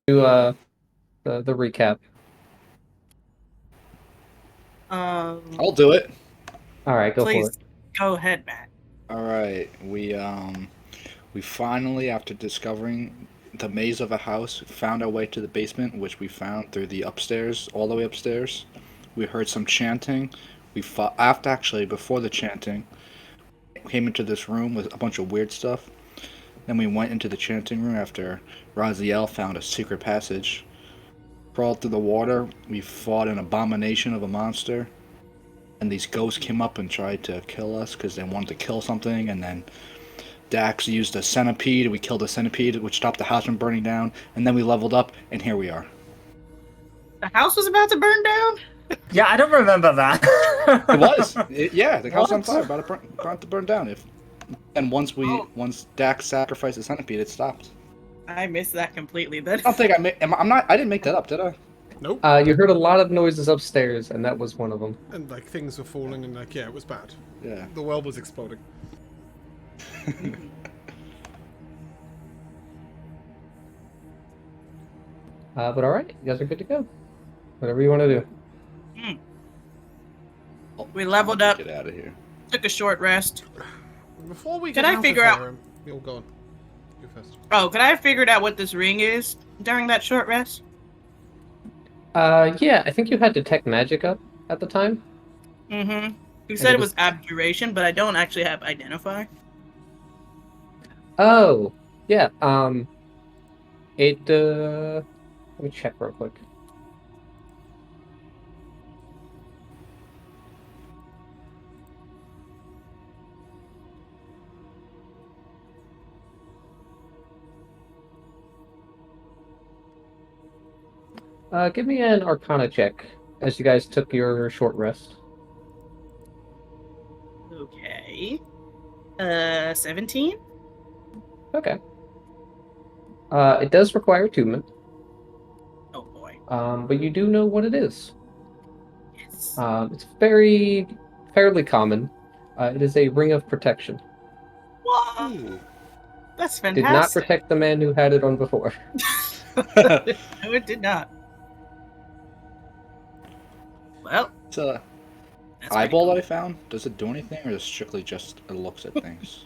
Do the recap. I'll do it. All right, go for Please it. go ahead, Matt. All right. We finally, after discovering the maze of a house, found our way to the basement, which we found through the upstairs, all the way upstairs. We heard some chanting. We fought after actually before the chanting. Came into this room with a bunch of weird stuff. Then we went into the chanting room after Raziel found a secret passage. Crawled through the water. We fought an abomination of a monster. And these ghosts came up and tried to kill us because they wanted to kill something. And then Dax used a centipede. We killed a centipede, which stopped the house from burning down. And then we leveled up, and here we are. The house was about to burn down? Yeah, I don't remember that. It was, yeah. The house was on What? fire, about to burn down. And once Dax sacrificed the centipede, it stopped. I missed that completely. Then I don't think I made. I'm not. I didn't make that up, did I? Nope. You heard a lot of noises upstairs, and that was one of them. And like things were falling, and like yeah, it was bad. Yeah. The world was exploding. But all right, you guys are good to go. Whatever you want to do. we leveled up, Get out of here. took a short rest. Before we Can get I out figure of out- here, you'll go on. You first. Oh, could I have figured out what this ring is during that short rest? Yeah, I think you had detect magic up at the time. Mm-hmm. You said it was abjuration, but I don't actually have identify. Oh, yeah. Let me check real quick. Give me an Arcana check as you guys took your short rest. Okay. 17? Okay. It does require attunement, Oh boy. but you do know what it is. Yes. It's fairly common. It is a ring of protection. What? Ooh. That's Did not fantastic. protect the man who had it on before. No, it did not. Well, It's a that's eyeball that pretty I found. Does it do anything, or is it strictly just it looks at things?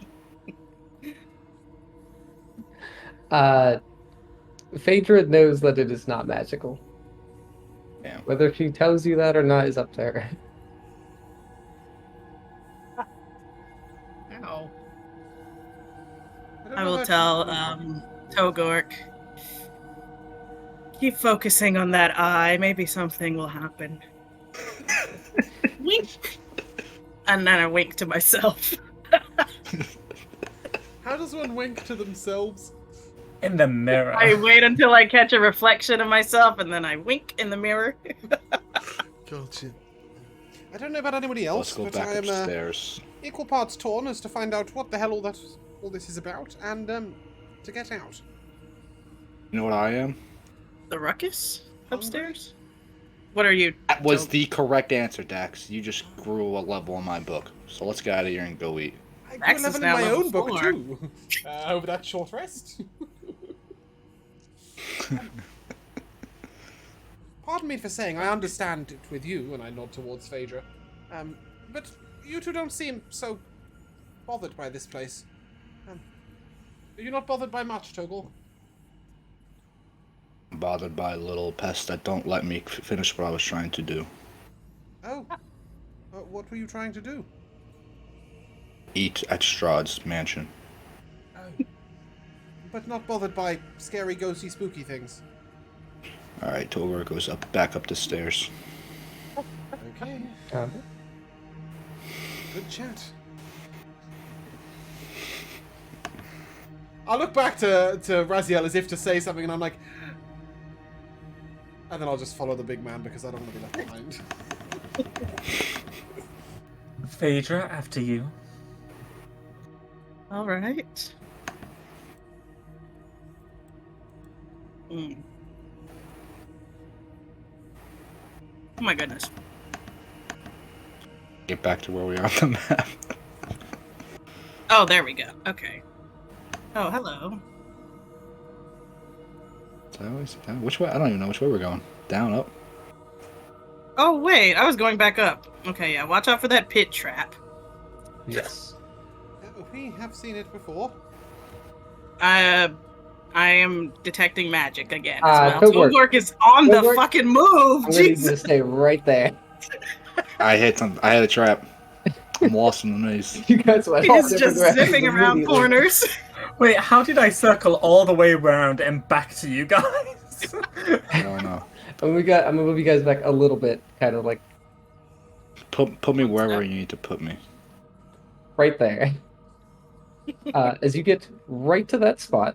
Phaedra knows that it is not magical. Damn. Whether she tells you that or not is up to her. cool. Ow. don't I know will that- tell Togork. Keep focusing on that eye. Maybe something will happen. Wink. And then I wink to myself. How does one wink to themselves? In the mirror. I wait until I catch a reflection of myself, and then I wink in the mirror. Gotcha. I don't know about anybody else, Let's go but back I am upstairs. equal parts torn as to find out what the hell all this is about, and to get out. You know what I am? The ruckus upstairs? What are you? That was Tog- the correct answer, Dax. You just grew a level in my book. So let's get out of here and go eat. I Max grew a is level in now my level own book 4. too. Over that short rest. Pardon me for saying, I understand it with you, and I nod towards Phaedra. But you two don't seem so bothered by this place. Are you not bothered by much, Toggle? I'm bothered by little pests that don't let me finish what I was trying to do. Oh. What were you trying to do? Eat at Strahd's mansion. Oh. But not bothered by scary, ghosty, spooky things. Alright, Togor goes back up the stairs. Okay. Good chat. I'll look back to Raziel as if to say something, and I'm like... And then I'll just follow the big man, because I don't want to be left behind. Phaedra, after you. All right. Mm. Oh my goodness. Get back to where we are on the map. Oh, there we go. Okay. Oh, hello. Sideways? Down? Which way? I don't even know which way we're going. Down, up. Oh wait, I was going back up. Okay, yeah. Watch out for that pit trap. Yes. We have seen it before. I am detecting magic again. Good work. Togork is on Good the work. fucking move. I'm ready to Jesus. stay right there. I hit a trap. I'm lost in the maze. You guys went all He's different just directions zipping around immediately. corners. Wait, how did I circle all the way around and back to you guys? I don't know. I'm gonna move you guys back a little bit, kind of like Put me wherever you need to put me. right there. As you get right to that spot,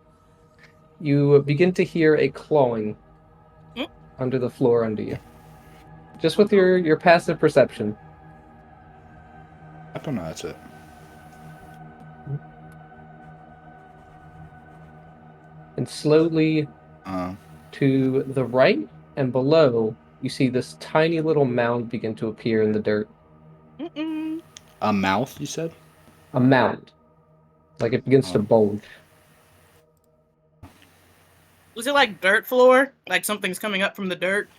you begin to hear a clawing under the floor under you. Just with your passive perception. I don't know. That's it. And slowly to the right and below, you see this tiny little mound begin to appear in the dirt. A mouth, you said? A mound. Like it begins to bulge. Was it like dirt floor? Like something's coming up from the dirt?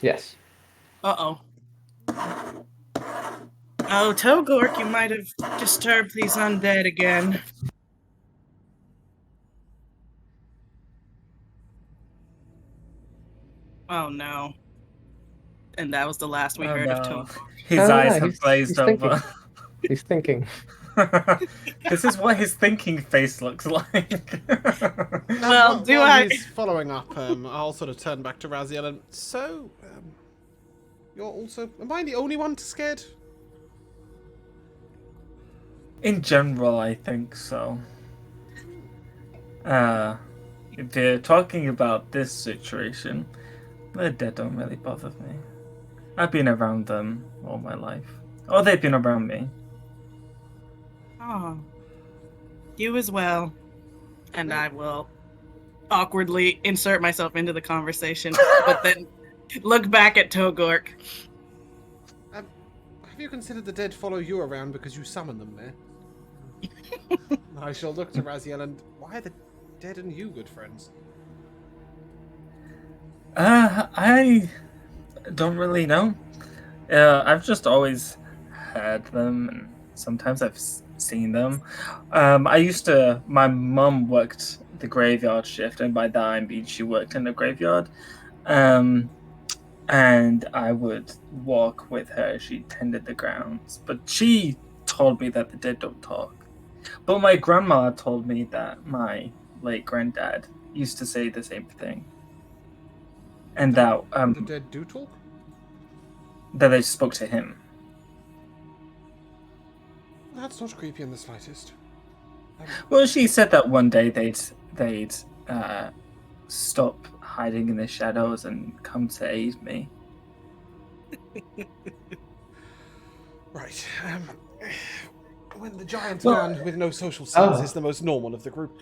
Yes. Uh-oh. Oh, Togork, you might have disturbed these undead again. Oh no. And that was the last we heard of Togork. His Oh, eyes yeah, have glazed over. He's thinking. This is what his thinking face looks like. Well, do I- He's following up. I'll sort of turn back to Raziel and so, you're also. Am I the only one scared? In general, I think so. If you're talking about this situation, the dead don't really bother me. I've been around them all my life. Or they've been around me. Oh. You as well. And I will awkwardly insert myself into the conversation, but then look back at Togork. Have you considered the dead follow you around because you summon them there? I shall look to Raziel and why are the dead and you good friends? I don't really know. I've just always heard them, and sometimes I've seen them. My mum worked the graveyard shift, and by that I mean she worked in the graveyard. And I would walk with her. She tended the grounds, but she told me that the dead don't talk. But my grandma told me that my late granddad used to say the same thing. And that The dead do talk? that they spoke to him. That's not creepy in the slightest. Well, she said that one day they'd stop hiding in the shadows and come to aid me. Right. When the giant Well- man with no social skills is the most normal of the group.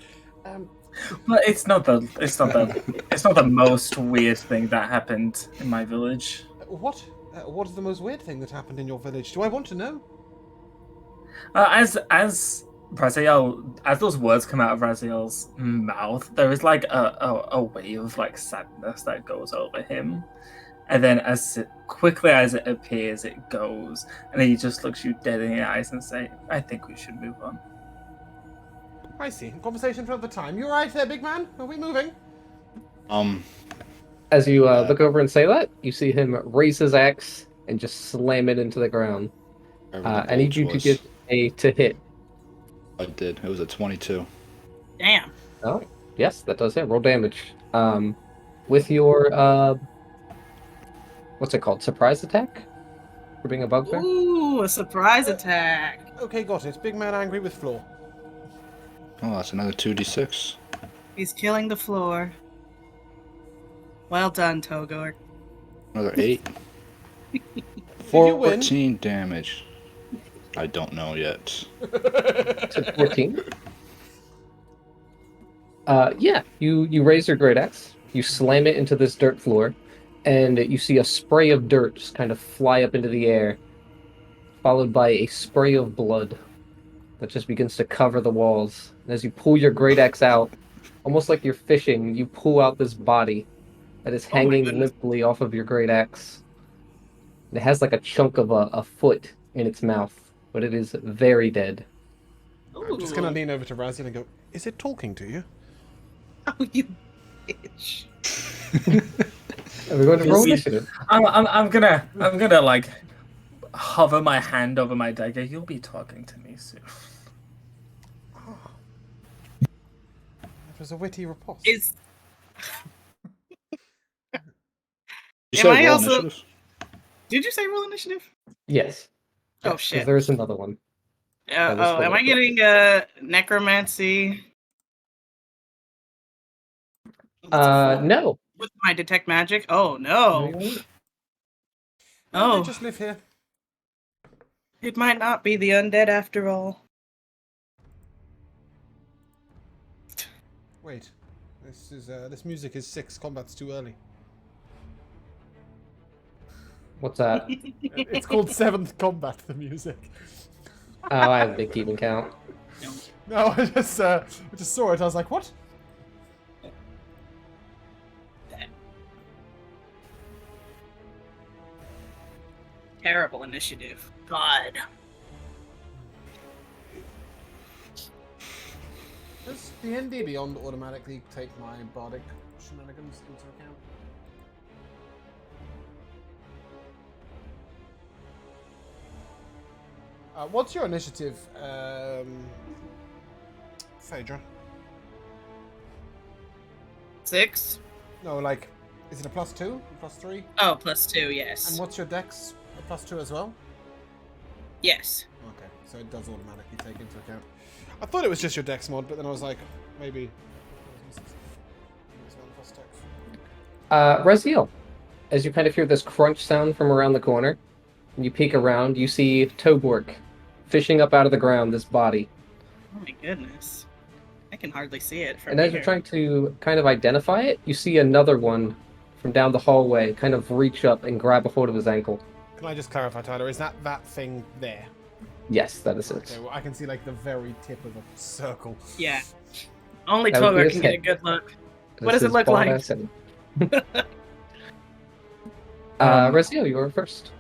But it's not the most weird thing that happened in my village. What? What is the most weird thing that happened in your village? Do I want to know? As Raziel, as those words come out of Raziel's mouth, there is like a wave of like sadness that goes over him, and then quickly as it appears, it goes, and he just looks you dead in the eyes and say, "I think we should move on." I see. Conversation for another time. You alright there, big man? Are we moving? As you look over and say that, you see him raise his axe and just slam it into the ground. I need you to get a to hit. I did. It was a 22. Damn. Oh, yes, that does hit. Roll damage. With your what's it called? Surprise attack? For being a bugbear? Ooh, a surprise attack. Okay, got it. Big man angry with floor. Oh, that's another 2d6. He's killing the floor. Well done, Togork. Another 8. you win? 14 damage. I don't know yet. To 14. Yeah, you raise your great axe, you slam it into this dirt floor, and you see a spray of dirt just kind of fly up into the air, followed by a spray of blood that just begins to cover the walls. And as you pull your great axe out, almost like you're fishing, you pull out this body that is Oh my hanging goodness. limply off of your great axe. It has like a chunk of a foot in its mouth, but it is very dead. I'm just gonna Ooh. lean over to Raziel and go, is it talking to you? Oh, you bitch. Are we going to You'll roll see. initiative? I'm gonna like hover my hand over my dagger. You'll be talking to me soon. It was a witty riposte. Is You Am said I roll also- initiative? Did you say roll initiative? Yes. Oh, Because shit. there is another one. That was Am I full. getting necromancy? No. With my detect magic? Oh No, no. you aren't. Oh, they Oh, just live here. it might not be the undead after all. Wait, this music is 6 combats too early. What's that? It's called 7th combat. The music. Oh, I have a big keeping count. No, I just saw it. I was like, what? Terrible initiative. God. Does the ND Beyond automatically take my bardic shenanigans into account? What's your initiative, Phaedra? 6? No, like, is it a +2, +3? Oh, +2, And yes. what's your dex? A +2 as well? Yes. Okay, so it does automatically take into account. I thought it was just your dex mod, but then I was like, maybe. Raziel, as you kind of hear this crunch sound from around the corner, and you peek around, you see Tobork fishing up out of the ground this body. Oh my goodness. I can hardly see it from And as here. you're trying to kind of identify it, you see another one from down the hallway kind of reach up and grab a hold of his ankle. Can I just clarify, Tyler? Is that thing there? Yes, that is it. Okay, well, I can see like the very tip of a circle. Yeah. Only That would be Toga his can get a head. good look. This What does it is look bald like? ass head. Raziel, you are first.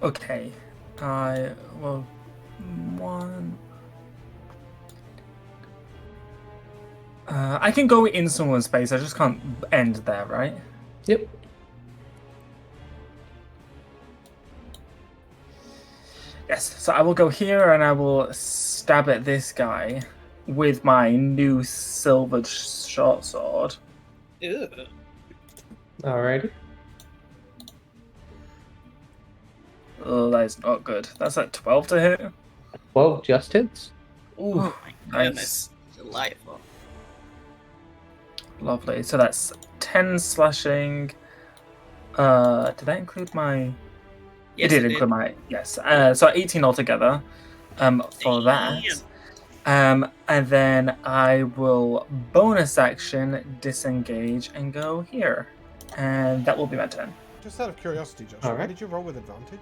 Okay. I will one. I can go in someone's space. I just can't end there, right? Yep. Yes. So I will go here and I will stab at this guy with my new silvered short sword. Ew. Alrighty. Oh, that is not good. That's at 12 to hit. 12 just hits. Ooh, Oh my goodness. nice. Delightful. Lovely. So that's 10 slashing. Did that include my... Yes, it did include my... Yes. So 18 altogether for that. And then I will bonus action disengage and go here. And that will be my turn. Just out of curiosity, Josh, All why right. did you roll with advantage?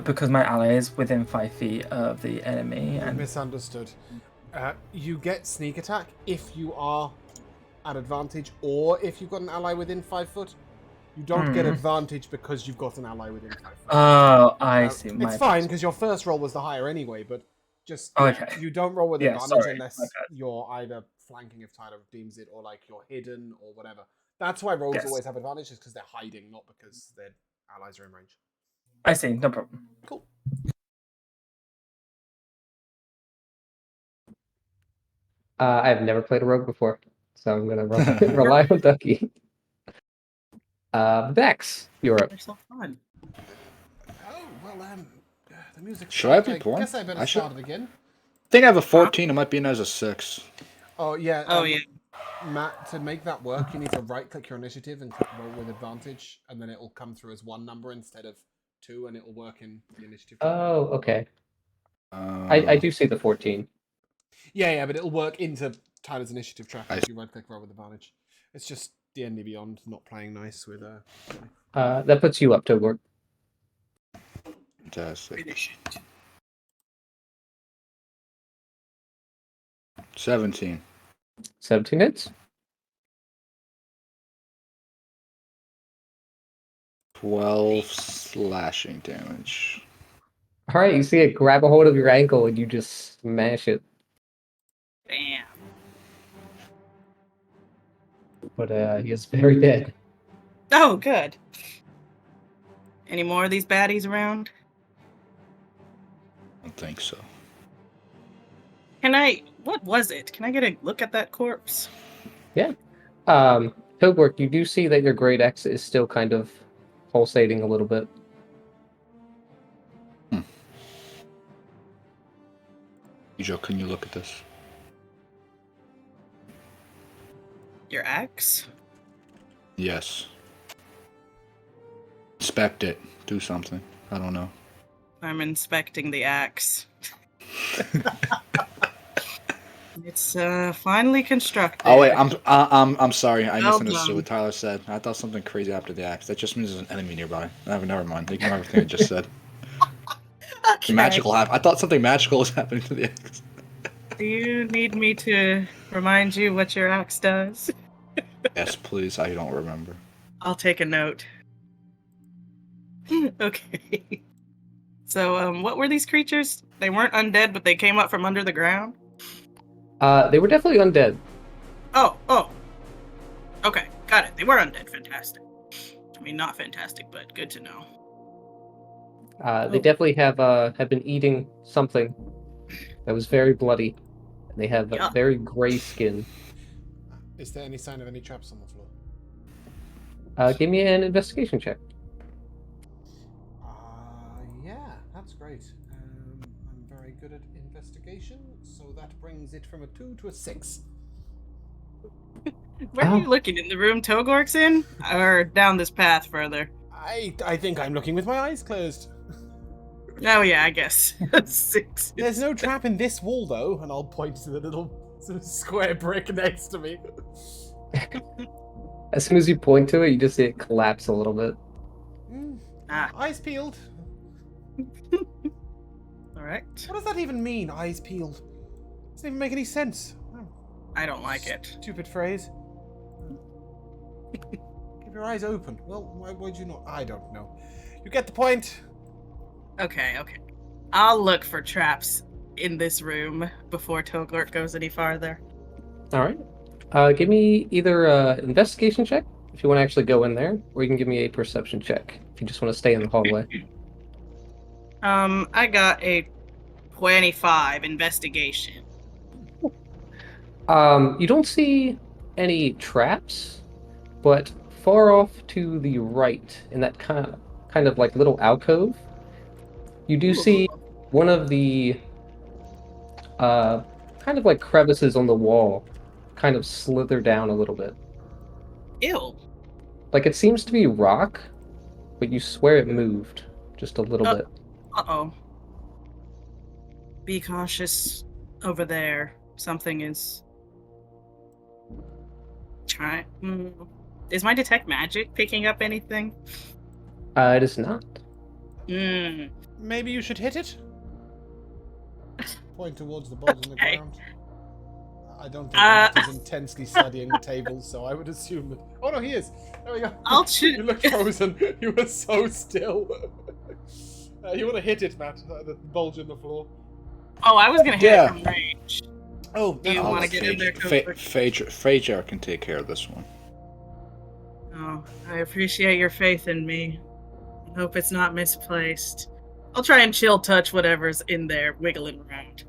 Because my ally is within 5 feet of the enemy. I And misunderstood. You get sneak attack if you are at advantage, or if you've got an ally within 5 foot. You don't get advantage because you've got an ally within 5 foot. oh, I see. It's fine because your first roll was the higher anyway, but just Okay. you don't roll with Yeah, advantage sorry, unless my bad. you're either flanking if Tyler deems it, or like you're hidden or whatever. That's why rolls Yes. always have advantage, is because they're hiding, not because their allies are in range. I see. No problem. Cool. I've never played a rogue before, so I'm gonna rely on Ducky. Dax, you're up. They're so fun. Oh well, the music. Should I stopped. be pulling? Guess I better I should- start it again. I think I have a 14. It might be in as a 6. Oh yeah. Oh yeah. Matt, to make that work, you need to right-click your initiative and click roll with advantage, and then it will come through as 1 number instead of 2, and it will work in the initiative. Oh, okay. I do see the 14. Yeah, but it'll work into Tyler's initiative tracker if you right-click roll with advantage. It's just D&D Beyond not playing nice with. That puts you up, Tobork. Fantastic. Finish it. 17. 17 hits. 12 slashing damage. All right, you see it grab a hold of your ankle and you just smash it. Damn. But he is very dead. Oh, good. Any more of these baddies around? I don't think so. What was it? Can I get a look at that corpse? Yeah. Togwork, you do see that your Great X is still kind of pulsating a little bit. Joe, can you look at this? Your axe? Yes. Inspect it. Do something. I don't know. I'm inspecting the axe. It's finally constructed. Oh wait, I'm sorry. I Well misunderstood done. what Tyler said. I thought something crazy happened to the axe. That just means there's an enemy nearby. Never mind. Ignore everything I just said. Okay. Magical happened. I thought something magical was happening to the axe. Do you need me to remind you what your axe does? Yes, please. I don't remember. I'll take a note. Okay. So, what were these creatures? They weren't undead, but they came up from under the ground? They were definitely undead. Oh. Okay, got it. They were undead. Fantastic. I mean, not fantastic, but good to know. They definitely have been eating something that was very bloody. And they have Yeah. very gray skin. Is there any sign of any traps on the floor? Give me an investigation check. Yeah, that's great. I'm very good at investigation, so that brings it from a 2 to a 6. Where are you looking? In the room Togork's in? Or down this path further? I think I'm looking with my eyes closed. Oh, yeah, I guess. 6. There's no trap in this wall, though, and I'll point to the little sort of square brick next to me. As soon as you point to it, you just see it collapse a little bit. Eyes peeled. Alright. What does that even mean, eyes peeled? Doesn't even make any sense. I don't like it. Stupid phrase. Keep your eyes open. Well, why would you not? I don't know. You get the point. Okay. I'll look for traps in this room before Togork goes any farther. All right. Give me either an investigation check if you want to actually go in there, or you can give me a perception check if you just want to stay in the hallway. I got a 25 investigation. You don't see any traps, but far off to the right, in that kind of like little alcove, you do see one of the kind of like crevices on the wall kind of slither down a little bit. Ew. Like it seems to be rock, but you swear it moved just a little bit. Uh-oh. Be cautious over there. Something is trying. Is my detect magic picking up anything? It is not. Maybe you should hit it? Point towards the bulge in the Okay. ground. I don't think Matt is intensely studying the table, so I would assume that... Oh no, he is! There we go. I'll shoot. You look frozen. You were so still. You want to hit it, Matt? The bulge in the floor. Oh, I was gonna hit it from range. Oh, Do you want to get in there? Phaedra can take care of this one. Oh, I appreciate your faith in me. I hope it's not misplaced. I'll try and chill touch whatever's in there wiggling around.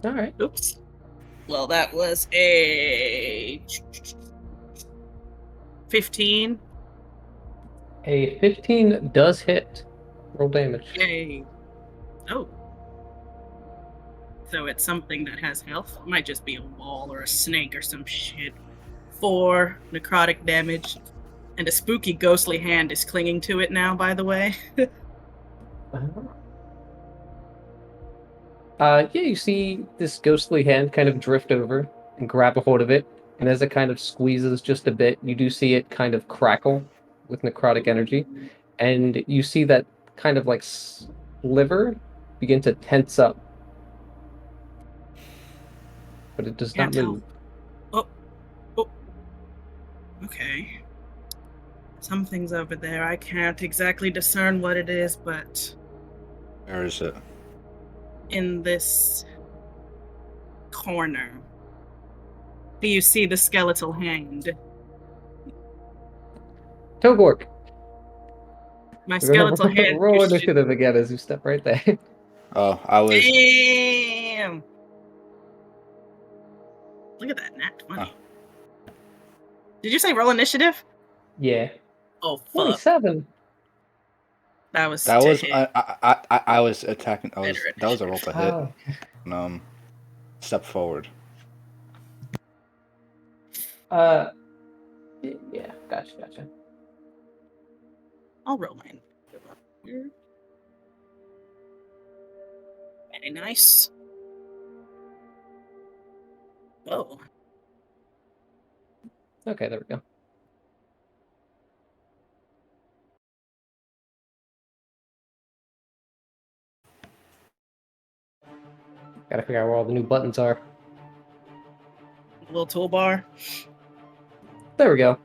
All right. Oops. Well, that was a 15. A 15 does hit. Roll damage. Yay. Oh. So it's something that has health. It might just be a wall or a snake or some shit. 4 necrotic damage. And a spooky ghostly hand is clinging to it now, by the way. Yeah, you see this ghostly hand kind of drift over and grab a hold of it, and as it kind of squeezes just a bit, you do see it kind of crackle with necrotic energy, and you see that kind of like sliver begin to tense up, but it does not Can't tell. move. Oh, Okay. Something's over there. I can't exactly discern what it is, but Where is it? in this corner, do you see the skeletal hand? Togork, My we're gonna skeletal hand. roll you should- initiative again as you step right there. Oh, I was. Damn! Look at that, nat 20. Oh. Did you say roll initiative? Yeah. Oh, fuck. 27. That was That to was. hit. I was attacking. Better That was a roll to hit. Oh. Step forward. Yeah, gotcha. I'll roll mine. Here. Very nice. Oh, Okay, there we go. Gotta figure out where all the new buttons are. little toolbar. There we go.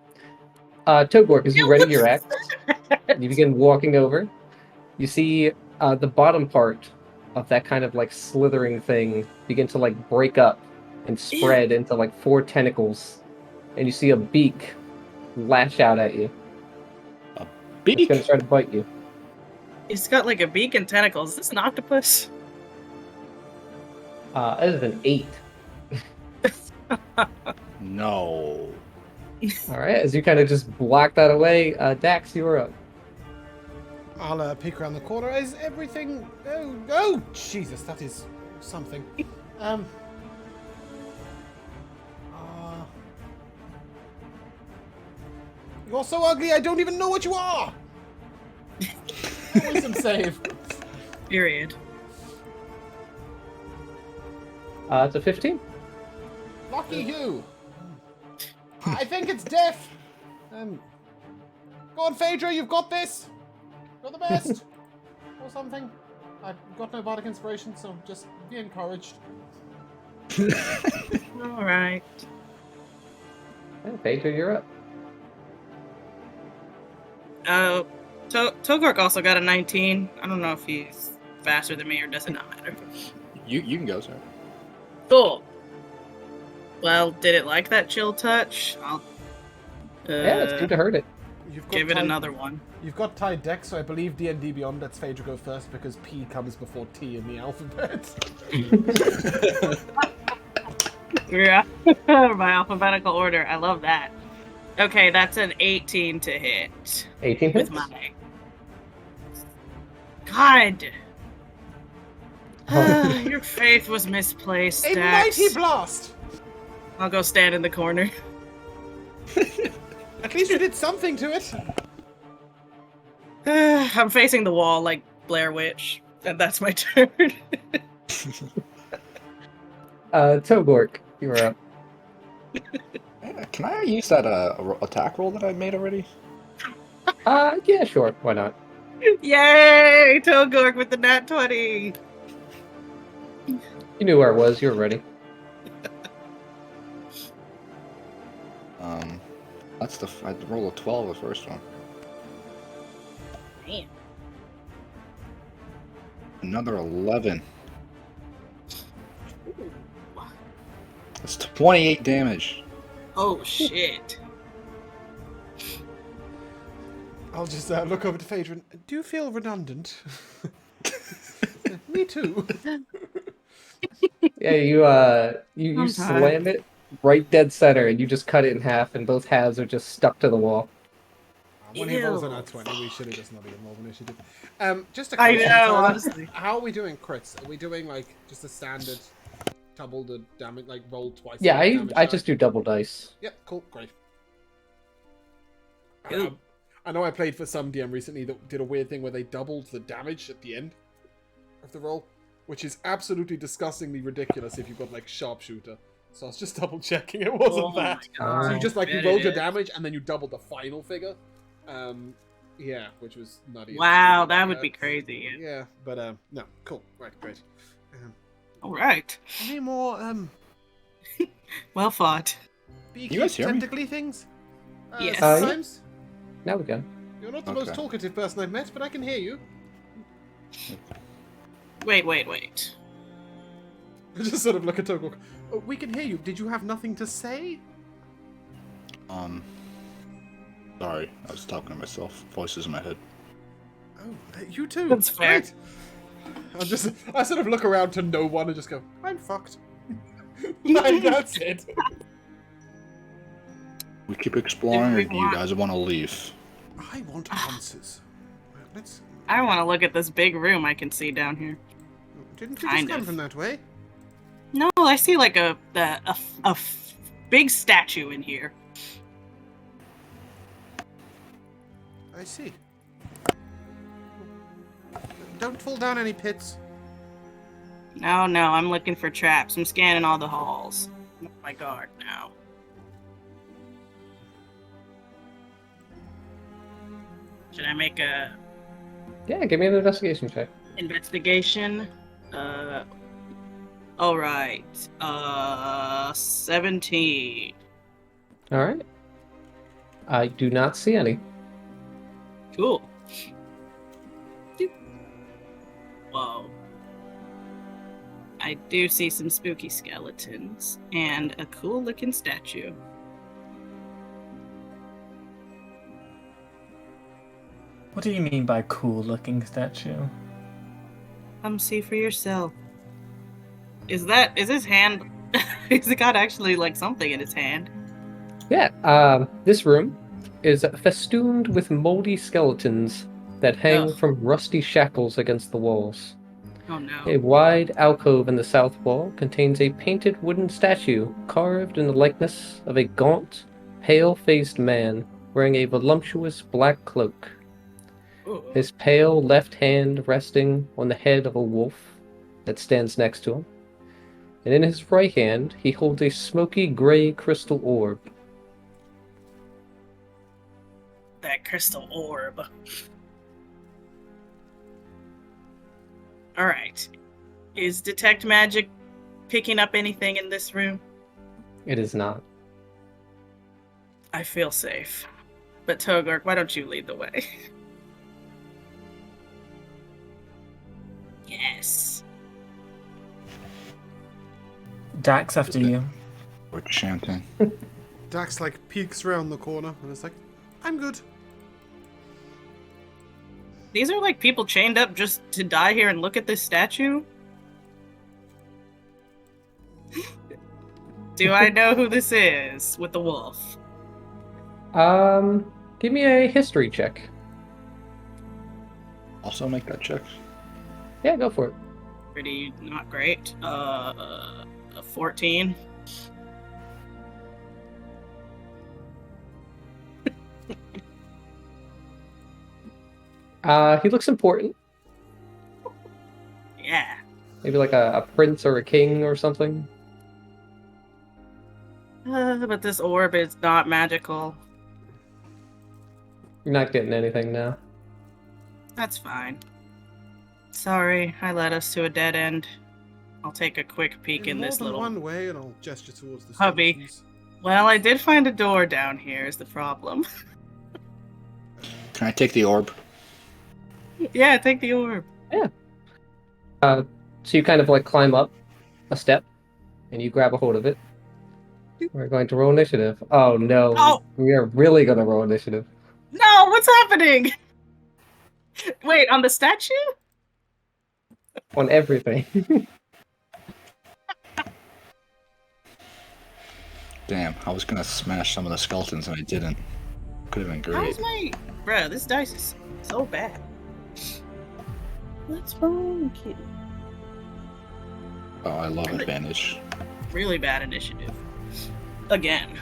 Togork, as you ready your axe, you begin walking over. You see the bottom part of that kind of like slithering thing begin to like break up and spread into like 4 tentacles, and you see a beak lash out at you. Beak. It's gonna try to bite you. It's got like a beak and tentacles. Is this an octopus? It is an 8. No. All right, as you kind of just block that away, Dax, you are up. I'll peek around the corner. Is everything? Oh, Jesus, that is something. You're so ugly. I don't even know what you are. Wisdom save. Period. It's a 15. Lucky you. I think it's death. Go on, Phaedra, you've got this. You're the best. Or something. I've got no bardic inspiration, so just be encouraged. All right. Hey, Phaedra, you're up. Togork also got a 19. I don't know if he's faster than me or does it not matter. You can go, sir. Cool. Well, did it like that chill touch? I'll Yeah, it's good to hurt it. You've got give it tied- another one. You've got tied decks, so I believe D&D Beyond lets Phaedra go first because P comes before T in the alphabet. Yeah. My alphabetical order. I love that. Okay, that's an 18 to hit. 18 With hits. my... God! Your faith was misplaced, A Dax. mighty blast! I'll go stand in the corner. At least you did something to it. I'm facing the wall like Blair Witch, and that's my turn. Togork, you're up. Can I use that attack roll that I made already? Yeah, sure. Why not? Yay! Togork with the nat 20! You knew where it was. You were ready. That's I rolled a 12 the first one. Damn. Another 11. That's 28 damage. Oh, shit. I'll just look over to Phaedra and, do you feel redundant? Me too. Yeah, you I'm slam tired. it right dead center, and you just cut it in half, and both halves are just stuck to the wall. When he rolls on Ew. our 20, we should have just not even rolled initiative. Just a I question. know, So, honestly. how are we doing crits? Are we doing like just a standard double the damage, like roll twice? Yeah, the damage I die? just do double dice. Yep, cool, great. Good. I know I played for some DM recently that did a weird thing where they doubled the damage at the end of the roll, which is absolutely disgustingly ridiculous if you've got like sharpshooter. So I was just double checking it wasn't Oh my that. God. So you just like you Bet rolled it your is. damage and then you doubled the final figure. Yeah, which was nutty. Wow, that would be crazy. Yeah, but no, cool, right, great. All right. Any more Well fought. beaky You guys hear me? tentacly things? Yes. Sometimes. Now we go. You're not the most Okay. talkative person I've met, but I can hear you. Wait. I just sort of look at Togok. Oh, we can hear you. Did you have nothing to say? Sorry, I was talking to myself. Voices in my head. Oh, you too. That's fair. Great. I sort of look around to no one and just go, I'm fucked. Like, that's it. We keep exploring, or we do you want- guys want to leave? I want answers. Let's. I want to look at this big room I can see down here. Didn't you just Kind come of. from that way? No, I see like a big statue in here. I see. Don't fall down any pits. No, I'm looking for traps. I'm scanning all the halls. I'm on my guard now. Should I make a Yeah, give me an investigation check. investigation? All right. 17. All right. I do not see any. Cool. Whoa. I do see some spooky skeletons and a cool looking statue. What do you mean by cool looking statue? Come see for yourself. Is his hand? Is it got actually like something in his hand? Yeah, this room is festooned with moldy skeletons that hang Ugh. from rusty shackles against the walls. Oh no. A wide alcove in the south wall contains a painted wooden statue carved in the likeness of a gaunt, pale-faced man wearing a voluptuous black cloak. Ooh. His pale left hand resting on the head of a wolf that stands next to him. And in his right hand, he holds a smoky gray crystal orb. That crystal orb. Alright. Is detect magic picking up anything in this room? It is not. I feel safe. But Togark, why don't you lead the way? Yes. Dax, after you. We're chanting. Dax like peeks around the corner and is like, I'm good. These are like people chained up just to die here and look at this statue? Do I know who this is with the wolf? Give me a history check. Also make that check. Yeah, go for it. Pretty not great. 14. He looks important. Yeah. Maybe like a prince or a king or something. But this orb is not magical. You're not getting anything now. That's fine. Sorry, I led us to a dead end. I'll take a quick peek in More this than little... one way, and I'll gesture towards the Hubby. skeletons. Well, I did find a door down here is the problem. Can I take the orb? Yeah, take the orb. So you kind of like climb up a step, and you grab a hold of it. We're going to roll initiative. Oh no, Oh! we are really going to roll initiative. No, what's happening? Wait, on the statue? On everything. Damn, I was gonna smash some of the skeletons and I didn't. Could have been great. How's my... Bruh, this dice is so bad. What's wrong, kid? Oh, I love advantage. Really bad initiative. Again.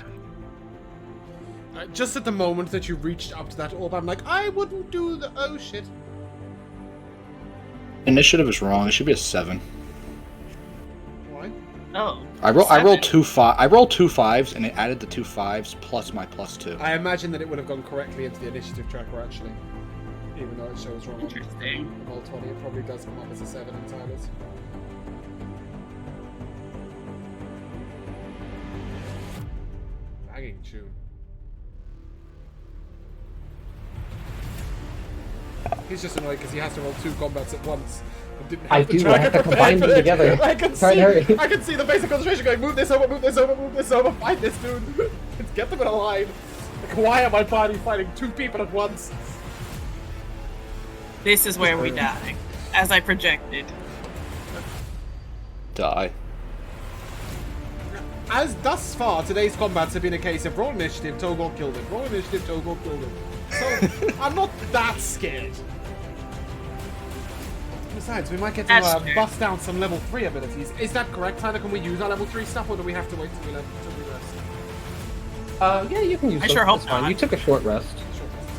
Just at the moment that you reached up to that orb, I'm like, I wouldn't do the... Oh, shit. Initiative is wrong. It should be a 7. Why? Oh. I rolled 7. 2 5. I rolled 2 5s and it added the 2 5s plus my +2. I imagine that it would have gone correctly into the initiative tracker, actually. Even though it shows wrong on Interesting. roll 20, it probably does come up as a 7 in Tyler's. Banging tune. He's just annoyed because he has to roll 2 combats at once. And didn't I have the do. I tracker have to prepared combine for them it. together. I can Try and see. hurry. I can see the basic concentration going. Move this over. Move this over. Move this over. Fight this dude. Let's get them in a line. Like, why am I fighting 2 people at once? This is where we die, as I projected. Die. As thus far, today's combats have been a case of roll initiative, Togor killed him. Roll initiative, Togor killed him. So, I'm not that scared. Besides, we might get to bust down some level 3 abilities. Is that correct, Tyler? Can we use our level 3 stuff, or do we have to wait till we rest? Yeah, you can use I them. sure hope That's fine. not. You took a short rest.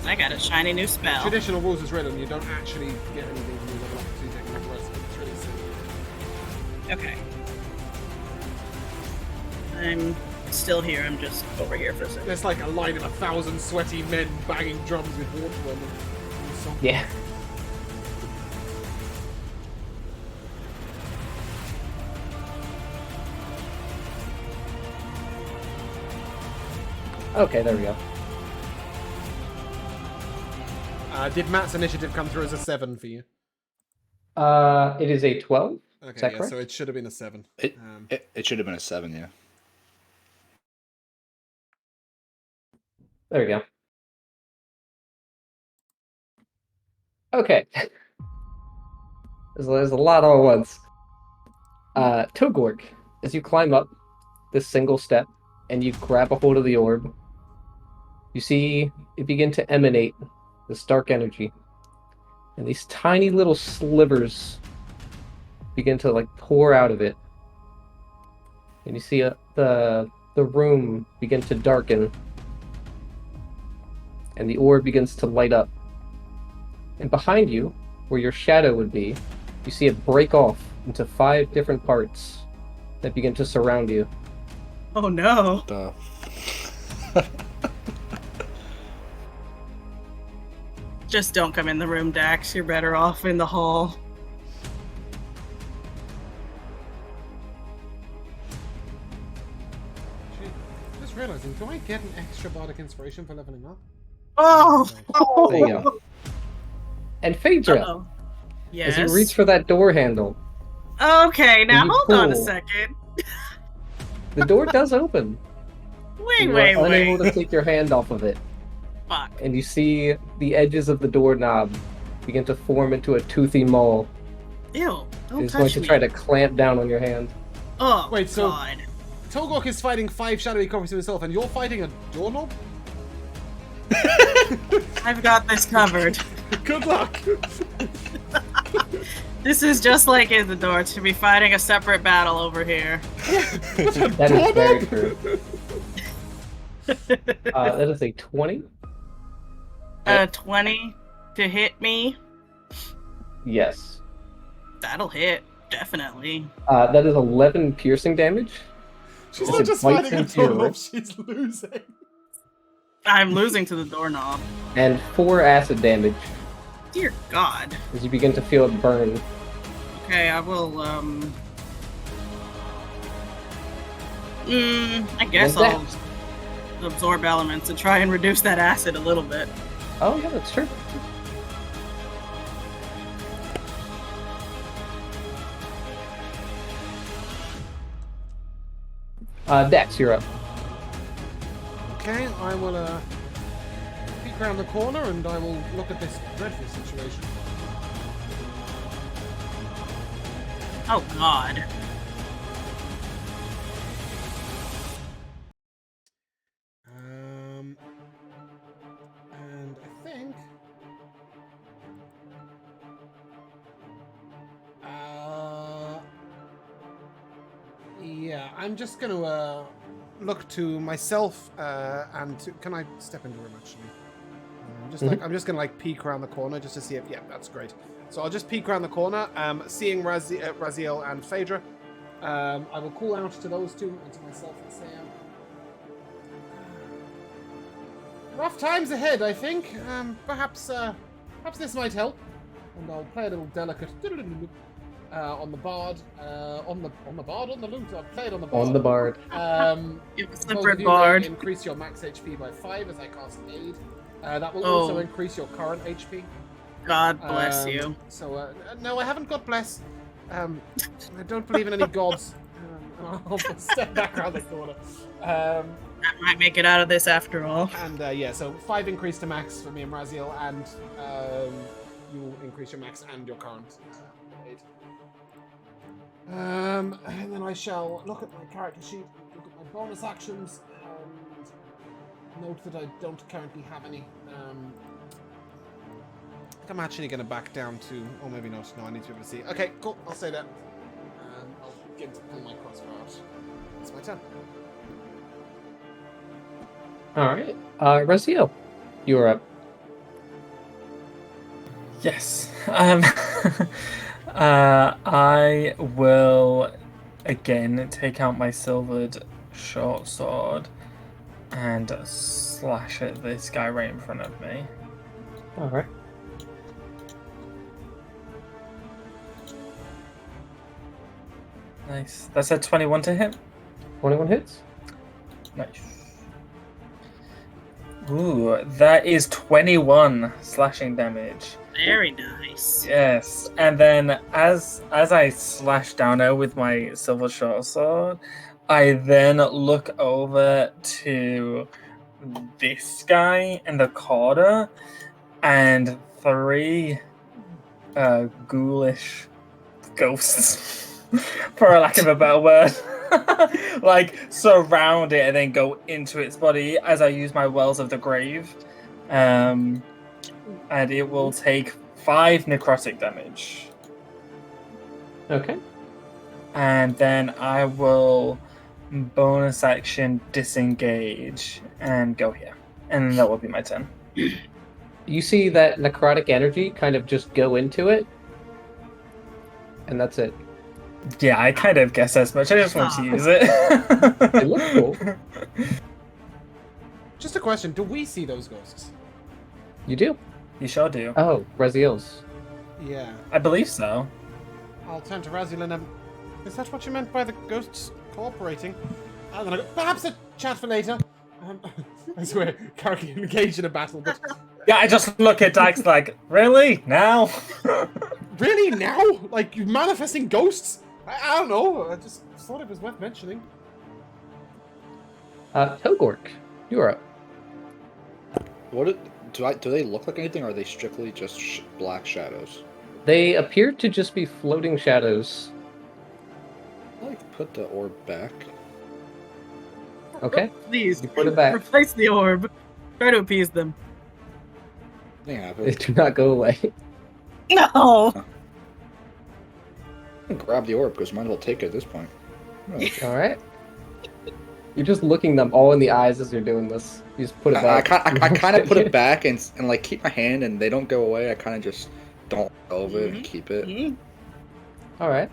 I got a shiny new spell. Traditional rules is written, you don't actually get anything from your level up until you take a level rest, but it's really silly. Okay. I'm still here. I'm just over here for a second. There's like a line of 1,000 sweaty men banging drums with water on them. So- Yeah. Okay, there we go. Did Matt's initiative come through as a 7 for you? It is a 12. Okay, Is that yeah, correct? so it should have been a 7. It should have been a 7, yeah. There we go. Okay. There's a lot all at once. Togorg, as you climb up this single step and you grab a hold of the orb, you see it begin to emanate this dark energy. And these tiny little slivers begin to like pour out of it. And you see the room begin to darken. And the orb begins to light up. And behind you, where your shadow would be, you see it break off into 5 different parts that begin to surround you. Oh no. The Just don't come in the room, Dax. You're better off in the hall. Just realizing, do I get an extra bardic inspiration for leveling up? Oh! There you go. And Phaedra, Uh-oh. Yes. as you reach for that door handle, Okay, now you hold on a pull. second. the door does open. Wait, You are unable wait. to take your hand off of it. Fuck. And you see the edges of the doorknob begin to form into a toothy maul. Ew. Don't It's going touch to me. try to clamp down on your hand. Oh, Wait, so- God. Togork is fighting 5 shadowy copies of himself, and you're fighting a doorknob? I've got this covered. Good luck! This is just like in the door to be fighting a separate battle over here. That is very true. That is a 20. 20 to hit me. Yes. That'll hit. Definitely. That is 11 piercing damage. She's It not just bites fighting a into your doorknob, wrist. she's losing. I'm losing to the doorknob. And 4 acid damage Dear God. as you begin to feel it burn. Okay, I will, I guess And I'll absorb elements and try and reduce that acid a little bit. Oh, yeah, that's true. Dax, you're up. Okay, I will peek around the corner and I will look at this dreadful situation. Oh, God. And I think... yeah, I'm just gonna look to myself and to, can I step into the room actually? I'm just gonna like peek around the corner just to see if that's great. So I'll just peek around the corner, seeing Raziel and Phaedra. I will call out to those two and to myself and say, rough times ahead, I think. Perhaps this might help. And I'll play a little delicate on the bard, on the lute. I'll play it on the bard. On the bard. You have a Both slippery of you bard. may increase your max HP by 5 as I cast Aid. That will Oh. also increase your current HP. God bless you. So, no, I haven't got bless. I don't believe in any gods. I'll step back around the corner. I might make it out of this after all. And yeah, so 5 increase to max for me and Raziel, and you increase your max and your current aid. And then I shall look at my character sheet, look at my bonus actions, and note that I don't currently have any. I think I'm actually going to back down to... Oh, maybe not. No, I need to be able to see. Okay, cool. I'll say that. I'll begin to pull my crossbow out. It's my turn. Alright. Raziel, you're up. Yes. I will again take out my silvered short sword and slash at this guy right in front of me. Alright. Nice. That's a 21 to hit. 21 hits. Nice. Ooh, that is 21 slashing damage. Very nice. Yes, and then as I slash down her with my silver short sword, I then look over to this guy in the corner, and 3 ghoulish ghosts, for a lack of a better word, like surround it and then go into its body as I use my Wells of the Grave. And it will take 5 necrotic damage. Okay. And then I will bonus action disengage and go here. And that will be my turn. You see that necrotic energy kind of just go into it, and that's it. Yeah, I kind of guess as much. I just want to use it. It looks cool. Just a question. Do we see those ghosts? You do? You sure do. Oh, Raziel's. Yeah. I believe so. I'll turn to Raziel and is that what you meant by the ghosts cooperating? And then I go, perhaps a chat for later. I swear, currently engaged in a battle, but Yeah, I just look at Dax like, really? Now? really now? Like, you manifesting ghosts? I don't know. I just thought it was worth mentioning. Togork, you're up. Do they look like anything, or are they strictly just black shadows? They appear to just be floating shadows. Put the orb back. Okay. Please, You put it back. replace the orb. Try to appease them. Nothing They happened. do not go away. No! Grab the orb, because might as well take it at this point. All right. You're just looking them all in the eyes as you're doing this. You just put it back. I kind of put it back and like keep my hand, and they don't go away. I kind of just don't go over it and keep it. Mhm. All right.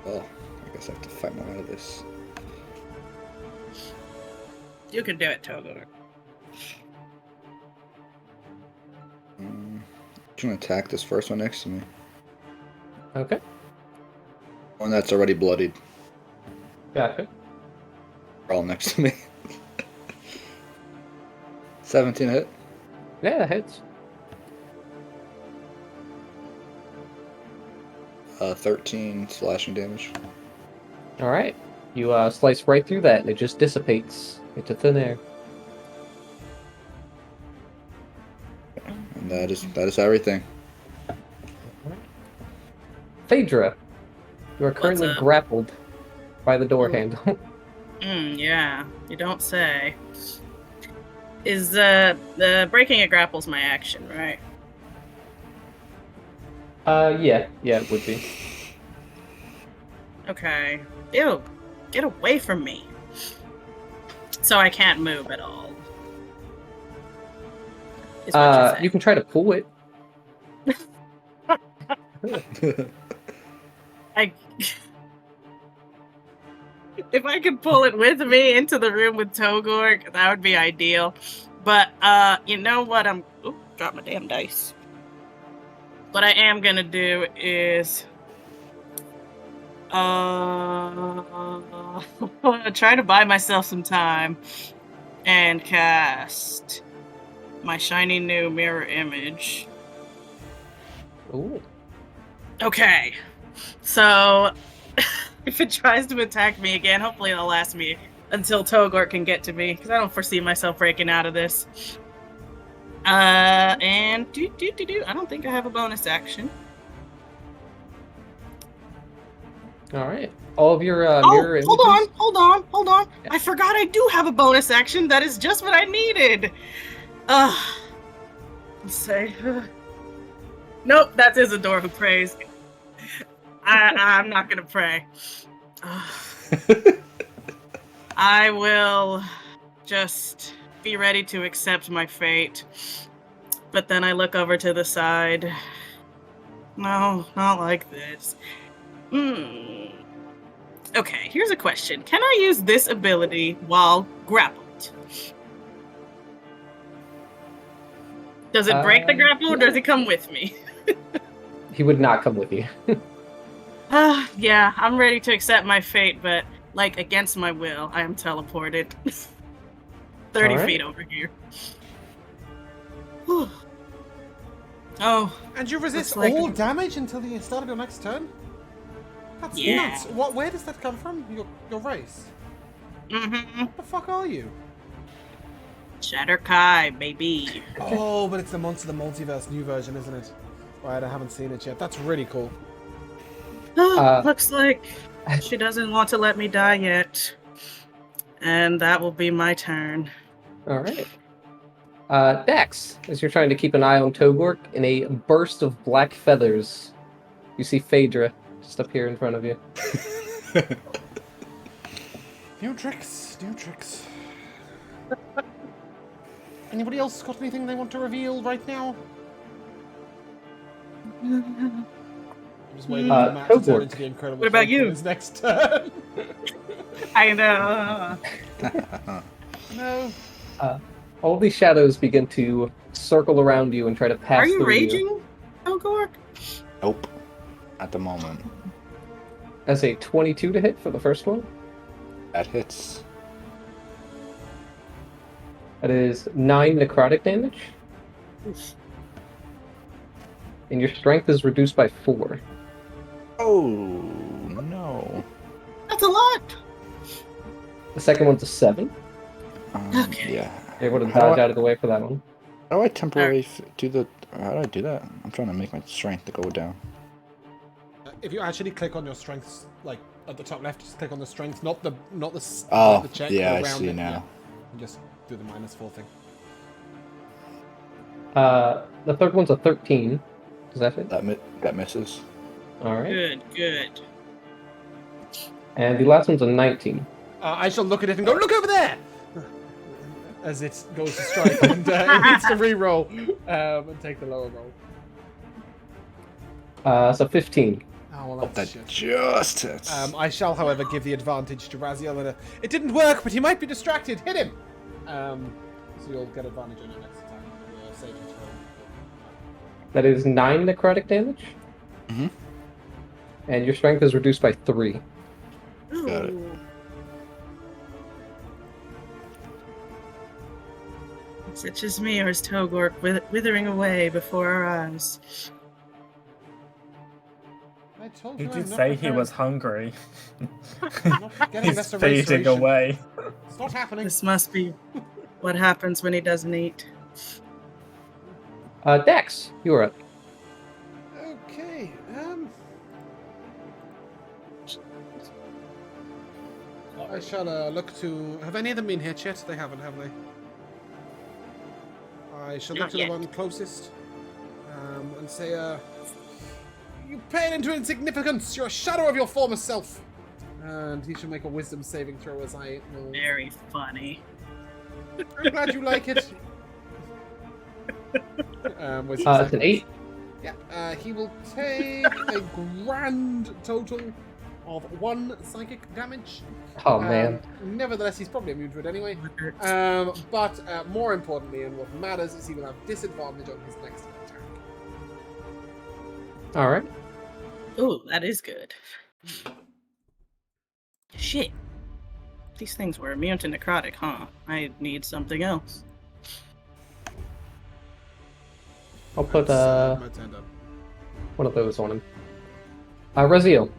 Well, I guess I have to fight my way out of this. You can do it, Togor. I'm gonna attack this first one next to me. Okay. One that's already bloodied. Gotcha. They're all next to me. 17 hit. Yeah, that hits. 13 slashing damage. All right. You slice right through that, and it just dissipates into thin air. And that is everything. Phaedra, you are currently up? grappled by the door handle. Yeah, you don't say. Is the breaking a grapple's my action, right? Yeah, it would be. Okay. Ew, get away from me. So I can't move at all. Is what You can try to pull it. If I could pull it with me into the room with Togor, that would be ideal. But you know what? Drop my damn dice. What I am gonna do is try to buy myself some time and cast my shiny new mirror image. Ooh. Okay, so if it tries to attack me again, hopefully it'll last me until Togor can get to me, because I don't foresee myself breaking out of this. And I don't think I have a bonus action. All right. All of your Oh, mirror images. hold on. Yeah. I forgot I do have a bonus action. That is just what I needed. Let's say. Nope, that's Isidore who prays. I'm not gonna pray. I will just be ready to accept my fate. But then I look over to the side. No, not like this. Okay, here's a question. Can I use this ability while grappled? Does it break the grapple, or does it come with me? He would not come with you. Yeah, I'm ready to accept my fate, but, like, against my will, I am teleported. 30 All right. feet over here. Whew. Oh, And you resist Looks like- all damage until the start of your next turn? That's Yeah. nuts. Where does that come from? Your race? mm-hmm. What the fuck are you? Shatter Kai, baby. Oh, but it's the Monster of the Multiverse new version, isn't it? Right, I haven't seen it yet. That's really cool. Looks like she doesn't want to let me die yet. And that will be my turn. All right. Dax, as you're trying to keep an eye on Togork, in a burst of black feathers, you see Phaedra just up here in front of you. New tricks, new tricks. Anybody else got anything they want to reveal right now? I'm just waiting for Matt to turn into the Incredible What about Hulk on you? his next turn. I know. No. All these shadows begin to circle around you and try to pass Are you through raging, Togor? Nope. At the moment. That's a 22 to hit for the first one. That hits. That is 9 necrotic damage. And your strength is reduced by 4. Oh, no. That's a lot. The second one's a 7. Okay. Yeah. You're able to How do dodge I- out of the way for that one. How do I temporarily do the... How do I do that? I'm trying to make my strength to go down. If you actually click on your strengths, like at the top left, just click on the strength, not the Oh, the check. yeah, go I around see it, now. yeah. And just do the -4 thing. The third one's a 13. Does that fit? That misses. All right. Good. And the last one's a 19. I shall look at it and go, look over there! As it goes to strike, and it needs to re-roll and take the lower roll. So 15. Oh, well, That that's shit. just hits. I shall, however, give the advantage to Raziel. It didn't work, but he might be distracted. Hit him! So you'll get advantage on your next attack. Saving throw. That is 9 necrotic damage. Mm-hmm. And your strength is reduced by 3. Got it. Ooh. Is it just me, or is Togor withering away before our eyes? I told He you did I'm not say he prepared. was hungry. not getting He's this fading restoration. away. It's not happening. This must be what happens when he doesn't eat. Dax, you are up. Okay. I shall look to. Have any of them been hit yet? They haven't, have they? I shall look Not to yet. the one closest and say, "You pale into insignificance. You're a shadow of your former self." And he shall make a wisdom saving throw as I will. Very funny. I'm glad you like it. Wisdom It's an saving. 8. Yeah, he will take a grand total of 1 psychic damage. Oh, man. Nevertheless, he's probably immune to it anyway. But more importantly, and what matters, is he will have disadvantage on his next attack. All right. Ooh, that is good. Shit. These things were immune to necrotic, huh? I need something else. I'll put That's, my turn done. one of those on him. Raziel.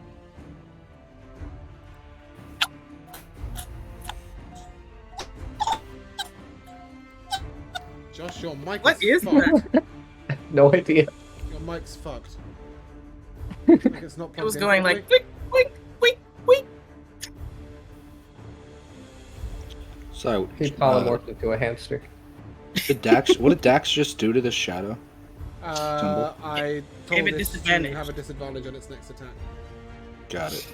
Josh, your mic What is is fucked. that? No idea. Your mic's fucked. Like it's not plugged It was in going properly. like, quick, quick, quick, quick. So, He polymorphed into a hamster. what did Dax just do to the shadow? Symbol? I Gave told it it to disadvantage. have a disadvantage on its next attack. Got it.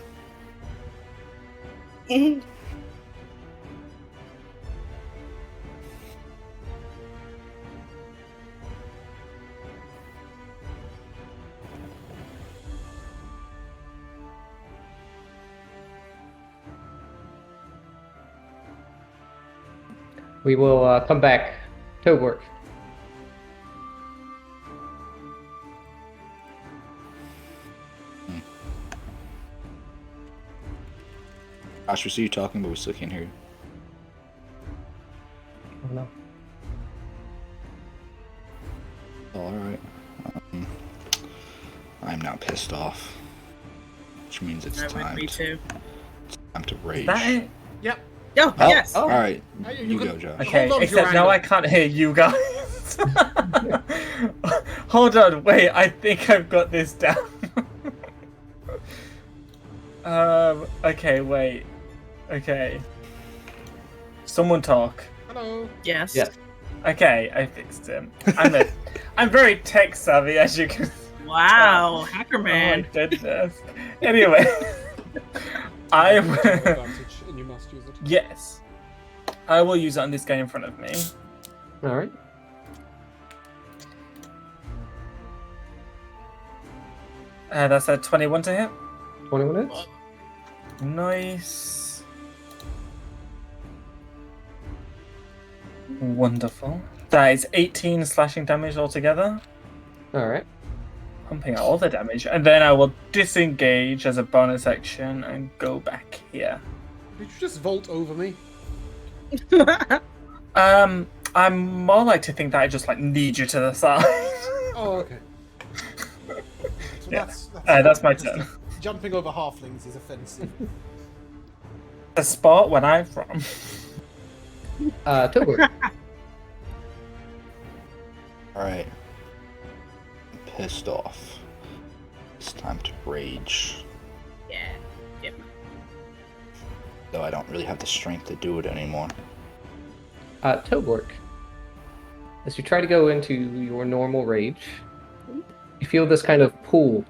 We will come back. Togwork. Josh, we see you talking, but we still can't hear you. Oh no. Alright. I'm now pissed off. Which means it's That would time be too. to rage. Is that it? Yep. Oh, Oh, yes. oh. Alright, You you can- go, Josh. Okay, Hold on to except your now anger. I can't hear you guys. Hold on, wait, I think I've got this down. Okay, wait. Okay. Someone talk. Hello. Yes. Yes. Okay, I fixed him. I'm very tech savvy, as you can. Wow, Hacker Oh Man. my goodness. Anyway, I You have advantage, and you must use it. yes, I will use it on this guy in front of me. Alright. That's a 21 to hit. 20 minutes. Nice. Wonderful. That is 18 slashing damage altogether. Alright. Pumping out all the damage. And then I will disengage as a bonus action and go back here. Did you just vault over me? I'm more like to think that I just like need you to the side. Oh, okay. So Yeah. that's my because turn. Jumping over halflings is offensive. The spot where I'm from. Togwork. Alright. I'm pissed off. It's time to rage. Yeah. Yep. Though I don't really have the strength to do it anymore. Togwork. As you try to go into your normal rage, you feel this kind of pull.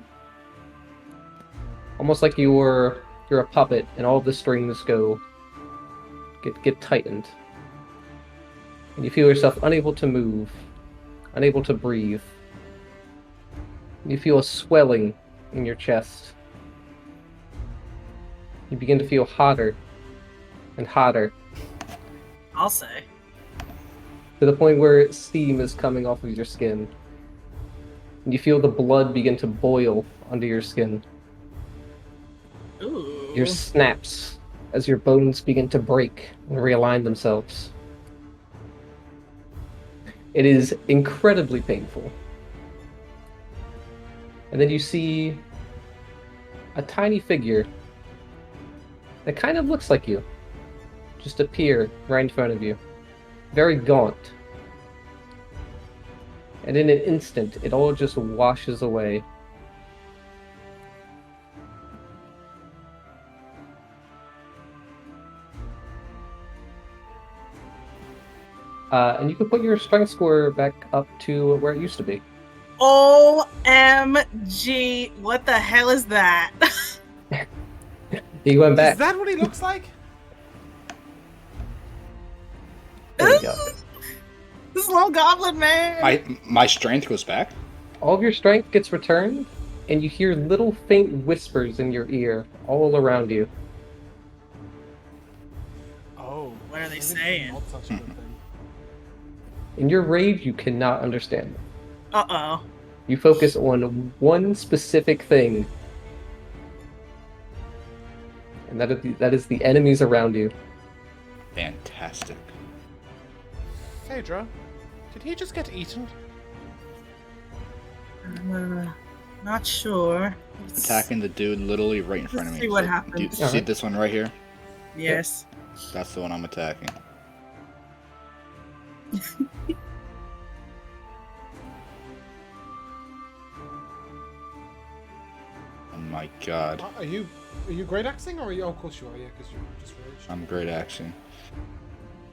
Almost like you're a puppet and all the strings get tightened. And you feel yourself unable to move, unable to breathe. And you feel a swelling in your chest. You begin to feel hotter and hotter, I'll say. to the point where steam is coming off of your skin. And you feel the blood begin to boil under your skin. Ooh. Your snaps as your bones begin to break and realign themselves. It is incredibly painful. And then you see a tiny figure that kind of looks like you just appear right in front of you. Very gaunt. And in an instant, it all just washes away. And you can put your strength score back up to where it used to be. OMG. What the hell is that? You went back. Is that what he looks like? There you go. This little goblin man. My strength goes back? All of your strength gets returned, and you hear little faint whispers in your ear all around you. Oh. What are they maybe saying? not such a good thing. In your rage, you cannot understand them. Uh-oh. You focus on one specific thing, and that is the enemies around you. Fantastic. Phaedra, did he just get eaten? Not sure. Attacking the dude literally right in front of Let's me. see what Do you happens. see Alright. this one right here? Yes. That's the one I'm attacking. Oh my god. Are you great axing or are you? Oh, of course you are. Yeah, because you're just raged. I'm great action.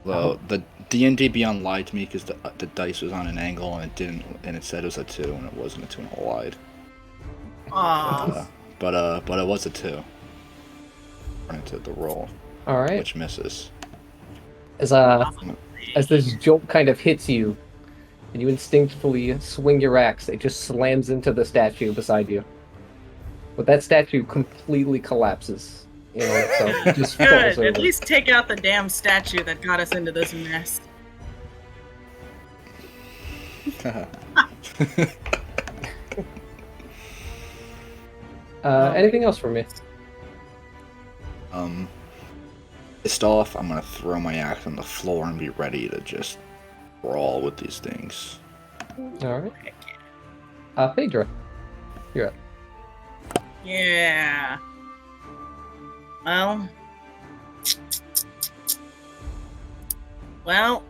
Well, the D&D Beyond lied to me because the dice was on an angle and it didn't, and it said it was a 2 and it wasn't a 2 and it lied. Aw. But it was a 2. According to the roll, All right. which misses. As this jolt kind of hits you, and you instinctively swing your axe, it just slams into the statue beside you. But that statue completely collapses. You know, so it just falls Good. over. At least take out the damn statue that got us into this mess. Anything else from me? Pissed off, I'm gonna throw my axe on the floor and be ready to just brawl with these things. All right. Phaedra, you're up. Yeah. Well,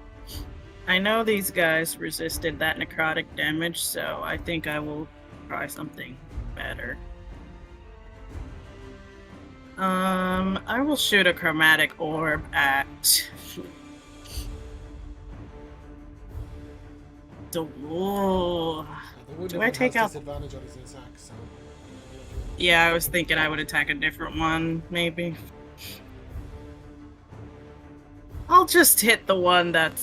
I know these guys resisted that necrotic damage, so I think I will try something better. I will shoot a chromatic orb at the wall. Do I take out? Disadvantage on his attack? So. Yeah, I was thinking I would attack a different one, maybe. I'll just hit the one that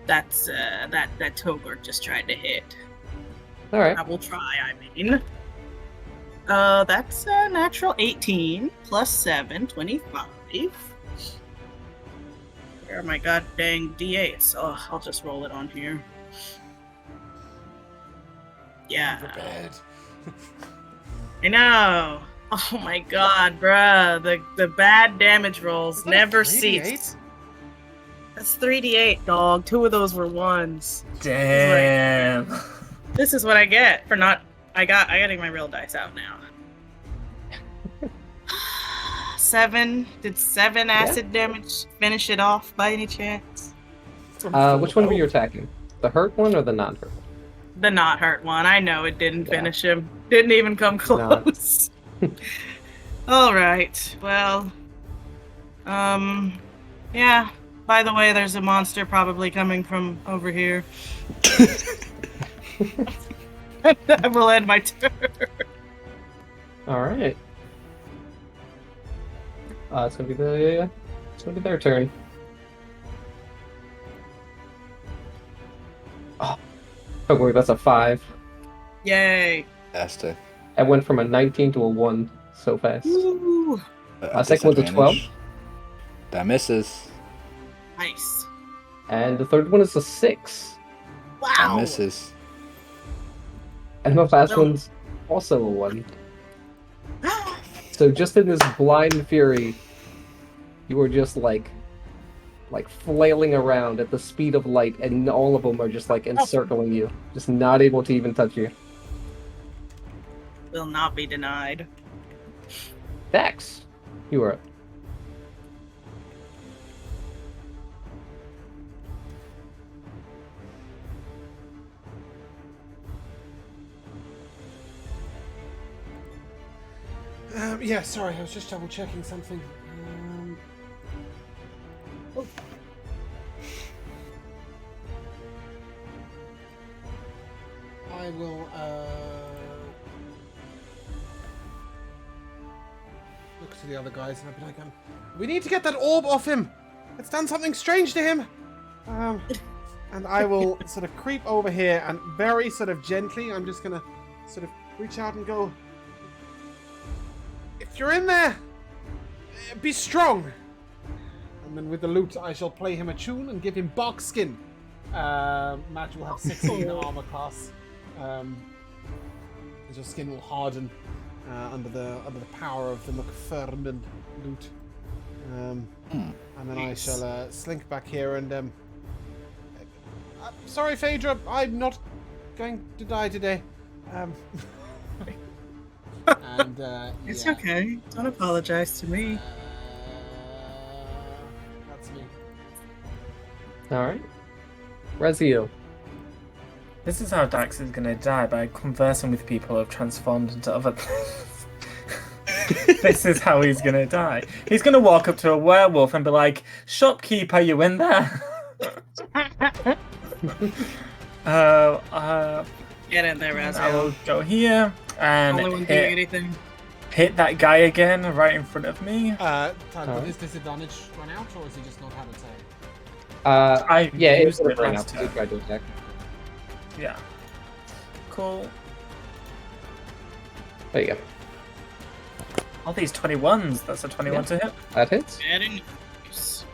Togor just tried to hit. All right. I will try, I mean. That's a natural 18 plus 7, 25. Where are my god dang D8s? Oh, I'll just roll it on here. Yeah. Prepared. I know. Oh my god, bruh. The bad damage rolls never 3d8? cease. That's 3d8, dog. 2 of those were 1s. Damn. This is what I get for not. I gotta my real dice out now. 7. Did 7 acid damage finish it off by any chance? Which one were you attacking? The hurt one or the non-hurt one? The not hurt one. I know it didn't Yeah. finish him. Didn't even come close. All right. Well. Yeah. By the way, there's a monster probably coming from over here. I will end my turn. All right. It's gonna be their turn. Oh, don't worry, that's a 5. Yay. Fantastic. I went from a 19 to a 1 so fast. Ooh. Second one's a 12. That misses. Nice. And the third one is a 6. Wow. That misses. And the last No. one's also a 1. So just in this blind fury, you were just like flailing around at the speed of light, and all of them are just like encircling you, just not able to even touch you. Will not be denied. Dax, you are up. Yeah, sorry, I was just double checking something. Oh. I will look to the other guys and I'll be like, we need to get that orb off him. It's done something strange to him. And I will sort of creep over here and very sort of gently, I'm just gonna sort of reach out and go, if you're in there, be strong. And then with the loot, I shall play him a tune and give him bark skin. Matt will have 16 armor class. And your skin will harden under the power of the McFermin loot. And then I shall slink back here and sorry, Phaedra. I'm not going to die today. And It's yeah. okay. Don't apologize to me. That's me. All right. Raziel. This is how Dax is gonna die, by conversing with people who have transformed into other things. This is how he's gonna die. He's gonna walk up to a werewolf and be like, "Shopkeeper, you in there?" Get in there, I will Raziel. go here and Only one doing anything. hit that guy again right in front of me. Did his disadvantage run out, or is he just not have a turn? Yeah, it used would have ran last out because he turn. tried to attack. Yeah. Cool. There you go. All these 21s. That's a 21 to hit. That hits. Very nice.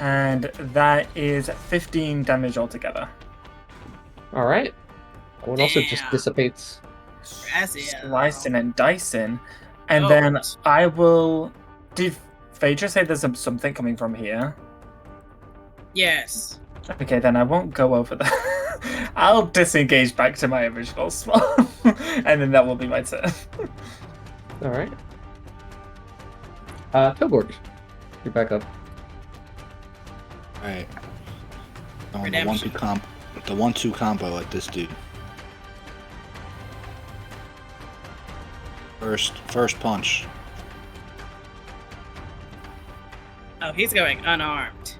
And that is 15 damage altogether. All right. That one also just Damn. dissipates. Raziel. Slicing and dicing. And Oh. then I will... Did Phaedra say there's something coming from here? Yes. Okay, then I won't go over there. I'll disengage back to my original spot. And then that will be my turn. All right. Tilgorg, you're back up. Alright. On the Redemption. 1-2 combo at this dude. First punch. Oh, he's going unarmed.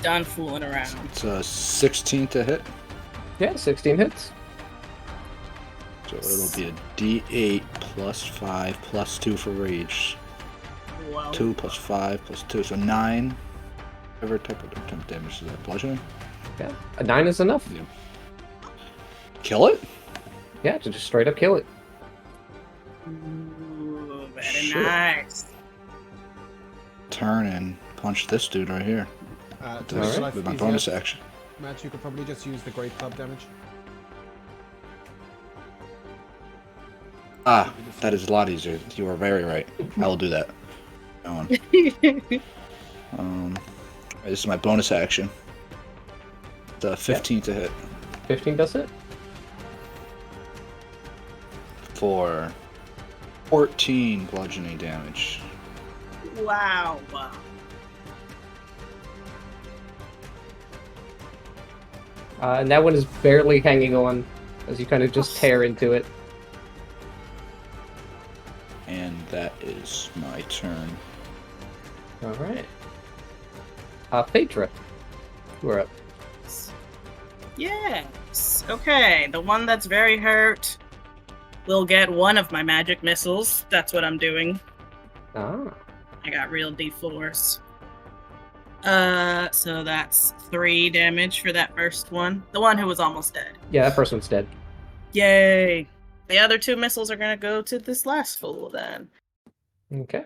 Done fooling around. It's a 16 to hit. Yeah, 16 hits. So it'll be a D8 plus 5 plus 2 for rage. Whoa. 2 plus 5 plus 2, so 9. Whatever type of damage is that? Bludgeoning? Yeah, a 9 is enough. Yeah. Kill it? Yeah, to just straight up kill it. Ooh, very Sure. nice. Turn and punch this dude right here. To Alright. make life With my easier, bonus action. Matt, you could probably just use the great club damage. Ah, that is a lot easier. You are very right. I will do that. This is my bonus action. The 15 to hit 15 does it. for 14 bludgeoning damage. Wow. And that one is barely hanging on as you kind of just tear into it. And that is my turn. All right. Phaedra, you are up. Yes. Okay, the one that's very hurt will get one of my magic missiles. That's what I'm doing. Ah, I got real D4s. So that's 3 damage for that first one. The one who was almost dead. yeah, that first one's dead. Yay! The other 2 missiles are gonna go to this last fool then. Okay.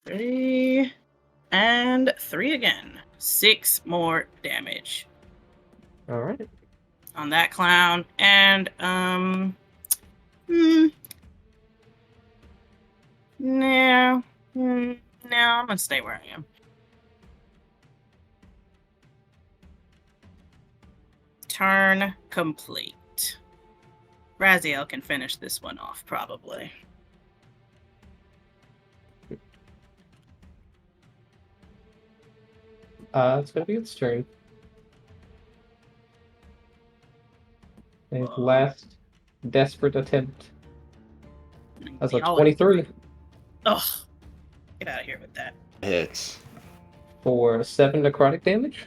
3 and 3 again. 6 more damage All right. on that clown. And no, I'm gonna stay where I am. Turn complete. Raziel can finish this one off, probably. It's gonna be its turn. A last desperate attempt. That's a 23 Ugh. Get out of here with that. Hits. for 7 necrotic damage.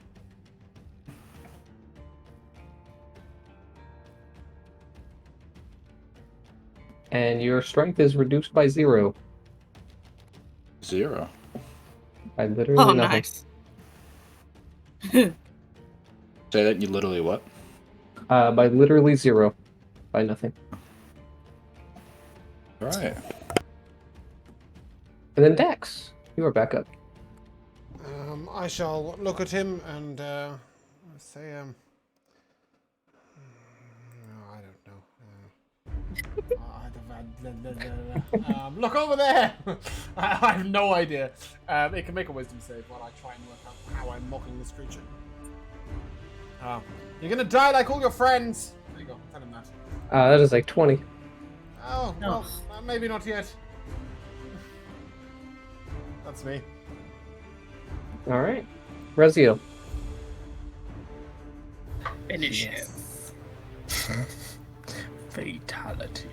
And your strength is reduced by 0. 0. By literally Oh, nothing. nice. Say that you literally what? By literally 0. By nothing. Alright. And then Dax, you are back up. I shall look at him and say, I don't know. Look over there! I have no idea. It can make a wisdom save while I try and work out how I'm mocking this creature. You're gonna die like all your friends! There you go, tell him that. That is like 20. Oh, well, maybe not yet. That's me. All right. Rezio. Finish him. Yes. Fatality.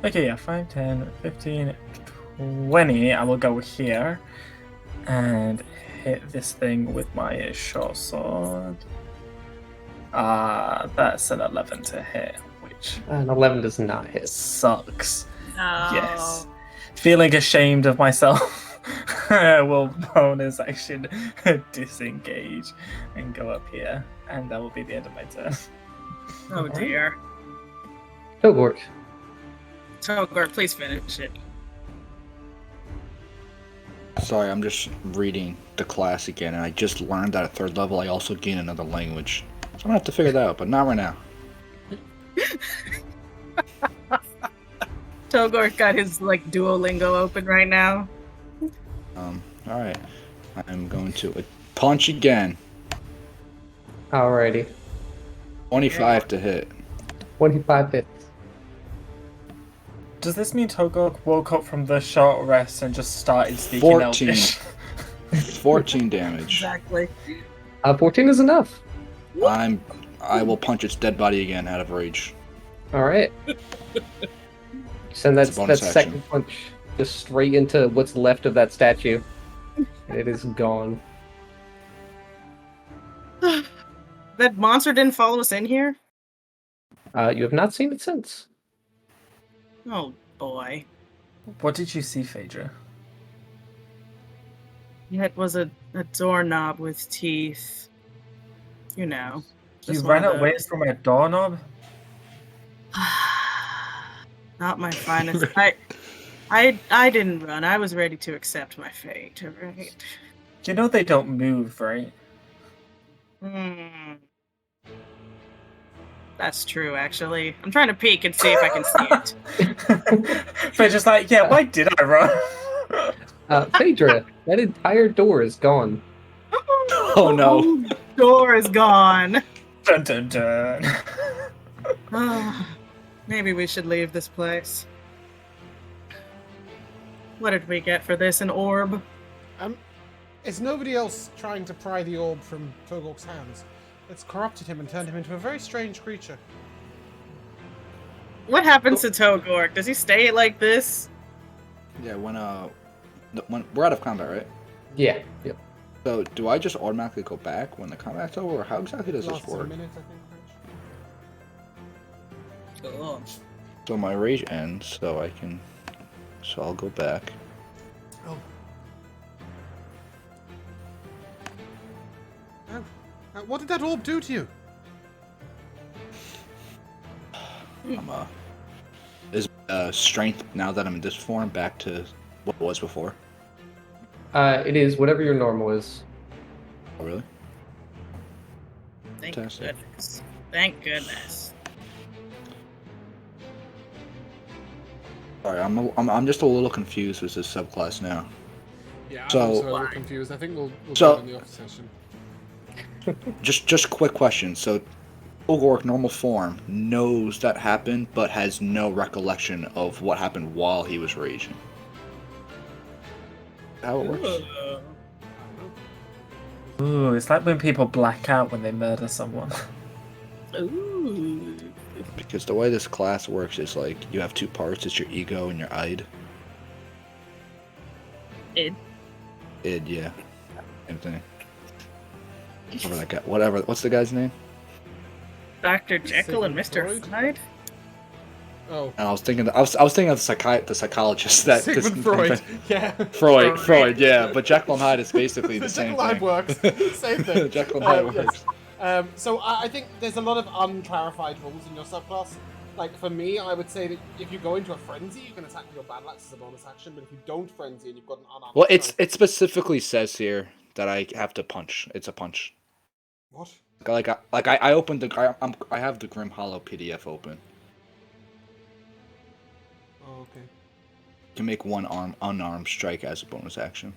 Okay, yeah, 5, 10, 15, 20. I will go here and hit this thing with my short sword. That's an 11 to hit, which An 11 does not hit. sucks. No. Yes. Feeling ashamed of myself, I will bonus action disengage and go up here, and that will be the end of my turn. Oh dear. Togort. Togor, please finish it. Sorry, I'm just reading the class again, and I just learned that at 3rd level I also gain another language. So I'm gonna have to figure that out, but not right now. Togor got his Duolingo open right now. Alright. I'm going to punch again. Alrighty. 25 to hit. 25 hits. Does this mean Togok woke up from the short rest and just started speaking 14. Elvish? 14 damage. Exactly. 14 is enough. I will punch its dead body again out of rage. Alright. Send that, It's a bonus that action. second punch just straight into what's left of that statue. And it is gone. That monster didn't follow us in here? You have not seen it since. Oh boy. What did you see, Phaedra? It was a doorknob with teeth. You know. You just ran one of away those. from a doorknob? Not my finest. I didn't run. I was ready to accept my fate, right? You know they don't move, right? That's true, actually. I'm trying to peek and see if I can see it. But just like, yeah, why did I run? Phaedra, that entire door is gone. Oh no. Door is gone. Dun dun dun. Maybe we should leave this place. What did we get for this? An orb? Is nobody else trying to pry the orb from Togok's hands? It's corrupted him and turned him into a very strange creature. What happens to Togor? Does he stay like this? Yeah, when we're out of combat, right? Yeah. Yep. So do I just automatically go back when the combat's over, or how exactly does this Lasts a work? minute, I think. Cool. So my rage ends, so I'll go back. Oh. What did that orb do to you? Is strength, now that I'm in this form, back to what it was before? It is whatever your normal is. Oh, really? Thank Fantastic. goodness. Thank goodness. Sorry, I'm just a little confused with this subclass now. Yeah, I'm So- also a little confused. I think we'll So- do it in the off session. Just quick question. So, Ogork, normal form, knows that happened, but has no recollection of what happened while he was raging. How it works? Ooh, it's like when people black out when they murder someone. Ooh. Because the way this class works is like you have two parts. It's your ego and your id. Id. Id, yeah. Same thing. Whatever that guy, whatever. What's the guy's name? Dr. Jekyll and Sigmund Mr. Freud? Hyde? Oh, And I was thinking of the psychologist that Sigmund Freud. Yeah. Freud, yeah. But Jekyll and Hyde is basically the same Jekyll and Hyde thing. works. Same thing. Jekyll and Hyde Yes. works. So I think there's a lot of unclarified rules in your subclass. Like, for me, I would say that if you go into a frenzy, you can attack with your battle axe as a bonus action, but if you don't frenzy and you've got an unarmed Well, strike... it specifically says here that I have to punch. It's a punch. What? I opened the I have the Grim Hollow PDF open. Oh, okay. You can make one unarmed strike as a bonus action.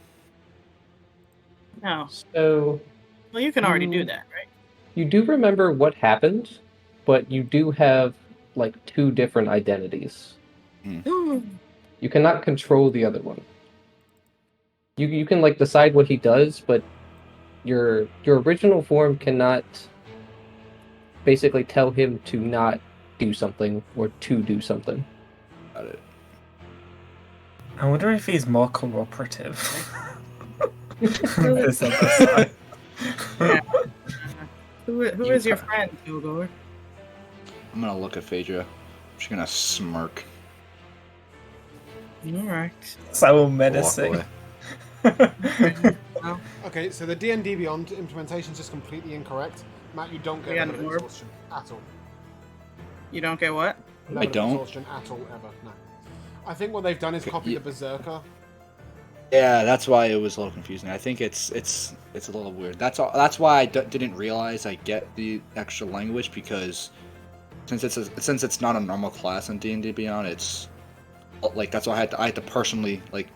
No. So Well, you can already do that, right? you do remember what happened, but you do have like 2 different identities. You cannot control the other one. You can like decide what he does, but your original form cannot basically tell him to not do something or to do something. Got it. I wonder if he's more cooperative. This other side. Yeah. Who is your friend, Togor? I'm gonna look at Phaedra. She's gonna smirk. All right. So Walk menacing. away. Okay, so the D&D Beyond implementation is just completely incorrect. Matt, you don't get Yeah, level of no. exhaustion at all. You don't get what? Level of don't. exhaustion at all, ever. No. I think what they've done is copy Yeah. the Berserker. Yeah, that's why it was a little confusing. I think it's a little weird. That's all. That's why I didn't realize I get the extra language, because since it's not a normal class in D&D Beyond, it's like that's why I had to personally like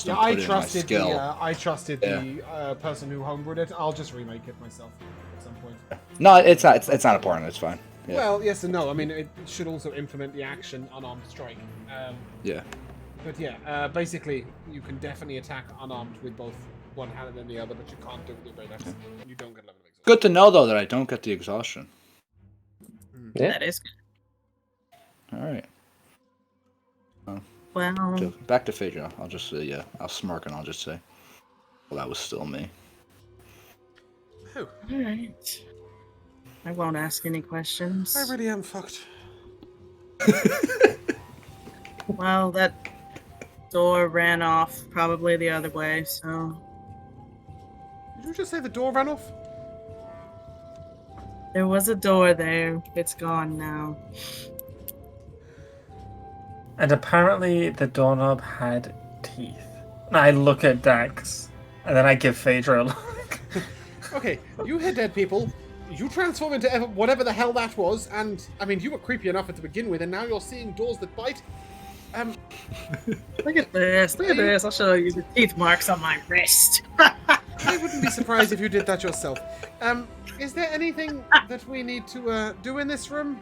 Yeah, put I it in my trusted skill. the person who homebrewed it. I'll just remake it myself at some point. No, it's not. It's not important. It's fine. Yeah. Well, yes and no. I mean, it should also implement the action unarmed strike. Yeah. But yeah, basically, you can definitely attack unarmed with both one hand and then the other, but you can't do it with your great axe. And you don't get level of exhaustion. Good to know though that I don't get the exhaustion. Yeah. That is good. All right. Well, So back to Phaedra. I'll just say I'll smirk and I'll just say, well, that was still me. Whew. all right. I won't ask any questions. I really am fucked. Well, that door ran off probably the other way, so Did you just say the door ran off? there was a door there. It's gone now. And apparently the doorknob had teeth. And I look at Dax, and then I give Phaedra a look. Okay, you hear dead people. You transform into whatever the hell that was, and I mean, you were creepy enough to begin with, and now you're seeing doors that bite. Look at this. Look at this. I'll show you the teeth marks on my wrist. I wouldn't be surprised if you did that yourself. Is there anything that we need to do in this room?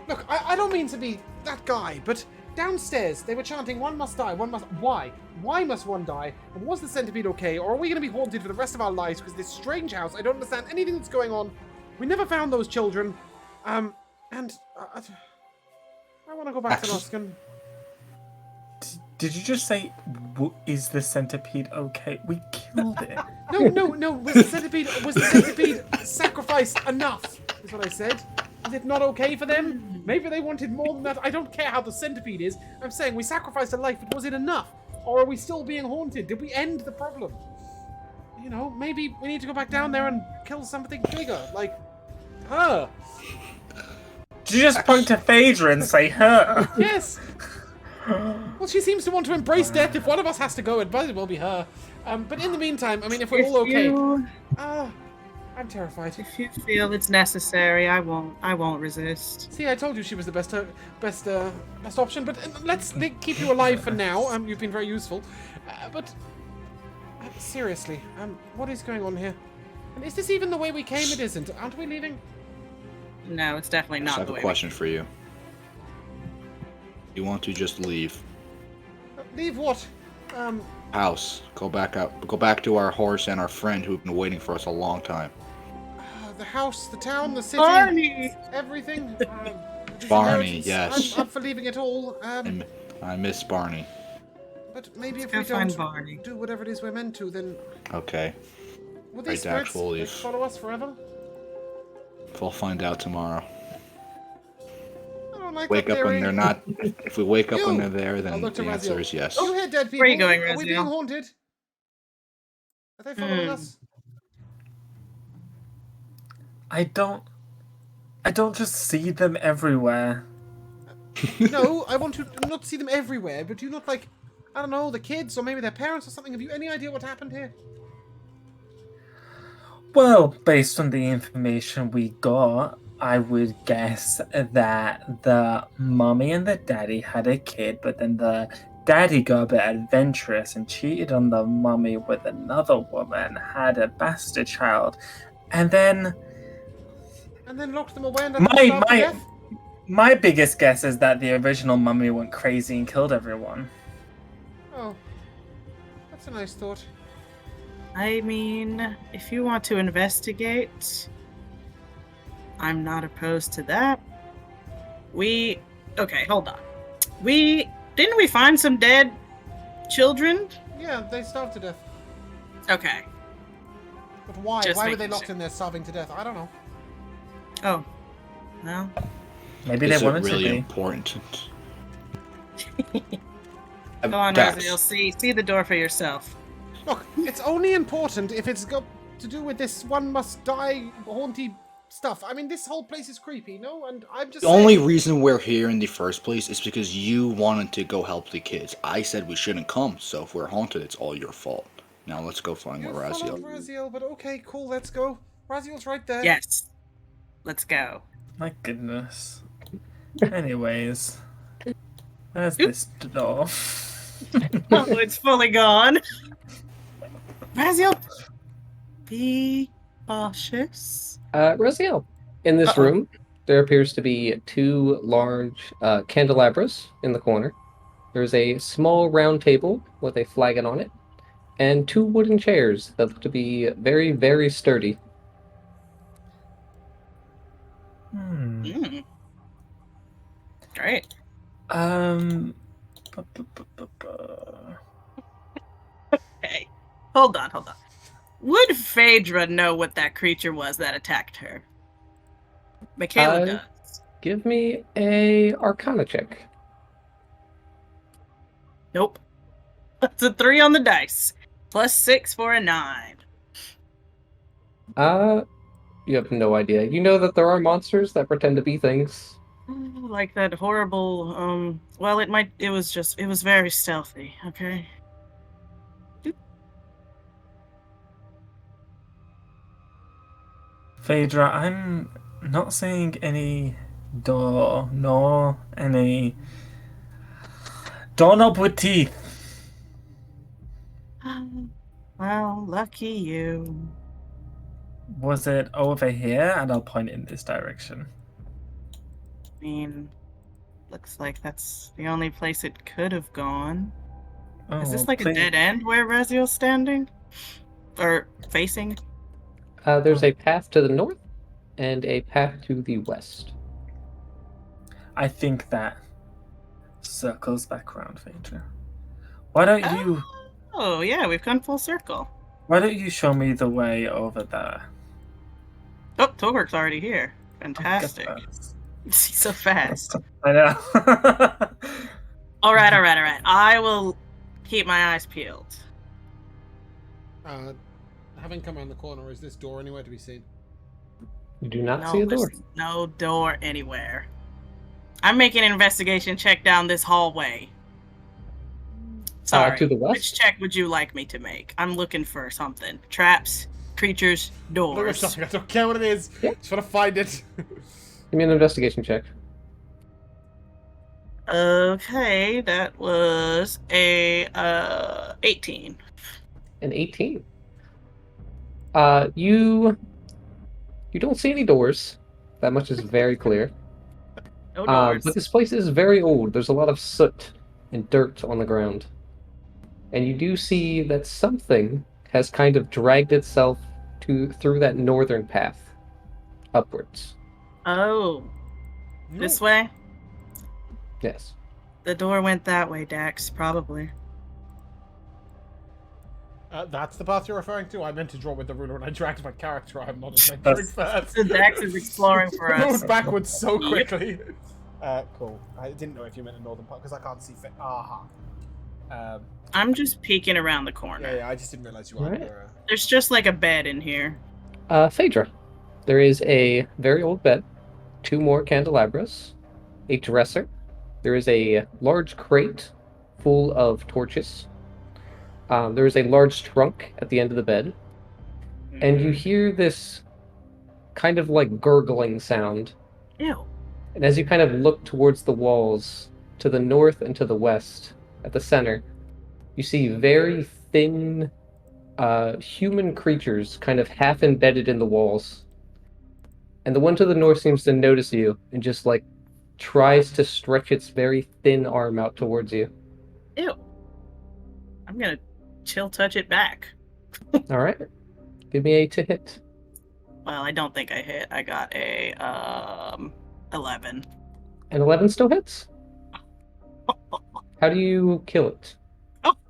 Look, I don't mean to be that guy, but downstairs they were chanting, "One must die, one must..." Why? Why must one die? And was the centipede okay? Or are we going to be haunted for the rest of our lives because this strange house? I don't understand anything that's going on. We never found those children. And I want to go back to Luskan. Did you just say, is the centipede okay? We killed it. No. Was the centipede sacrificed enough? Is what I said. Is it not okay for them? Maybe they wanted more than that. I don't care how the centipede is. I'm saying we sacrificed a life, but was it enough? Or are we still being haunted? Did we end the problem? You know, maybe we need to go back down there and kill something bigger, like her. Did you just point to Phaedra and say her? Yes. Well, she seems to want to embrace death. If one of us has to go, it might as well be her. But in the meantime, I mean, if we're all okay, I'm terrified. If you feel it's necessary, I won't resist. See, I told you she was the best option. But let's keep you alive for now. You've been very useful. But seriously, what is going on here? And is this even the way we came? It isn't. Aren't we leaving? No, it's definitely I not have the a way. question for you. You want to just leave? Leave what? House. Go back out. Go back to our horse and our friend who've been waiting for us a long time. The house, the town, the city, Barney! everything. Barney, inheritance. yes. I'm up for leaving it all. I miss Barney. But maybe if Go we find don't Barney. do whatever it is we're meant to, then Okay. will Right, these Dax, spirits we'll leave. follow us forever? We'll find out tomorrow. I don't like Wake that up when theory. they're not. If we wake up when You! they're there, I'll then look to the answer Raziel. is yes. You hear dead people? Where are you going, Are we being Raziel? haunted? Are they following us? I don't I don't just see them everywhere. No, I want to not see them everywhere, but do you not like, I don't know, the kids or maybe their parents or something? Have you any idea what happened here? Well, based on the information we got, I would guess that the mommy and the daddy had a kid, but then the daddy got a bit adventurous and cheated on the mommy with another woman, had a bastard child, and then And then locked them away and let them starve to death? my biggest guess is that the original mummy went crazy and killed everyone. Oh, that's a nice thought. I mean, if you want to investigate, I'm not opposed to that. Okay, hold on. Didn't we find some dead children? Yeah, they starved to death. Okay. But why? Just Why were they making locked sure. in there starving to death? I don't know. Oh. No. Maybe Is they it wanted really to be. important? Go on, Dax, Raziel. See the door for yourself. Look, it's only important if it's got to do with this one must die haunty stuff. I mean, this whole place is creepy, no? And I'm just The only saying- reason we're here in the first place is because you wanted to go help the kids. I said we shouldn't come, so if we're haunted, it's all your fault. Now let's go find You Raziel. followed Raziel, but okay, cool, let's go. Raziel's right there. Yes. Let's go. My goodness. Anyways, where's Oop. this door? Oh, it's fully gone. Raziel, be cautious. Raziel, in this Uh-oh. room, there appears to be two large candelabras in the corner. There's a small round table with a flagon on it, and two wooden chairs that look to be very, very sturdy. Mm. Great. Um. Hey, hold on. Would Phaedra know what that creature was that attacked her? Michaela does. Give me a Arcana check. Nope. That's a 3 on the dice. +6 for a 9. You have no idea. You know that there are monsters that pretend to be things. Like that horrible, well, it was very stealthy, okay? Phaedra, I'm not seeing any door, nor any doorknob with teeth. Well, lucky you. Was it over here? And I'll point in this direction. I mean, looks like that's the only place it could have gone. Oh, Is this like please. a dead end where Raziel's standing? Or facing? There's a path to the north and a path to the west. I think that circles back around, Phaedra. Why don't you Oh, yeah, we've gone full circle. show me the way over there? Oh, Togurk's already here. I'll get Fantastic. that. He's so fast. I know. All right. I will keep my eyes peeled. Having come around the corner, is this door anywhere to be seen? You do not see a door. there's no door anywhere. I'm making an investigation check down this hallway. Sorry. To the Which west? check would you like me to make? I'm looking for something. Traps, creatures, Look at doors. something, I don't care what it is. Yeah. Just want to find it. Give me an investigation check. Okay, that was a 18. An 18. You don't see any doors. That much is very clear. No doors. But this place is very old. There's a lot of soot and dirt on the ground. And you do see that something has kind of dragged itself through that northern path upwards. Oh, this way? Yes. The door went that way, Dax, probably. That's the path you're referring to? I meant to draw with the ruler and I dragged my character. I'm not adventuring fast. So Dax is exploring for us. Moved backwards so Yep. quickly. Cool. I didn't know if you meant the northern part because I can't see. Aha. I'm just peeking around the corner. Yeah, I just didn't realize you were. Alright. There's just like a bed in here. Phaedra, there is a very old bed, 2 more candelabras, a dresser. There is a large crate full of torches. There is a large trunk at the end of the bed. And you hear this kind of like gurgling sound. Ew. And as you kind of look towards the walls, to the north and to the west, at the center, you see very thin human creatures kind of half embedded in the walls. And the one to the north seems to notice you and just like tries to stretch its very thin arm out towards you. Ew. I'm gonna chill touch it back. All right. Give me a to hit. Well, I don't think I hit. I got a 11. And 11 still hits. How do you kill it?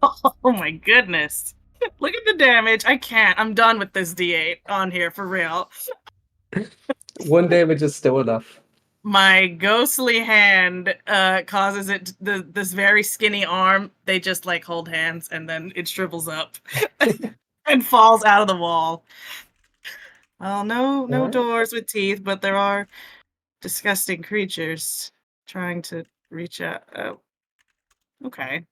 Oh my goodness. Look at the damage. I can't. I'm done with this D8 on here for real. 1 damage is still enough. My ghostly hand causes it this very skinny arm. They just like hold hands and then it shrivels up and falls out of the wall. Well, no Alright. doors with teeth, but there are disgusting creatures trying to reach out. Oh, okay.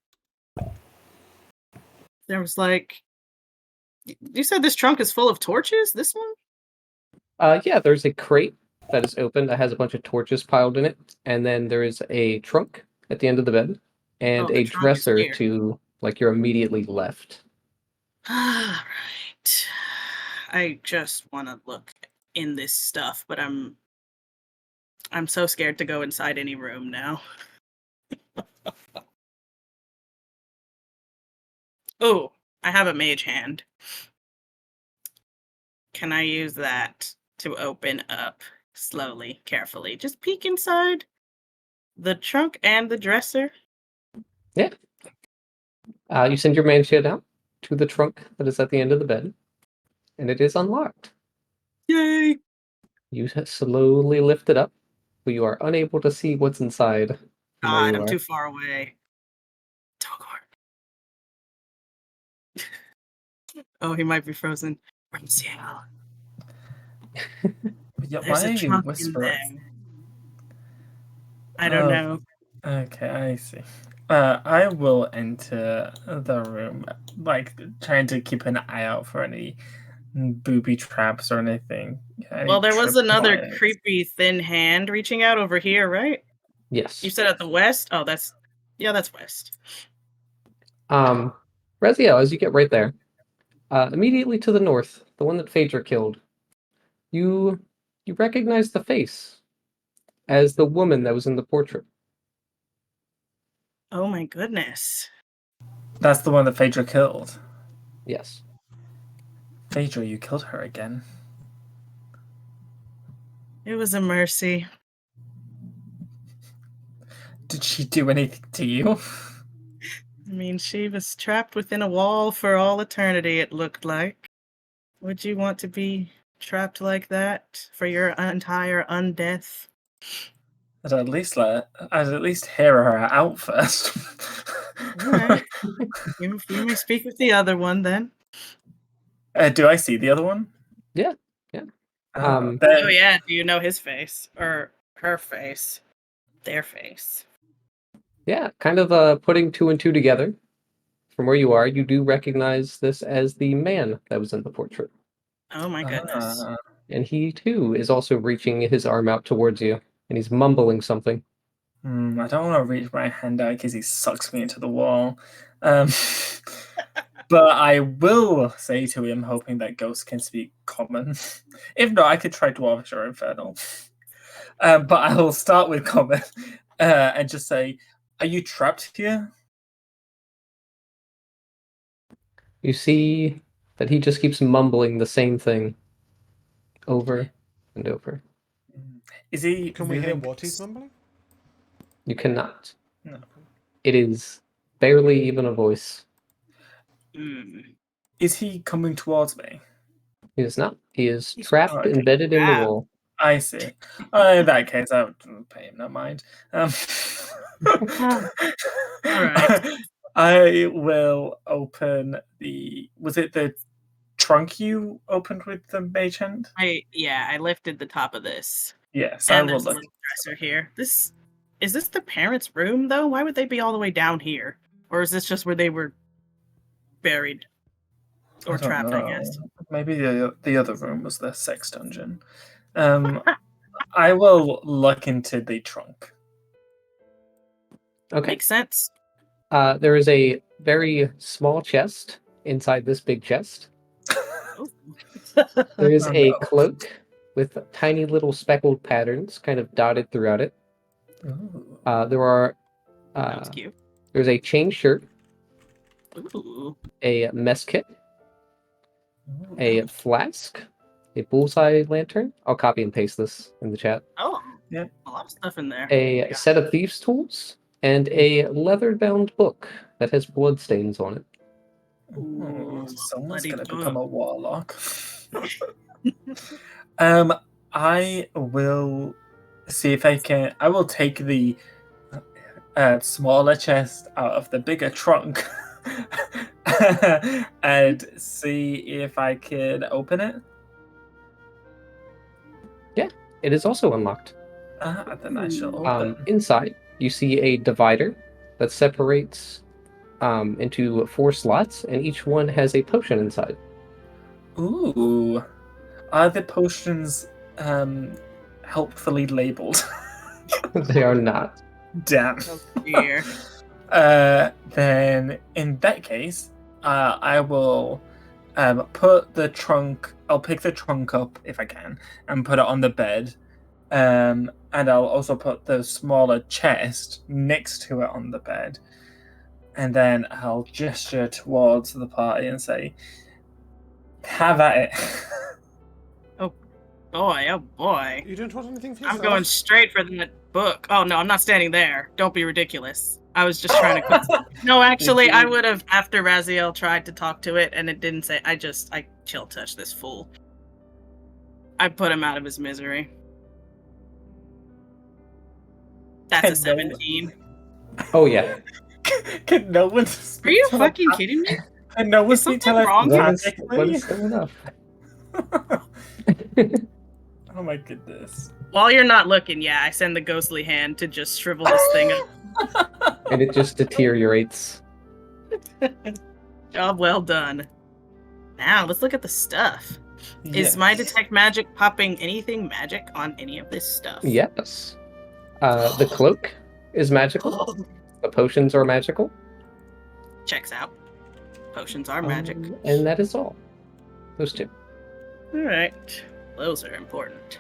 There was like, you said this trunk is full of torches. This one? Yeah, there's a crate that is open that has a bunch of torches piled in it, and then there is a trunk at the end of the bed, and Oh, the a trunk is dresser here. to like your immediately left. All right. I just want to look in this stuff, but I'm so scared to go inside any room now. Oh, I have a mage hand. Can I use that to open up slowly, carefully? Just peek inside the trunk and the dresser. Yeah. You send your mage hand out to the trunk that is at the end of the bed, and it is unlocked. Yay! You slowly lift it up, but you are unable to see what's inside. from where God, you I'm are. too far away. Togor. Oh, he might be frozen. Raziel. Yeah, There's why a are you trunk in whispering? there. I don't Oh, know. Okay, I see. I will enter the room, like trying to keep an eye out for any booby traps or anything. Any Well, there was another tripwires. creepy thin hand reaching out over here, right? Yes. You said at the west? Oh, that's west. Raziel, as you get right there, immediately to the north, the one that Phaedra killed, you recognize the face as the woman that was in the portrait. Oh my goodness. That's the one that Phaedra killed. Yes. Phaedra, you killed her again. It was a mercy. Did she do anything to you? I mean, she was trapped within a wall for all eternity, it looked like. Would you want to be trapped like that for your entire undeath? I'd at least hear her out first. Alright. You may speak with the other one then. Do I see the other one? Yeah. Oh yeah, do you know his face? Or her face? Their face. Yeah, kind of putting 2 and 2 together. From where you are, you do recognize this as the man that was in the portrait. Oh my goodness. And he too is also reaching his arm out towards you, and he's mumbling something. I don't want to reach my hand out because he sucks me into the wall. But I will say to him, hoping that ghosts can speak common. If not, I could try Dwarvish or Infernal. But I will start with common and just say, are you trapped here? You see that he just keeps mumbling the same thing over and over. Is he? Can we hear what he's mumbling? You cannot. No. It is barely even a voice. Is he coming towards me? He is not. He is He's trapped, okay. embedded in the wall. I see. In that case, I would pay him no mind. Alright. I will open the. Was it the trunk you opened with the mage hand? I lifted the top of this. Yes, I And will there's a look. little dresser here. Is this the parents' room though? Why would they be all the way down here? Or is this just where they were buried or I don't trapped? know. I guess. Maybe the other room was the sex dungeon. I will look into the trunk. Okay. Makes sense. There is a very small chest inside this big chest. There is Oh, a no. cloak with tiny little speckled patterns kind of dotted throughout it. Ooh. There are Sounds cute. there's a chain shirt, Ooh. a mess kit, Ooh. a flask, a bullseye lantern. I'll copy and paste this in the chat. Oh, Yeah. a lot of stuff in there. A set of thieves' tools, and a leather-bound book that has bloodstains on it. Ooh, Someone's bloody gonna book. become a warlock. I will see if I can. I will take the smaller chest out of the bigger trunk and see if I can open it. Yeah, it is also unlocked. Then I shall open. Inside, you see a divider that separates into 4 slots, and each one has a potion inside. Ooh, are the potions helpfully labeled? They are not. Damn. Oh dear. Then in that case, I will put the trunk. I'll pick the trunk up if I can and put it on the bed. And I'll also put the smaller chest next to it on the bed. And then I'll gesture towards the party and say, "Have at it." Boy, oh boy. You don't want anything for I'm yourself? going straight for that book. Oh no, I'm not standing there. Don't be ridiculous. I was just trying to. No, actually, I would have after Raziel tried to talk to it, and it didn't say. I chill touched this fool. I put him out of his misery. That's a 17. Oh yeah. Can no one? Are you fucking kidding me? Can no one Is speak something wrong? One telepathically? is still enough. Oh my goodness. While you're not looking, yeah, I send the ghostly hand to just shrivel this thing up. And it just deteriorates. Job well done. Now, let's look at the stuff. Yes. Is my detect magic popping anything magic on any of this stuff? Yes. The cloak is magical. The potions are magical. Checks out. Potions are magic. And that is all. Those 2. Alright. Those are important.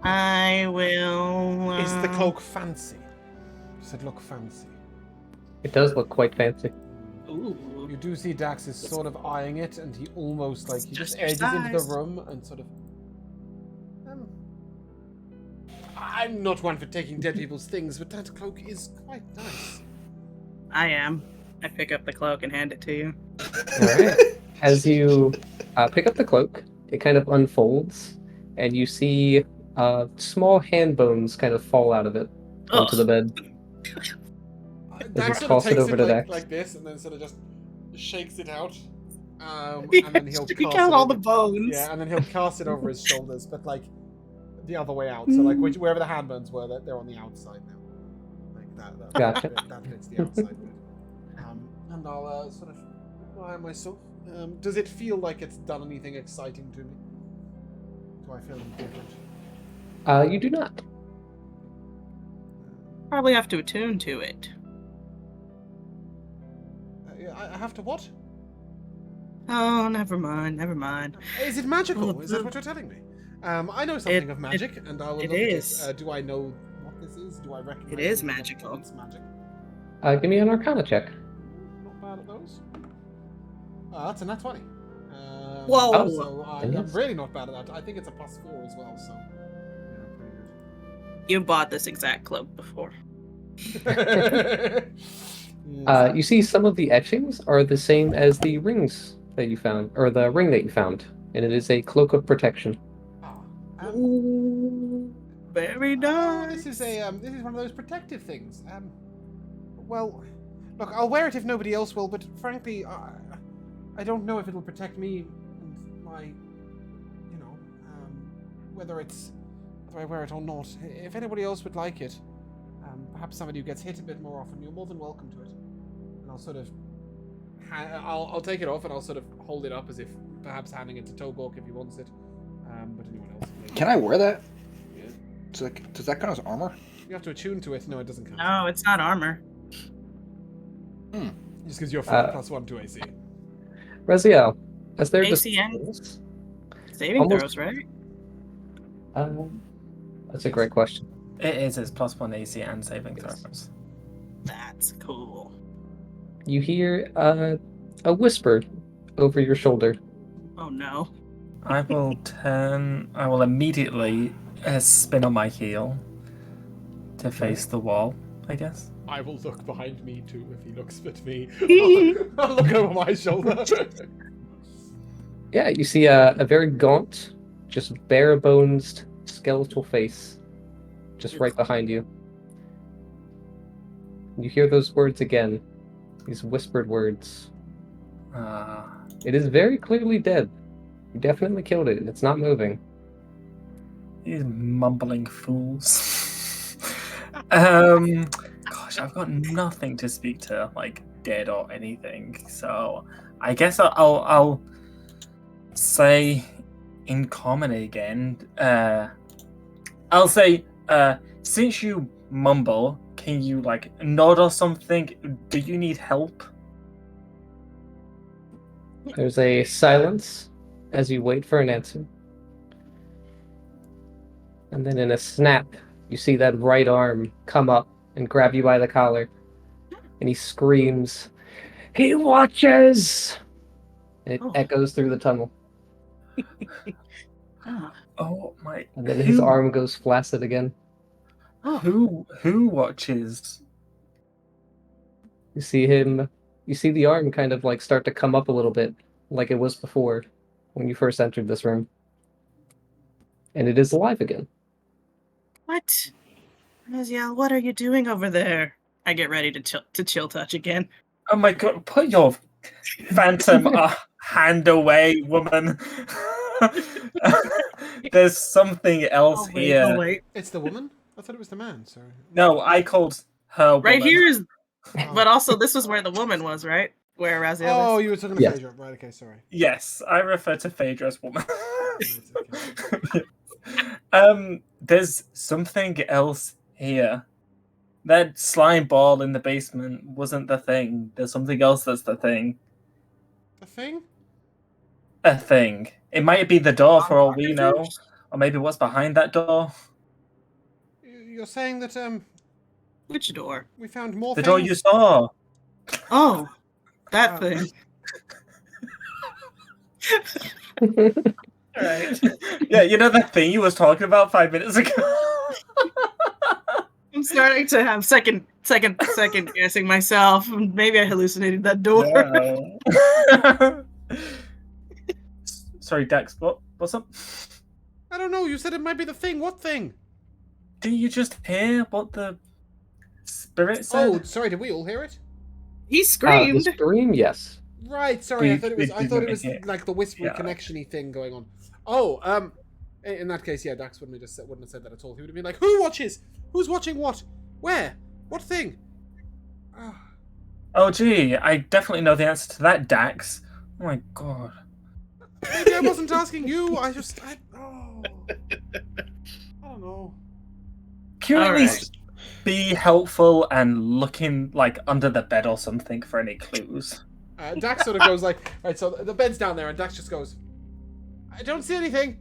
I will... Is the cloak fancy? Does it look fancy? It does look quite fancy. Ooh. You do see Dax is sort of eyeing it, and he almost he Just just your edges into the size. room and sort of. I'm not one for taking dead people's things, but that cloak is quite nice. I am. I pick up the cloak and hand it to you. Alright. As you pick up the cloak, it kind of unfolds, and you see small hand bones kind of fall out of it onto the bed. Dax you sort of toss it takes over it to like, Dax. like this, and then sort of just shakes it out. And Yeah, then he'll streak cast out it all over- the bones. Yeah, and then he'll cast it over his shoulders, but the other way out. So wherever the hand bones were, they're on the outside now. Like that. Gotcha. That bit's the outside bit. And I'll sort of admire myself. Does it feel like it's done anything exciting to me? Do I feel any different? You do not. Probably have to attune to it. I have to what? Oh, never mind. Never mind. Is it magical? Well, Is that what you're telling me? I know something of magic, and I will it look is. at it. Do I know what this is? Do I recognize It is anything that magical. It's magic. Give me an Arcana check. Not bad at those. That's a nat 20. Whoa. Oh. So I'm Yes. really not bad at that. I think it's a +4 as well, so. Yeah, pretty You bought this exact cloak before. good. Yes. You see some of the etchings are the same as the rings that you found, or the ring that you found, and it is a cloak of protection. Ooh, very nice. This is one of those protective things. Well, look, I'll wear it if nobody else will, but frankly, I don't know if it'll protect me and my, whether it's whether I wear it or not. If anybody else would like it, perhaps somebody who gets hit a bit more often, you're more than welcome to it. And I'll sort of, I'll take it off and I'll sort of hold it up as if perhaps handing it to Togork if he wants it. But anyone else? Can I wear that? Yeah. Does that count as armor? You have to attune to it. No, it doesn't count. No, it's not armor. Just because you're +1 to AC. Raziel, as they're ACN? Saving Almost- throws, right? That's a great question. It is. It's +1 AC and saving Yes. throws. That's cool. You hear a whisper over your shoulder. Oh no. I will immediately spin on my heel to face the wall, I guess. I will look behind me too if he looks at me. I'll look over my shoulder. Yeah, you see a very gaunt, just bare-bones skeletal face just right behind you. You hear those words again, these whispered words. It is very clearly dead. You definitely killed it. It's not moving. These mumbling fools. Gosh, I've got nothing to speak to, like, dead or anything. So I guess I'll say in common again. I'll say, since you mumble, can you, like, nod or something? Do you need help? There's a silence as you wait for an answer. And then in a snap, you see that right arm come up and grab you by the collar. And he screams, "He watches!" And it echoes through the tunnel. Oh my! And then his arm goes flaccid again. Who watches? You see the arm kind of like start to come up a little bit, like it was before when you first entered this room. And it is alive again. What? Raziel, what are you doing over there? I get ready to chill touch again. Oh my god! Put your phantom hand away, woman. There's something else here. Wait. It's the woman? I thought it was the man, sorry. No, I called her woman. Right here is, but also this was where the woman was, right? Where Raziel Oh, is. you were talking to Yes. Phaedra. Right, okay, sorry. Yes, I refer to Phaedra as woman. Right, okay. There's something else here. That slime ball in the basement wasn't the thing. There's something else that's the thing. The thing? A thing. It might be the door for all we know. Or maybe what's behind that door. You're saying that, Which door? we found more The things? door you saw. Oh, that thing. Alright. Yeah, you know that thing you was talking about 5 minutes ago? I'm starting to have second guessing myself. Maybe I hallucinated that door. No. Sorry, Dax, what's up? I don't know, you said it might be the thing. What thing? Didn't you just hear what the spirit said? Oh, sorry, did we all hear it? He The screamed. scream, yes. Right, sorry, I We- thought it we was didn't hear. like the whispery Yeah. connection-y thing going on. Oh, in that case, yeah, Dax wouldn't have said that at all. He would have been like, "Who watches? Who's watching what? Where? What thing?" Oh, gee, I definitely know the answer to that, Dax. Oh my god. Maybe I wasn't asking you. I don't know. Can you at Alright. least be helpful and looking, like, under the bed or something for any clues? Dax sort of goes like, right, so the bed's down there, and Dax just goes, "I don't see anything."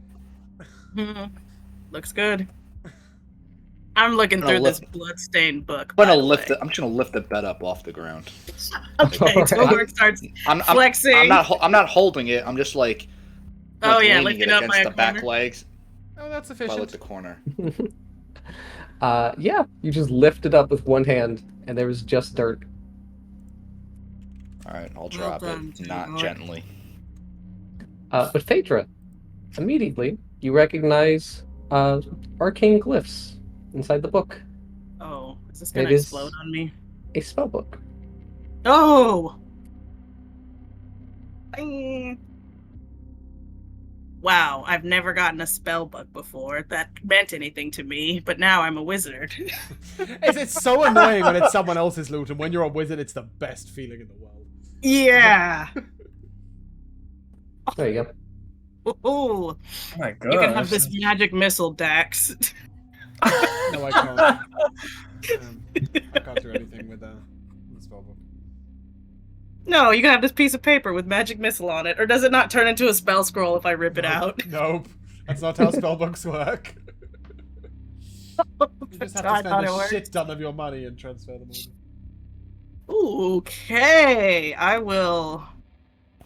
Looks good. I'm looking through this bloodstained book. I'm by gonna the lift way. it. I'm just gonna lift the bed up off the ground. Okay, Alright. Togork starts I'm flexing. I'm not holding it. I'm just like. Oh, yeah, leaning lifting it up against by a the back corner. legs. Oh, that's If I lift the efficient. corner. Yeah, you just lift it up with one hand, and there was just dirt. All right, I'll drop done, it, not Togork. gently. But Phaedra, immediately, you recognize arcane glyphs inside the book. Oh, is this gonna It is- explode on me? A spell book. Oh! Bing. wow, I've never gotten a spell book before that meant anything to me, but now I'm a wizard. It's so annoying when it's someone else's loot, and when you're a wizard, it's the best feeling in the world. Yeah. There you go. Ooh, Oh my god. you can have this magic missile, Dax. No, I can't. I can't do anything with the spellbook. No, you can have this piece of paper with magic missile on it, or does it not turn into a spell scroll if I rip it out? Nope. That's not how spellbooks work. You just have to spend a shit ton of your money and transfer them over. Okay, I will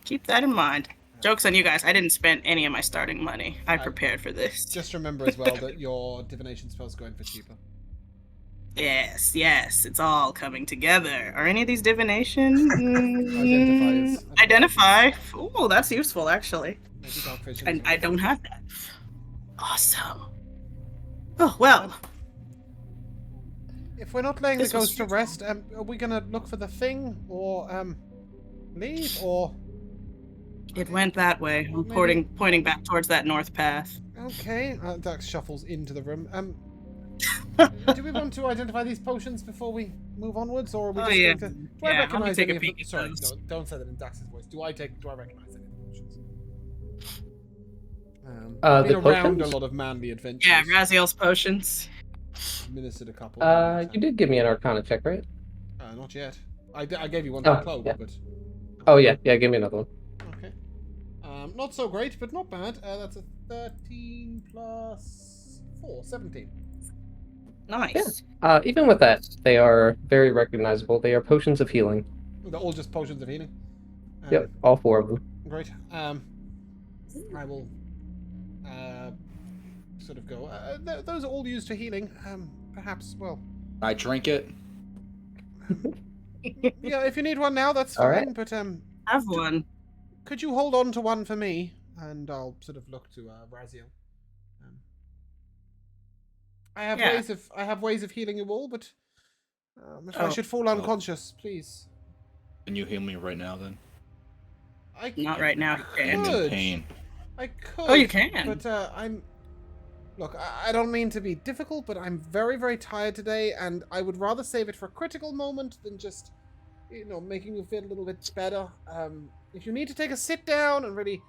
keep that in mind. Joke's on you guys, I didn't spend any of my starting money. I prepared for this. Just remember as well that your divination spell's going for cheaper. Yes, it's all coming together. Are any of these divination? Identify. Oh, that's useful, actually. Maybe dark vision. I don't have that. Awesome. Oh, well. If we're not laying the This was ghost to rest, are we gonna look for the thing, or leave, or? It went that way. I'm pointing back towards that north path. Okay. Dax shuffles into the room. Do we want to identify these potions before we move onwards, or are we just going to? Do I recognize take any a of peek them? at Sorry, those. no, don't say that in Dax's voice. Do I recognize any of the potions? I've been The around potions? a lot of manly adventures. Yeah, Raziel's potions. Administered a couple. You did give me an Arcana check, right? Not yet. I gave you one Oh, for cloak, yeah. but Oh yeah, give me another one. okay. Not so great, but not bad. That's a 13 plus 4, 17. Nice. Even with that, they are very recognizable. They are potions of healing. They're all just potions of healing. Yep, all 4 of them. Great. I will sort of go. Those are all used for healing. Perhaps. Well. I drink it. Yeah, if you need one now, that's All fine. right. But Have one. could you hold on to one for me, and I'll sort of look to Raziel. I have ways of healing you all, but if I should fall unconscious, please. Can you heal me right now, then? Not right now. I'm Could. in pain. I could. Oh, you can. But I'm. Look, I don't mean to be difficult, but I'm very, very tired today, and I would rather save it for a critical moment than just, making you feel a little bit better. If you need to take a sit down and really,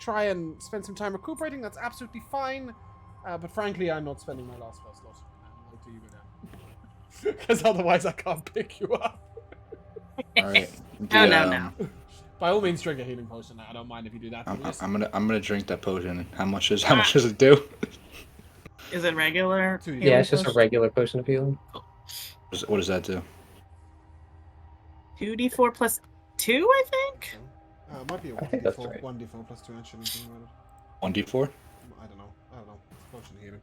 try and spend some time recuperating, that's absolutely fine. But frankly, I'm not spending my last spell slot. Wait till you go down. Because otherwise I can't pick you up. Alright. No. By all means, drink a healing potion. I don't mind if you do that. I'm gonna drink that potion. How much does it do? Is it regular? Yeah, it's just a regular potion of healing. What does that do? 2d4 plus 2, I think? It might be a I think that's 1d4, right. 1d4 plus 2 actually. 1d4? I don't know. It's potion of healing.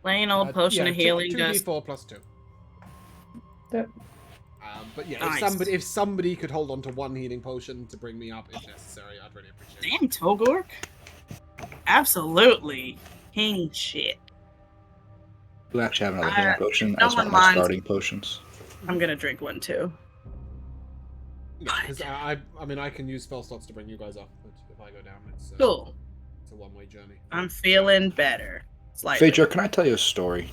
Plain old potion of healing 2d4 plus 2. Yep. But yeah, Nice. if somebody could hold on to one healing potion to bring me up if necessary, I'd really appreciate it. Damn, Togork. Absolutely. King shit. You actually have another healing potion? no That's one one of my minds. starting potions. I'm gonna drink one too. Because I mean, I can use spell slots to bring you guys up, but if I go down, it's Cool. a one-way journey. I'm feeling better. Slightly. Phaedra, can I tell you a story?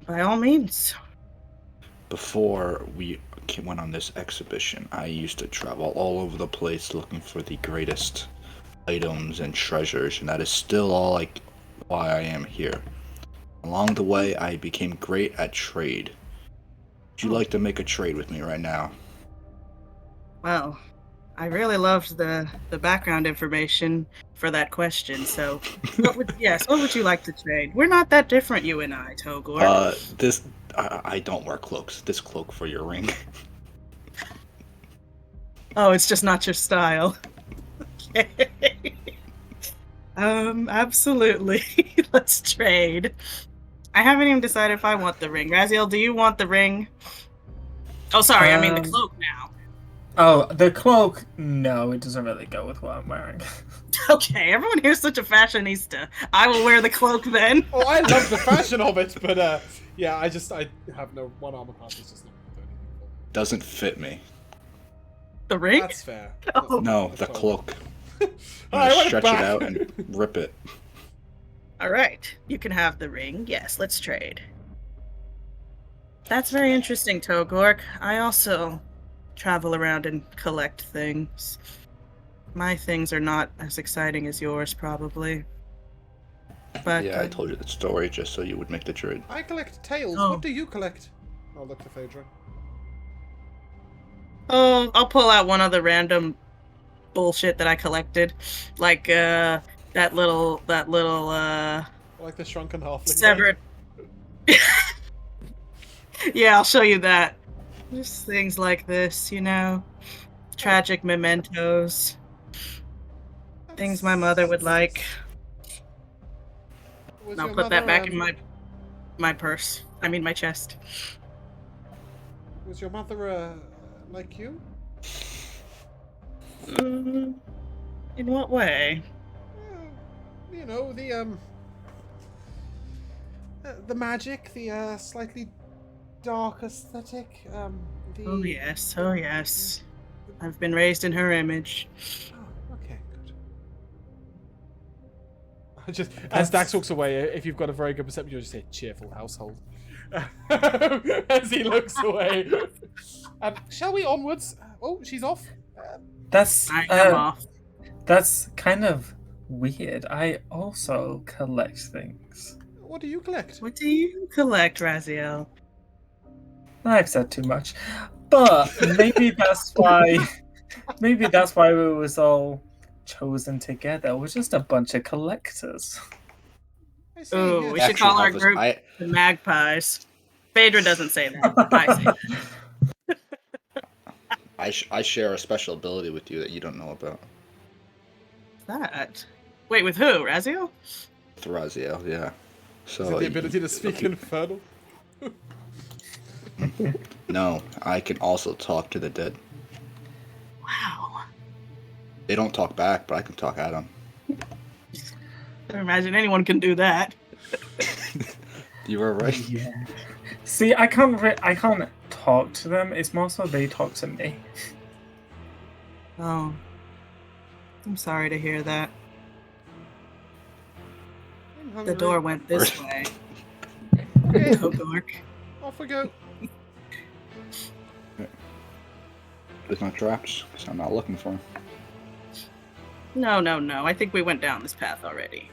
By all means. Before we went on this exhibition, I used to travel all over the place looking for the greatest items and treasures, and that is still all why I am here. Along the way, I became great at trade. Would you like to make a trade with me right now? Well, I really loved the background information for that question, so what would you like to trade? We're not that different, you and I, Togor. I don't wear cloaks. This cloak for your ring. Oh, it's just not your style. Okay. Absolutely. Let's trade. I haven't even decided if I want the ring. Raziel, do you want the ring? Oh, sorry, I mean the cloak now. Oh, the cloak? No, it doesn't really go with what I'm wearing. Okay, everyone here's such a fashionista. I will wear the cloak then. Oh, I love the fashion of it, but yeah, I have no one armor class. It's just not doing anything for me. Doesn't fit me. The ring? That's fair. Oh. No, That's the fine. cloak. I want it Stretch back. it out and rip it. All right, you can have the ring. Yes, let's trade. That's very interesting, Togork. I also travel around and collect things. My things are not as exciting as yours, probably. But Yeah, I told you the story just so you would make the trade. I collect tails. Oh. What do you collect? I'll look to Phaedra. Oh, I'll pull out one of the random bullshit that I collected, like that little Like the shrunken halfling. severed. Yeah, I'll show you that. Just things like this, you know, tragic mementos, things my mother would like. Was And I'll your put that mother, back in my purse. I mean, my chest. Was your mother like you? In what way? You know, the magic, the slightly dark aesthetic. Oh yes, oh yes. I've been raised in her image. Oh, okay, good. Just as Dax walks away, if you've got a very good perception, you'll just say cheerful household. As he looks away. Shall we onwards? Oh, she's off. That's I'm off. that's kind of weird. I also collect things. What do you collect? What do you collect, Raziel? I've said too much, but maybe that's why. Maybe that's why we was all chosen together. We're just a bunch of collectors. I see. Ooh, yes. we should call our Actually, group the Magpies. Phaedra doesn't say that. I say that. I share a special ability with you that you don't know about. That. Wait, with who? Raziel? Thraziel, yeah. So Is it the ability to speak infernal? No, I can also talk to the dead. Wow. They don't talk back, but I can talk at them. I imagine anyone can do that. You were right. Yeah. See, I can't talk to them. It's more so they talk to me. Oh. I'm sorry to hear that. I'm The hungry. door went this way. Okay, Togork. off we go. There's no traps, because I'm not looking for them. No. I think we went down this path already.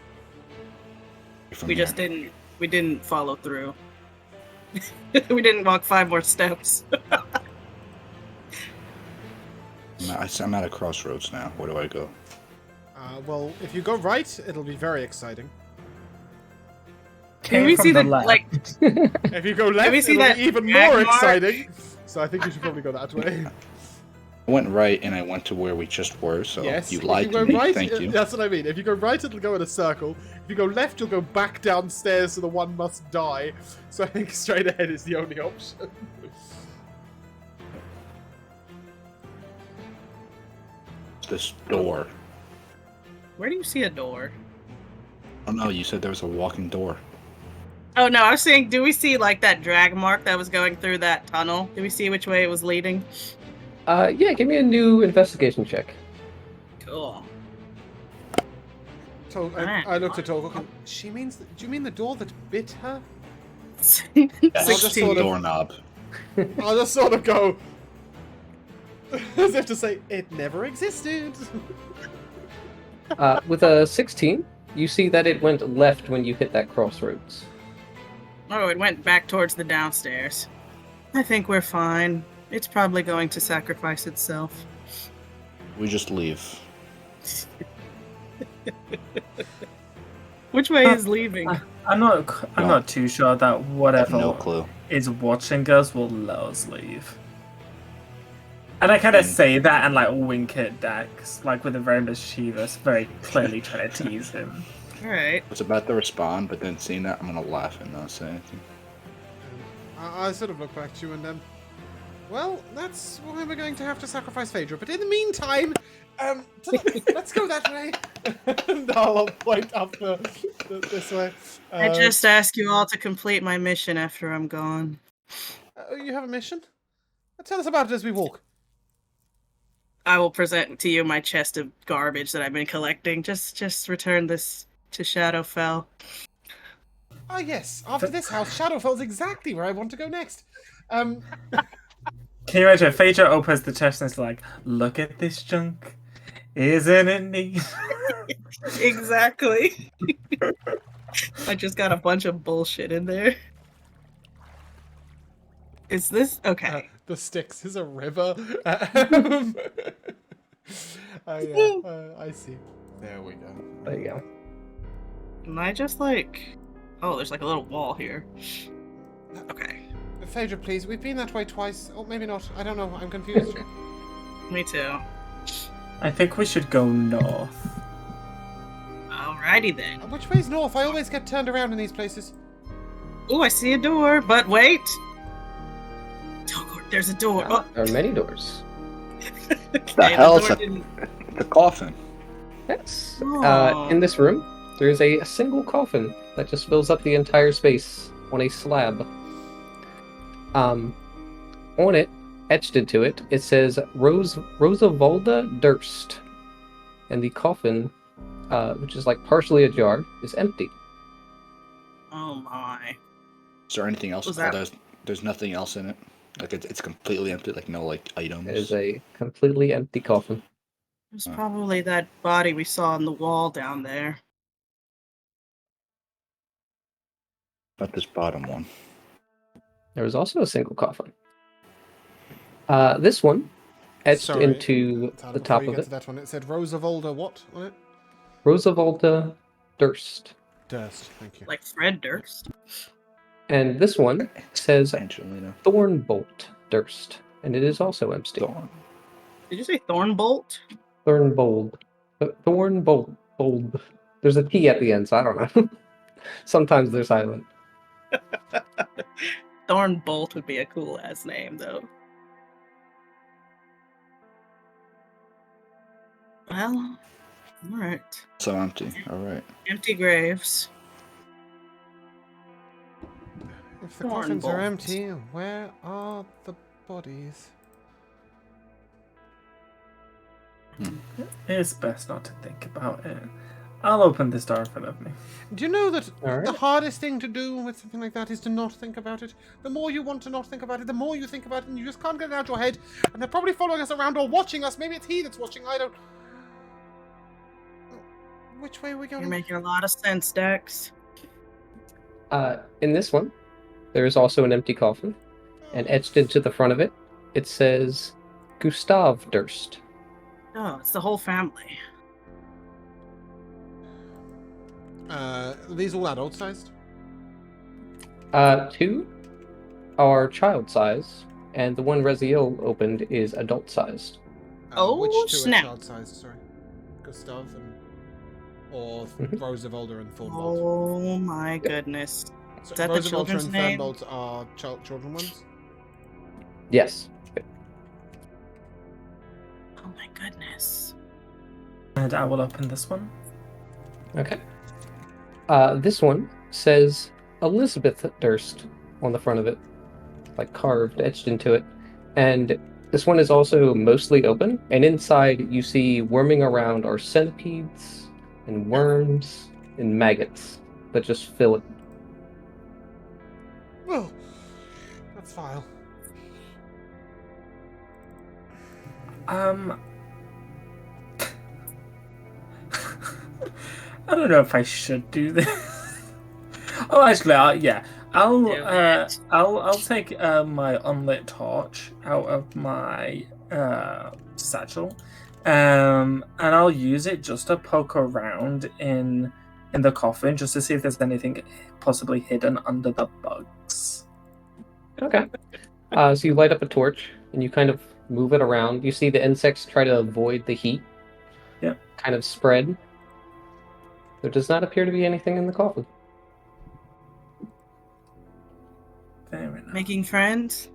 We just didn't. We didn't follow through. We didn't walk 5 more steps. I'm at a crossroads now. Where do I go? Well, if you go right, it'll be very exciting. Can we from see the the left. like? If you go left, we see it'll that be even drag more mark? exciting. So I think you should probably go that way. I went right, and I went to where we just were, so Yes. you if lied you to go me. right, Thank you. That's what I mean. If you go right, it'll go in a circle. If you go left, you'll go back downstairs, so the one must die. So I think straight ahead is the only option. This door. Where do you see a door? Oh no, you said there was a walking door. Oh no, I was saying, do we see like that drag mark that was going through that tunnel? Do we see which way it was leading? Yeah, give me a new investigation check. Cool. I looked at Togok. She means. Do you mean the door that bit her? That's 16. sort of- doorknob. I'll just sort of go, as if to say, it never existed. With a 16, you see that it went left when you hit that crossroads. Oh, it went back towards the downstairs. I think we're fine. It's probably going to sacrifice itself. We just leave. Which way is leaving? I'm not too sure that I have whatever no clue. is watching us will let us leave. And I kind of say that and like wink at Dax, like with a very mischievous, very clearly trying to tease him. Alright. I was about to respond, but then seeing that, I'm gonna laugh and not say anything. I sort of look back to you and then, well, that's why we're going to have to sacrifice Phaedra. But in the meantime, let's go that way. And I'll point up this way. I just ask you all to complete my mission after I'm gone. You have a mission? Tell us about it as we walk. I will present to you my chest of garbage that I've been collecting. Just return this to Shadowfell. Ah, yes. After this house, Shadowfell's exactly where I want to go next. Can you imagine? Phaedra opens the chest and is like, "Look at this junk, isn't it neat?" Exactly. I just got a bunch of bullshit in there. Is this okay? The Styx is a river. I see. There we go. There you go. Am I just like... Oh, there's like a little wall here. Okay. Phaedra, please. We've been that way twice. Oh, maybe not. I don't know. I'm confused. Me too. I think we should go north. Alrighty then. Which way's north? I always get turned around in these places. Oh, I see a door, but wait. Oh, there's a door. Oh. There are many doors. Okay, The hell's door a- didn't- The coffin. Yes. Oh. In this room, there is a single coffin that just fills up the entire space on a slab. On it, etched into it, it says Rosavalda Durst. And the coffin, which is like partially ajar, is empty. Oh my. Is there anything else? Was Oh, that- there's nothing else in it. Like it's completely empty. Like no like items. It is a completely empty coffin. It was probably that body we saw on the wall down there. Not this bottom one. There was also a single coffin. This one, etched Sorry, into Tyler, the before top you of get it, to that one, it said Rosavalda what on it? Rosavalda Durst. Durst. Thank you. Like Fred Durst. And this one says Angelina. Thornbolt Durst. And it is also empty. Dawn. Did you say Thornbolt? Thornbold. Thornbolt. Bold. There's a T at the end, so I don't know. Sometimes they're silent. Thornbolt would be a cool ass name, though. Well, alright. So empty. All right. Empty graves. If the coffins are Thornbolt. empty, where are the bodies? It's best not to think about it. I'll open this door in front of me. Do you know that Alright. the hardest thing to do with something like that is to not think about it? The more you want to not think about it, the more you think about it, and you just can't get it out of your head. And they're probably following us around or watching us. Maybe it's he that's watching. I don't. Which way are we going? You're making a lot of sense, Dex. In this one, there is also an empty coffin. And etched into the front of it, it says Gustav Durst. Oh, it's the whole family. Are these all adult sized? Two are child size, and the one Raziel opened is adult sized. Oh, which two snap. are child sized? Sorry, Gustav and or Mhm. Rosavalda and Thornbolt. Oh my goodness. So is that the Rosavalda children's and name? Thornbolt are children ones. Yes. Oh my goodness. And I will open this one. Okay. This one says Elizabeth Durst on the front of it, like carved, etched into it. And this one is also mostly open, and inside you see worming around are centipedes and worms and maggots that just fill it. Well, that's vile. I don't know if I should do this. Oh, actually, yeah, I'll Do it. I'll take my unlit torch out of my satchel, and I'll use it just to poke around in the coffin, just to see if there's anything possibly hidden under the bugs. Okay. So you light up a torch and you kind of move it around. You see the insects try to avoid the heat. Yep. Kind of spread. There does not appear to be anything in the coffin. Fair enough. Making friends?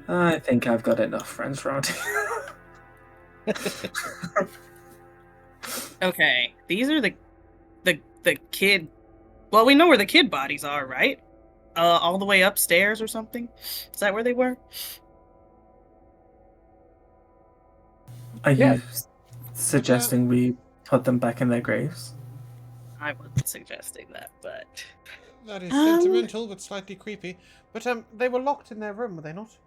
I think I've got enough friends around here. Okay, these are the kid. Well, we know where the kid bodies are, right? All the way upstairs or something. Is that where they were? Are Yeah. you suggesting we put them back in their graves? I wasn't suggesting that, but That is sentimental, but slightly creepy. But they were locked in their room, were they not?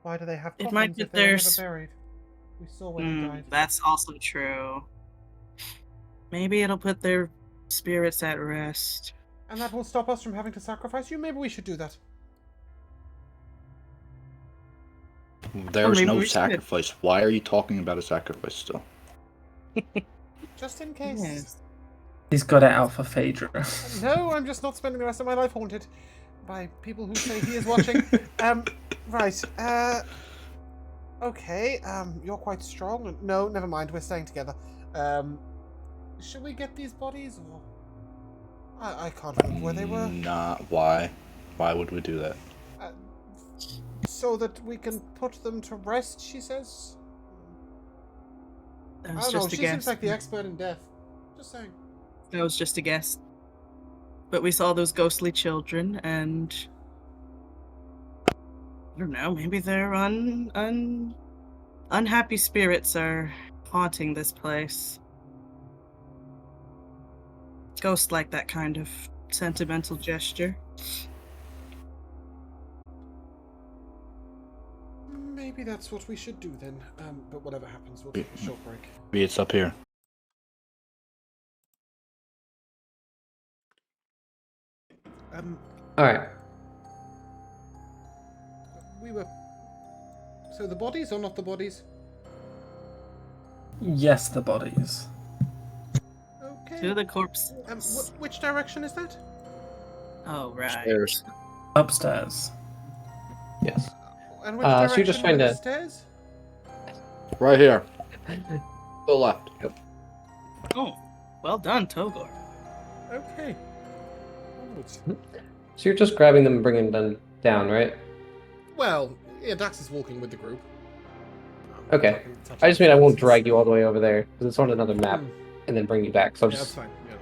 Why do they have It might coffins be if they were never theirs. buried? We saw when they died. That's also true. Maybe it'll put their spirits at rest. And that will stop us from having to sacrifice you? Maybe we should do that. There's maybe no we should. sacrifice. Why are you talking about a sacrifice still? Just in case. Yes. He's got it out for Phaedra. No, I'm just not spending the rest of my life haunted by people who say he is watching. Right. Okay. You're quite strong. No, never mind. We're staying together. Should we get these bodies, or I can't remember where they were. Nah. Why? Why would we do that? So that we can put them to rest, she says. That I was don't know. just a She guess. seems like the expert in death. Just saying. That was just a guess. But we saw those ghostly children, and I don't know. Maybe their unhappy spirits are haunting this place. Ghosts like that kind of sentimental gesture. Maybe that's what we should do then. But whatever happens, we'll take a short break. It's up here. All right. We were. So the bodies or not the bodies? Yes, the bodies. Okay. To the corpses. Which direction is that? Oh, right. Stairs. Upstairs. Yes. And which So direction you're just trying were the to- stairs? Right here. To the left. Oh, well done, Togor. Okay. Onwards. So you're just grabbing them and bringing them down, right? Well, yeah, Dax is walking with the group. Okay. I just mean I won't drag you all the way over there because it's on another map and then bring you back. So I'll Yeah, that's just fine. Yeah.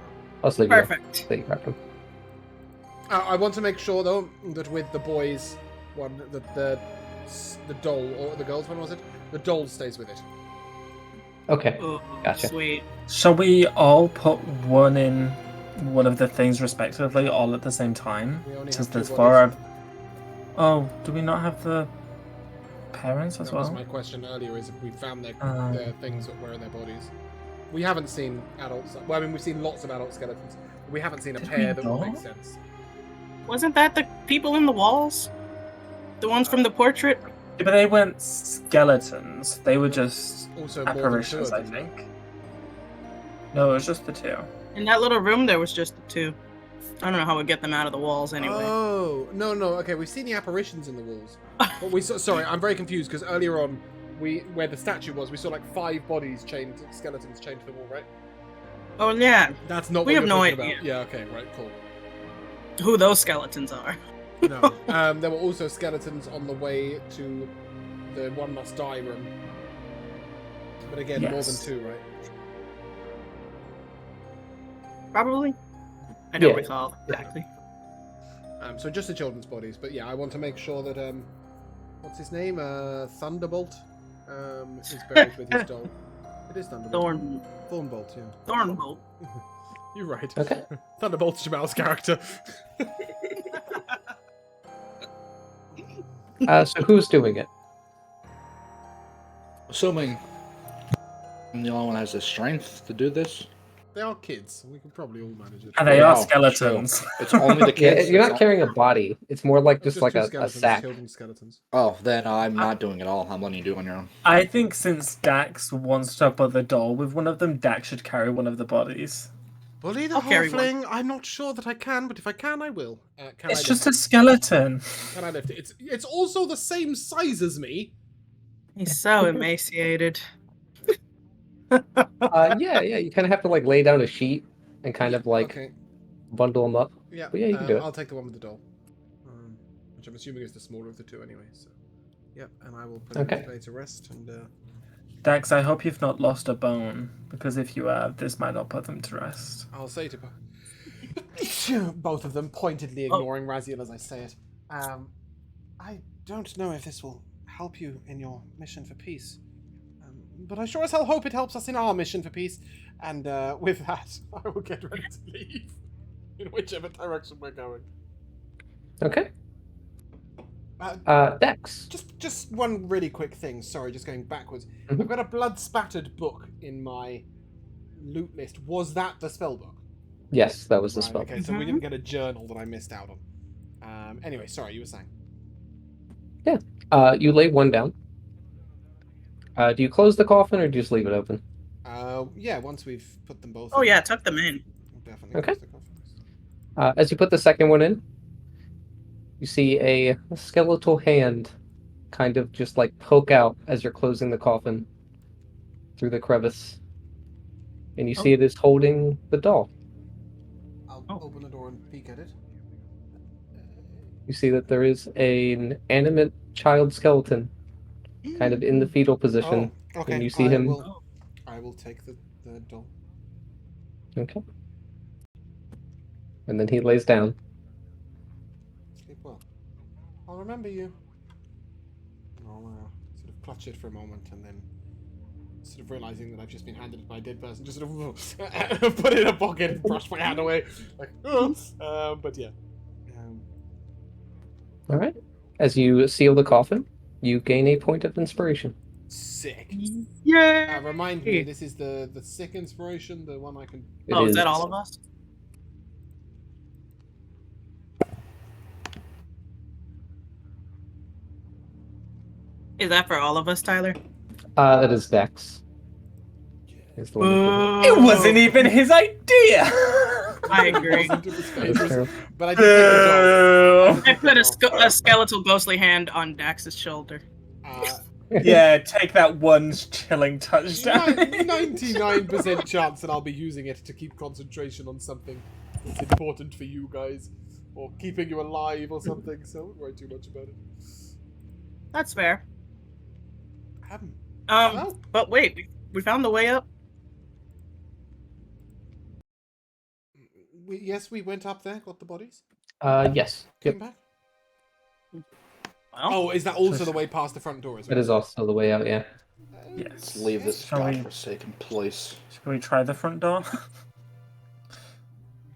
I'll just leave you Perfect. there. You grab them. I want to make sure though that with the boys one, that the doll or the girls one was it? The doll stays with it. Okay. Oh, Gotcha. sweet. Shall we all put one in one of the things respectively, all at the same time? We only Since have two there's bodies. 4. Oh, do we not have the parents as That was well? my question earlier. Is if we found their things that were in their bodies. We haven't seen adults. Well, I mean, we've seen lots of adult skeletons. But we haven't seen a Did pair we that would make not? sense. Wasn't that the people in the walls? The ones from the portrait? Yeah, but they weren't skeletons. They were just Also, more than two apparitions, of I them. think. No, it was just the 2. In that little room, there was just the 2. I don't know how we get them out of the walls anyway. Oh no. Okay, we've seen the apparitions in the walls. But we saw. Sorry, I'm very confused because earlier on, where the statue was, we saw like 5 bodies chained, skeletons chained to the wall, right? Oh, yeah. That's not. We what have you're no talking idea. About. Yeah. Okay. Right. Cool. Who those skeletons are. No. There were also skeletons on the way to the One Must Die room. But again, more than Yes. 2, right? Probably. I don't Yeah. recall exactly. So just the children's bodies. But yeah, I want to make sure that what's his name? Thunderbolt. Is buried with his doll. It is Thunderbolt. Thornbolt. Yeah. Thornbolt. You're right. Okay. Thunderbolt's Jamal's character. So who's doing it? Assuming I'm the only one that has the strength to do this. They are kids. We can probably all manage it. And they are Wow, skeletons. It's only the Yeah, kids. you're It's not on- carrying a body. It's more like just like two a skeletons, sack. children's skeletons. Oh, then I'm not doing it all. I'm letting you do it on your own. I think since Dax wants to put the doll with one of them, Dax should carry one of the bodies. Bully the I'll carry one. halfling. I'm not sure that I can, but if I can, I will. Can It's I just lift a skeleton. it? Can I lift it? It's also the same size as me. He's so emaciated. Yeah. You kind of have to like lay down a sheet and kind of like Okay. bundle them up. Yeah. But yeah, you can do it. I'll take the one with the doll, which I'm assuming is the smaller of the 2 anyway. So, yep. And I will put it Okay. in play to rest. And Dax, I hope you've not lost a bone, because if you have, this might not put them to rest. I'll say to both of them, pointedly ignoring Raziel as I say it. I don't know if this will help you in your mission for peace. But I sure as hell hope it helps us in our mission for peace. And with that, I will get ready to leave. In whichever direction we're going. Okay. Dex. Just one really quick thing. Sorry, just going backwards. Mhm. I've got a blood-spattered book in my loot list. Was that the spell book? Yes, that was the Right, spell. okay, so we didn't get a journal that I missed out on. Anyway, sorry, you were saying. You lay one down. Do you close the coffin or do you just leave it open? Yeah, once we've put them both Oh in, yeah, tuck them in. we'll definitely Okay. close the coffins. As you put the second one in, you see a skeletal hand kind of just like poke out as you're closing the coffin through the crevice. And you see it is holding the doll. I'll Oh. open the door and peek at it. You see that there is an animate child skeleton kind of in the fetal position. Oh, okay. And you see him. I will take the doll. Okay. And then he lays down. Sleep well. I'll remember you. And I'll sort of clutch it for a moment and then sort of realizing that I've just been handed it by a dead person, just sort of put it in a pocket and brush my hand away. Like, but yeah. All right. As you seal the coffin, you gain a point of inspiration. Sick. Yeah. Remind me, this is the sick inspiration, the one I can... Oh, is that all of us? Is that for all of us, Tyler? That is Dex. Is the one who It wasn't even his idea. I agree. Wasn't it was did it. Phaedra's, but I did take the doll. I put a skeletal ghostly hand on Dax's shoulder. Yeah, take that one chilling touchdown. 99% chance that I'll be using it to keep concentration on something that's important for you guys, or keeping you alive or something, so I won't worry too much about it. That's fair. Well, But wait, we found the way up. yes, we went up there, got the bodies, Yes. came Yep. back. Well, Oh, is that also the way past the front door as well? It is also the way out, yeah. Yes. Let's leave this Shall we- godforsaken place. Should we try the front door?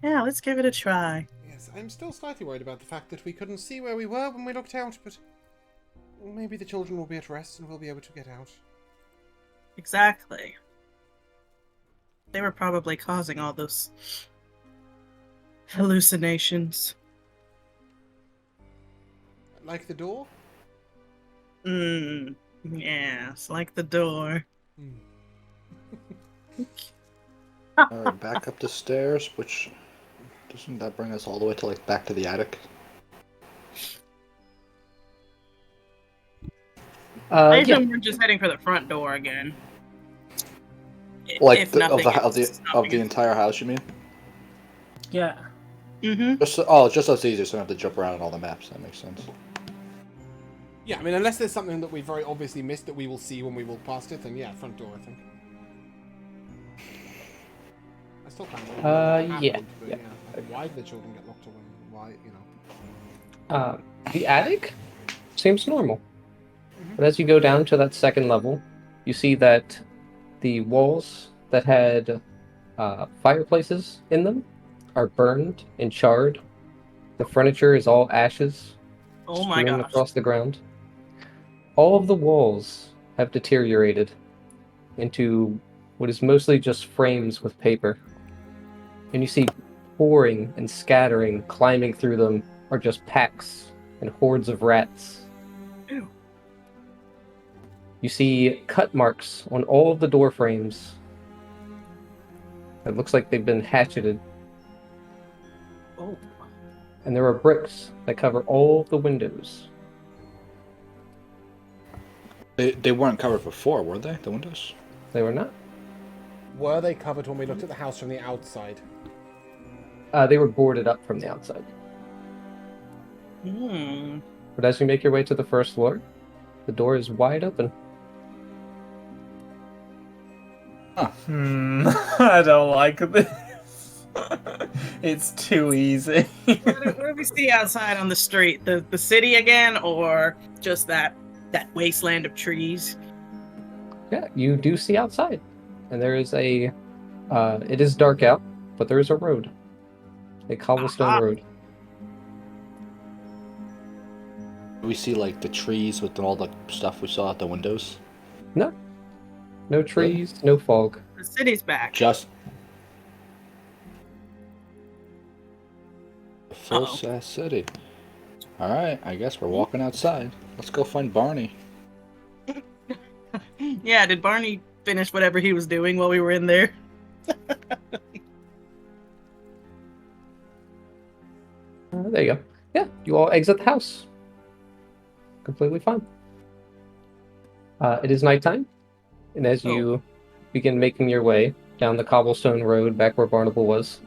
yeah, let's give it a try. Yes, I'm still slightly worried about the fact that we couldn't see where we were when we looked out, but maybe the children will be at rest and we'll be able to get out. Exactly. They were probably causing all those hallucinations. Like the door? Yes, like the door. Alright, back up the stairs, which... Doesn't that bring us all the way to, like, back to the attic? I Yeah. assume we're just heading for the front door again. Like, If of nothing else, the entire house, you mean? Yeah. Mm-hmm. Just so it's easier, so I don't have to jump around on all the maps. That makes sense. Yeah, I mean, unless there's something that we very obviously missed that we will see when we walk past it, then yeah, front door, I think. I still can't remember. Yeah. But why did the children get locked away? Why, you know? The attic seems normal. But as you go down to that second level, you see that the walls that had fireplaces in them are burned and charred. The furniture is all ashes, Oh my strewn gosh. across the ground. All of the walls have deteriorated into what is mostly just frames with paper. And you see pouring and scattering, climbing through them, are just packs and hordes of rats. Ew. You see cut marks on all of the door frames. It looks like they've been hatcheted. Oh. And there are bricks that cover all of the windows. They weren't covered before, were they? The windows? They were not. Were they covered when we looked at the house from the outside? They were boarded up from the outside. But as you make your way to the first floor, the door is wide open. I don't like this. It's too easy. What do we see outside on the street? The city again, or just that wasteland of trees? Yeah, you do see outside, and there is a. It is dark out, but there is a road, a cobblestone Aha. road. Do we see like the trees with all the stuff we saw at the windows? No, no trees, no fog. The city's back. Just a full Uh-oh. size city. All right, I guess we're walking outside. Let's go find Barney. Yeah, did Barney finish whatever he was doing while we were in there? There you go. Yeah, you all exit the house. Completely fine. It is nighttime, and as you begin making your way down the cobblestone road back where Barnacle was,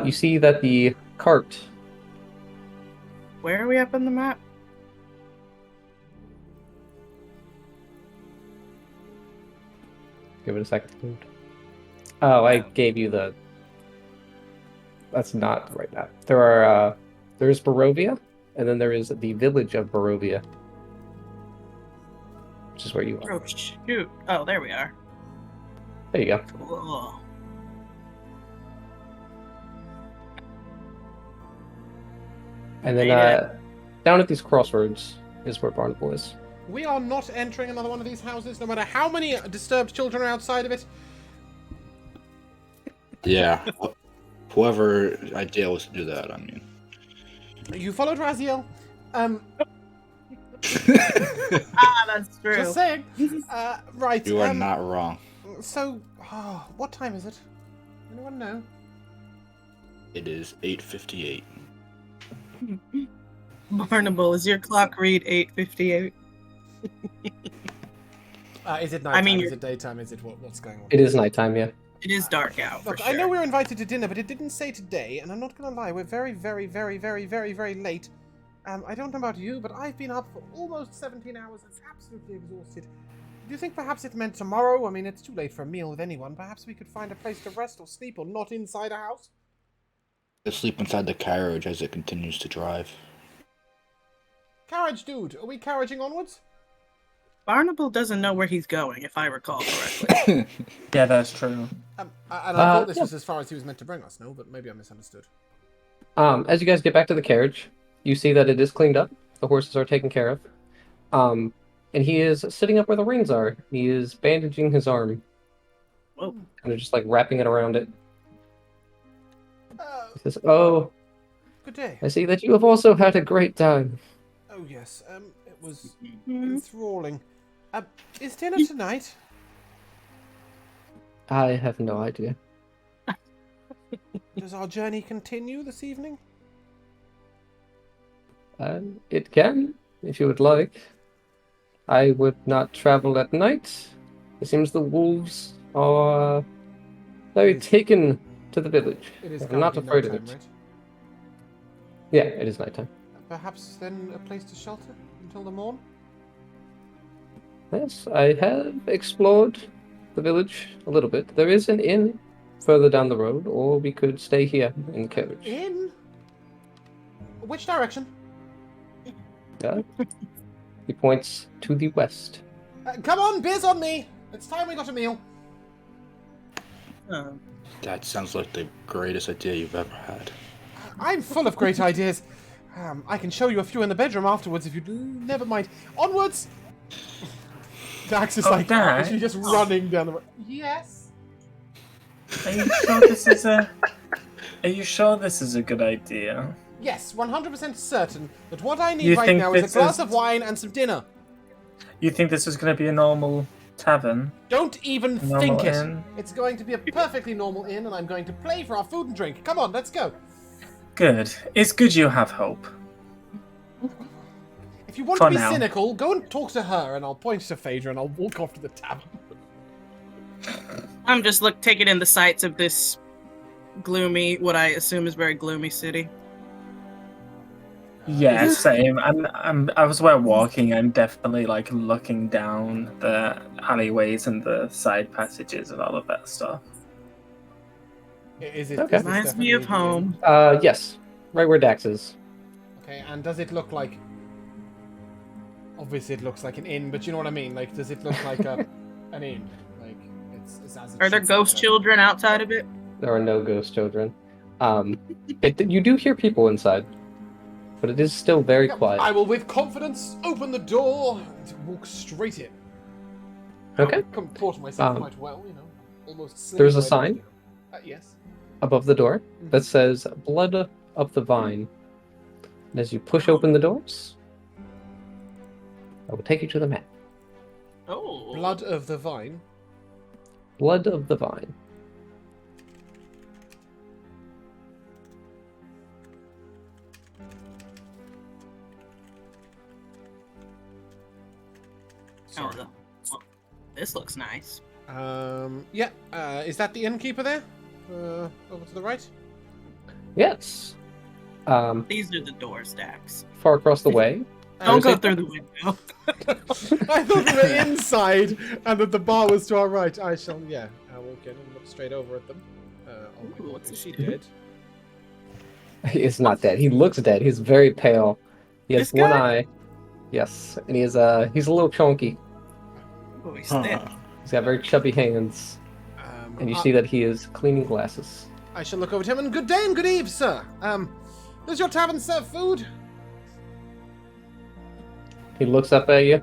you see that the cart. Where are we up on the map? Give it a second. Oh, I gave you the. That's not the right map. There's Barovia, and then there is the village of Barovia, which is where you are. Oh, shoot. Oh, there we are. There you go. Cool. And then Made it. down at these crossroads is where Barnacle is. We are not entering another one of these houses, no matter how many disturbed children are outside of it. Yeah. Whoever idea was to do that, I mean. You followed Raziel. That's true. Just saying. Right. You are not wrong. So, what time is it? Anyone know? It is 8:58. Barnable, is your clock read 8:58? Is it nighttime? I mean, is it daytime? Is it what's going on? It is nighttime, yeah. It is dark out. Look, for I sure. know we were invited to dinner, but it didn't say today, and I'm not gonna lie, we're very, very, very, very, very, very late. I don't know about you, but I've been up for almost 17 hours and absolutely exhausted. Do you think perhaps it meant tomorrow? I mean, it's too late for a meal with anyone. Perhaps we could find a place to rest or sleep, or not inside a house? Let's sleep inside the carriage as it continues to drive. Carriage, dude, are we carriaging onwards? Barnable doesn't know where he's going, if I recall correctly. Yeah, that's true. And I thought this yeah. was as far as he was meant to bring us, no? But maybe I misunderstood. As you guys get back to the carriage, you see that it is cleaned up. The horses are taken care of. And he is sitting up where the reins are. He is bandaging his arm. Whoa. Kind of just like wrapping it around it. Uh, He says, "Oh, good day. I see that you have also had a great time." Oh, yes, it was Mhm. enthralling. Is dinner tonight? I have no idea. Does our journey continue this evening? It can, if you would like. I would not travel at night. It seems the wolves are very It is- taken to the village. It is I'm not currently afraid of nighttime, it. right? Yeah, it is nighttime. Perhaps then a place to shelter until the morn? Yes, I have explored the village a little bit. There is an inn further down the road, or we could stay here in the carriage. In? Which direction? Yeah. He points to the west. Come on, beers on me! It's time we got a meal. Oh. That sounds like the greatest idea you've ever had. I'm full of great ideas. I can show you a few in the bedroom afterwards if you do. Never mind. Onwards! Dax is like, Dax? she's just running down the road. Yes? Are you sure this is a? Are you sure this is a good idea? Yes, 100% certain that what I need You right think now is a this glass is- of wine and some dinner. You think this is going to be a normal tavern? Don't even Normal think it. inn? It's going to be a perfectly normal inn, and I'm going to play for our food and drink. Come on, let's go. Good. It's good you have hope. If you want For to be now. cynical, go and talk to her, and I'll point to Phaedra, and I'll walk off to the tavern. I'm just taking in the sights of this gloomy, what I assume is very gloomy city. Yeah, same. I was while walking. I'm definitely like looking down the alleyways and the side passages and all of that stuff. Is it? Okay. is this Reminds me of definitely the home. Yes, right where Dax is. inn? Okay, and does it look like obviously it looks like an inn, but you know what I mean. Like, does it look like an inn? Like, it's as it Are there should ghost be. children outside of it? There are no ghost children. You do hear people inside, but it is still very Yep, quiet. I will, with confidence, open the door and walk straight in. Okay. I comport myself quite well, you know. Almost. There's a slave-like. sign Yes. above the door that says "Blood of the Vine." And as you push open the doors, I will take you to the map. Oh. Blood of the Vine. Blood of the Vine. Oh, this looks nice. Yeah. Is that the innkeeper there? Over to the right. Yes. These are the doors, Dax. Far across the way. Don't go There's through the window. I thought we were inside and that the bar was to our right. I shall, yeah. I'll walk in and look straight over at them. Oh my Ooh, god, what's is she this? dead? He is not dead. He looks dead. He's very pale. He has This one guy? eye. Yes, and he's a little chunky. Oh, he's thick. He's got very chubby hands, and you see that he is cleaning glasses. I shall look over to him and good day and good eve, sir. Does your tavern serve food? He looks up at you,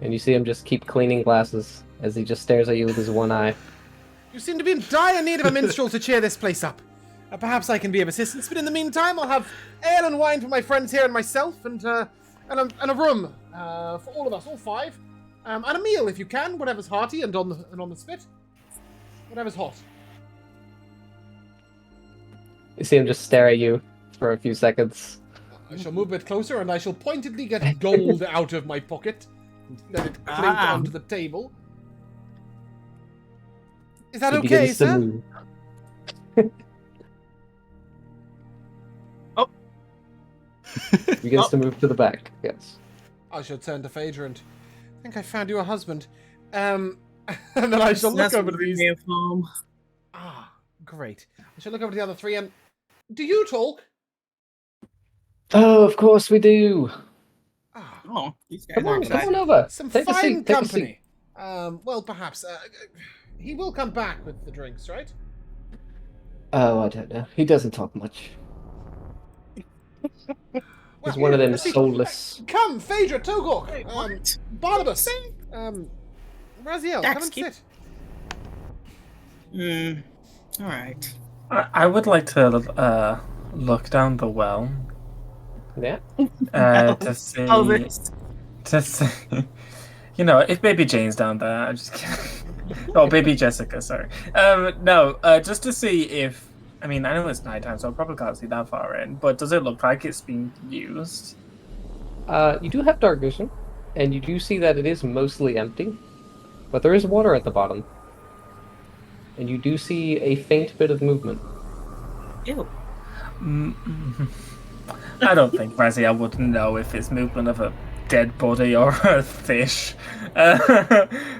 and you see him just keep cleaning glasses as he just stares at you with his one eye. You seem to be in dire need of a minstrel to cheer this place up. Perhaps I can be of assistance, but in the meantime, I'll have ale and wine for my friends here and myself, and a room for all of us, all five, and a meal if you can, whatever's hearty and on the spit, whatever's hot. You see him just stare at you for a few seconds. I shall move a bit closer, and I shall pointedly get gold out of my pocket, and let it clink onto the table. Is that He okay, begins to sir? move. He begins to move to the back. Yes. I shall turn to Phaedra and I think I found you a husband. And then I shall look over to these. Ah, great. I shall look over to the other three and do you talk? Oh, of course we do. Ah, Oh, these guys Come are on, come excited. on over. some Take a fine seat. Take a company. seat. Well, perhaps. He will come back with the drinks, right? Oh, I don't know. He doesn't talk much. He's Well, one of them let's see. soulless. Come, Phaedra, Togok, Wait, what? Barnabas, Raziel, come and keep- sit. All right. I would like to look down the well Yeah. to see. Oh, this. To see. You know, if Baby Jane's down there, I'm just kidding. Oh, Baby Jessica, sorry. No, just to see if. I mean, I know it's nighttime, so I probably can't see that far in. But does it look like it's being used? You do have dark vision, and you do see that it is mostly empty, but there is water at the bottom, and you do see a faint bit of movement. Ew. I don't think Raziel would know if it's movement of a dead body or a fish.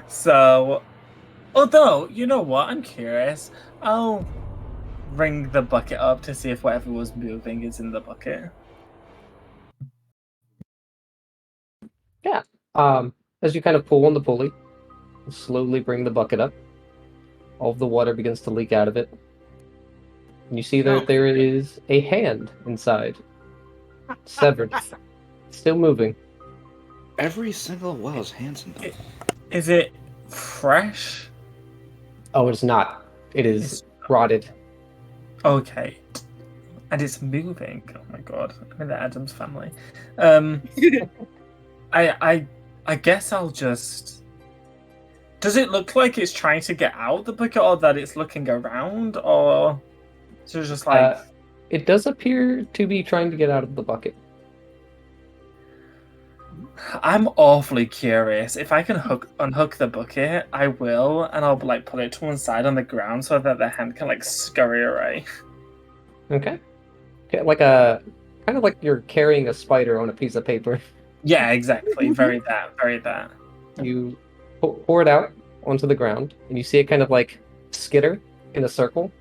So, although, you know what? I'm curious. I'll ring the bucket up to see if whatever was moving is in the bucket. Yeah. As you kind of pull on the pulley, and slowly bring the bucket up, all of the water begins to leak out of it. And you see that there is a hand inside, severed, still moving. Every single well's hands in them. Is it fresh? Oh, it's not. It is rotted. Okay. And it's moving. Oh my god. I'm in the Addams family. I guess I'll just. Does it look like it's trying to get out the bucket, or that it's looking around, or so it's just like It does appear to be trying to get out of the bucket. I'm awfully curious. If I can unhook the bucket, I will, and I'll like put it to one side on the ground so that the hand can like scurry away. Okay. Like a kind of like you're carrying a spider on a piece of paper. Yeah, exactly. Very that. You pour it out onto the ground, and you see it kind of like skitter in a circle,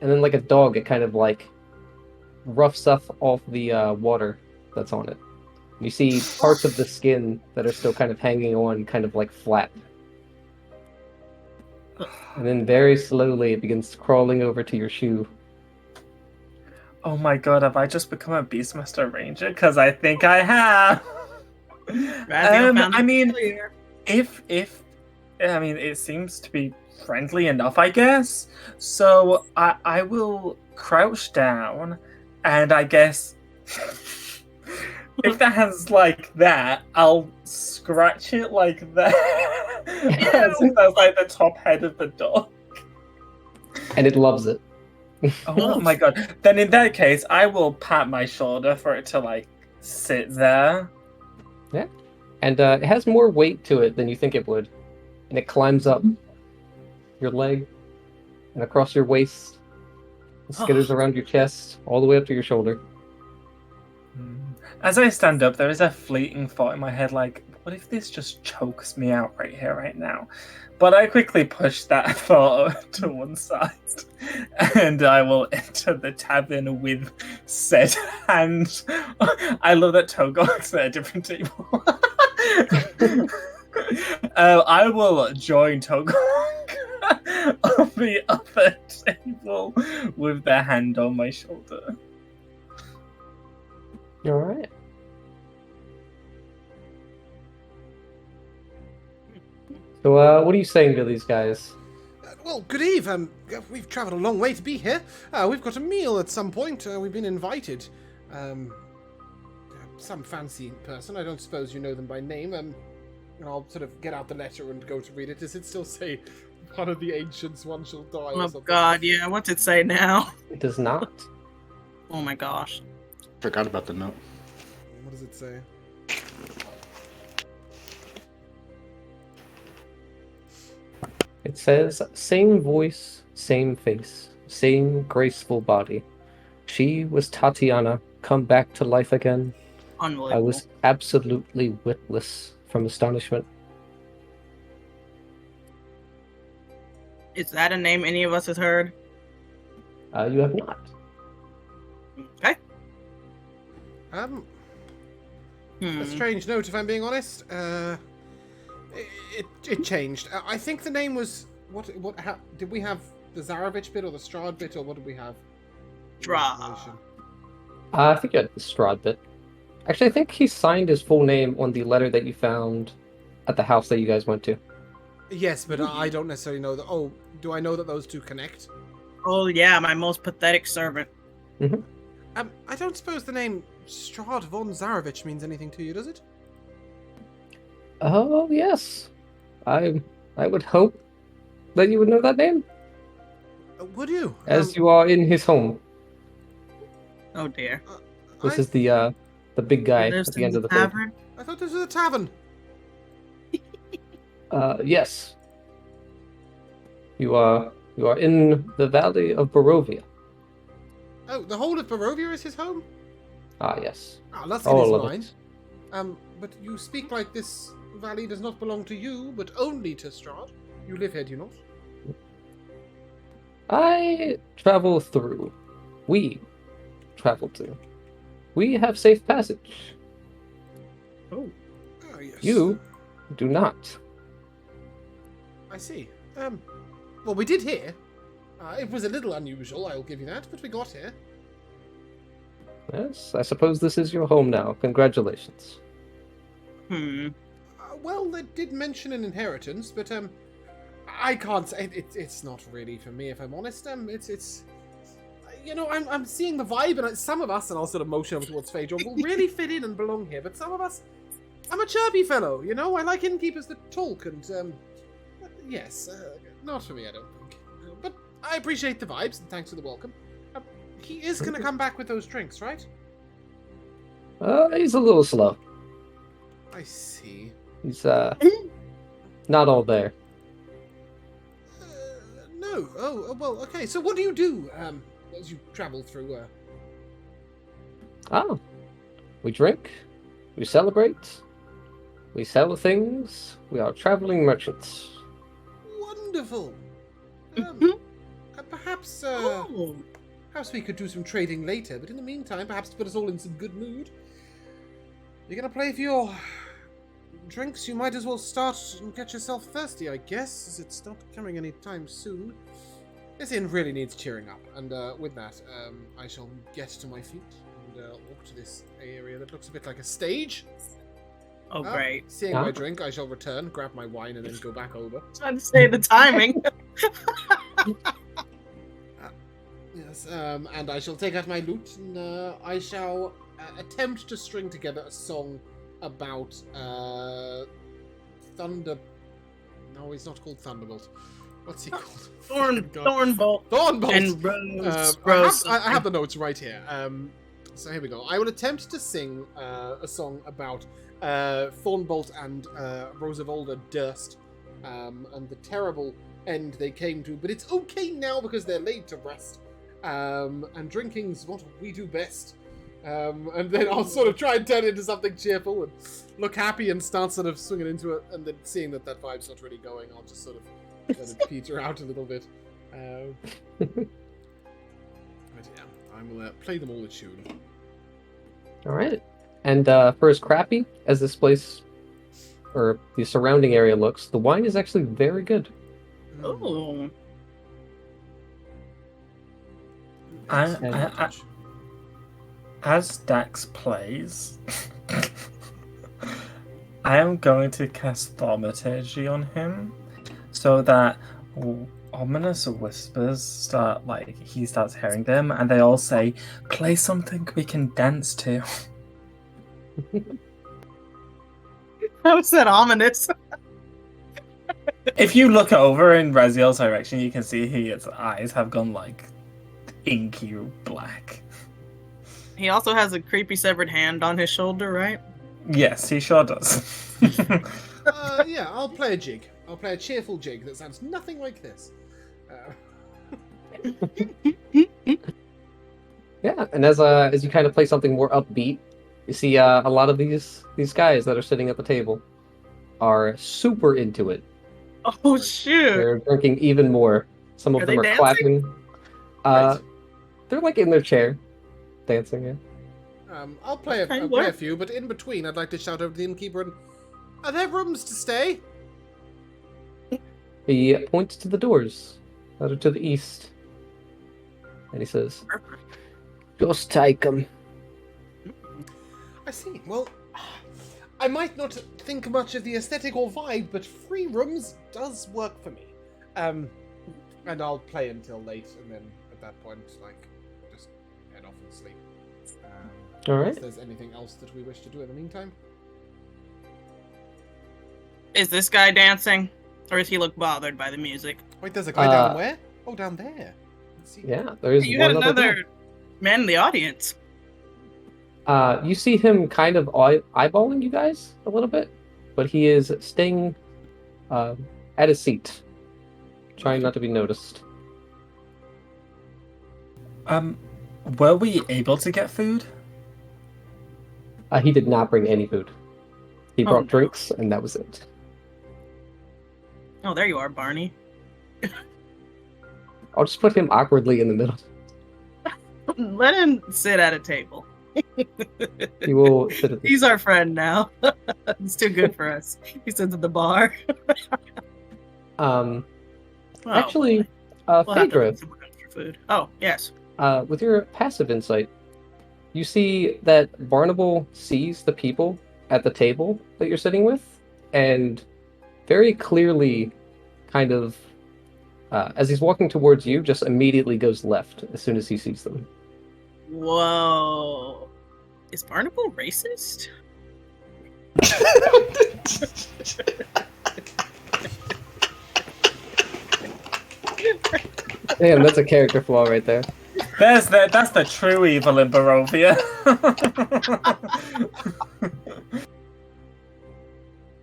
and then like a dog, it kind of like roughs up off the water that's on it. You see parts of the skin that are still kind of hanging on, kind of like flat. And then very slowly it begins crawling over to your shoe. Oh my god, have I just become a Beastmaster Ranger? Because I think I have. Razio found I it mean, earlier. if I mean, it seems to be friendly enough, I guess. So I will crouch down, and I guess if that has like that, I'll scratch it like that, as if that's like the top head of the dog. And it loves it. Oh my god! Then in that case, I will pat my shoulder for it to like sit there. And it has more weight to it than you think it would. And it climbs up your leg and across your waist. It skitters around your chest, all the way up to your shoulder. As I stand up, there is a fleeting thought in my head like, what if this just chokes me out right here, right now? But I quickly push that thought to one side, and I will enter the tavern with said hand. I love that Togog's at a different table. I will join Togog on the other table with their hand on my shoulder. All right. So, what are you saying to these guys? Well, good eve. We've travelled a long way to be here. We've got a meal at some point. We've been invited. Some fancy person. I don't suppose you know them by name. And I'll sort of get out the letter and go to read it. Does it still say, one of the ancients, one shall die? Or Oh something? god, yeah. What's it say now? It does not. Oh my gosh. Forgot about the note. What does it say? It says, same voice, same face, same graceful body. She was Tatiana, come back to life again. Unbelievable. I was absolutely witless from astonishment. Is that a name any of us has heard? You have not. Okay. A strange note, if I'm being honest. It changed. I think the name was how did we have the Zarovich bit or the Strahd bit, or what did we have? Strahd. I think you had the Strahd bit. Actually, I think he signed his full name on the letter that you found at the house that you guys went to. Yes, but I don't necessarily know that. Oh, do I know that those two connect? Oh yeah, my most pathetic servant. I don't suppose the name Strahd von Zarovich means anything to you, does it? Oh, yes. I would hope that you would know that name, Would you? as you are in his home. Oh dear. This is the big guy He lives at the in end of the tavern. I thought this was a tavern. Yes. You are in the valley of Barovia. Oh, the whole of Barovia is his home? Ah, yes. Ah, that's All in his of mind. it. But you speak like this valley does not belong to you, but only to Strahd. You live here, do you not? I travel through. We travel through. We have safe passage. Oh, yes. You do not. I see. Well, we did here. It was a little unusual, I'll give you that, but we got here. Yes, I suppose this is your home now. Congratulations. Well, they did mention an inheritance, but I can't say it's not really for me, if I'm honest. It's you know, I'm seeing the vibe, and some of us, and I'll sort of motion over towards Phaedra, will really fit in and belong here. But some of us, I'm a chirpy fellow, you know. I like innkeepers that talk, and yes, not for me, I don't think. But I appreciate the vibes, and thanks for the welcome. He is going to come back with those drinks, right? He's a little slow. I see. He's not all there. No. Oh, well, okay. So what do you do as you travel through? Oh, we drink, we celebrate, we sell things. We are traveling merchants. Wonderful. Perhaps perhaps we could do some trading later. But in the meantime, perhaps to put us all in some good mood. You're gonna play for your drinks? You might as well start and get yourself thirsty, I guess, as it's not coming anytime soon. This inn really needs cheering up, and with that, I shall get to my feet and walk to this area that looks a bit like a stage. Oh, great. Seeing my drink, I shall return, grab my wine, and then go back over. Trying to say the timing. Yes, and I shall take out my lute, and I shall attempt to string together a song about Thunder. No, he's not called Thunderbolt. What's he called? Thornbolt. Thornbolt. And Rose. I have the notes right here. So here we go. I will attempt to sing a song about Thornbolt and Rosavolda Durst, and the terrible end they came to. But it's okay now because they're laid to rest. And drinking's what we do best. And then I'll sort of try and turn it into something cheerful and look happy and start sort of swinging into it. And then seeing that vibe's not really going, I'll just sort of let it peter out a little bit. But yeah, I will play them all a tune. All right. And for as crappy as this place or the surrounding area looks, the wine is actually very good. Oh. As Dax plays, I am going to cast thaumaturgy on him so that ominous whispers start, like, he starts hearing them, and they all say, "Play something we can dance to." How is that ominous? If you look over in Raziel's direction, you can see his eyes have gone, like, inky black. He also has a creepy severed hand on his shoulder, right? Yes, he sure does. Yeah, I'll play a jig. I'll play a cheerful jig that sounds nothing like this. Yeah, and as you kind of play something more upbeat, you see a lot of these guys that are sitting at the table are super into it. Oh shoot! They're drinking even more. Some of them are clapping. Right. They're like in their chair, dancing. Yeah. I'll play a few, but in between, I'd like to shout over to the innkeeper and, are there rooms to stay? He points to the doors that are to the east, and he says, "Just take them." I see. Well, I might not think much of the aesthetic or vibe, but free rooms does work for me. And I'll play until late, and then at that point, like, just head off and sleep. All right. If there's anything else that we wish to do in the meantime. Is this guy dancing? Or does he look bothered by the music? Wait, there's a guy down where? Oh, down there. Let's see. Yeah, there's You one had other another man in the audience. You see him kind of eyeballing you guys a little bit, but he is staying at his seat, trying not to be noticed. Were we able to get food? He did not bring any food. He brought drinks, and that was it. Oh, there you are, Barney. I'll just put him awkwardly in the middle. Let him sit at a table. He will sit at the... He's our friend now. He's too good for us. He sits at the bar. Actually, we'll have to Phaedra, look for food. Oh, yes. with your passive insight, you see that Barnable sees the people at the table that you're sitting with, and very clearly, kind of, as he's walking towards you, just immediately goes left as soon as he sees them. Whoa. Is Barnable racist? Damn, that's a character flaw right there. That's the true evil in Barovia.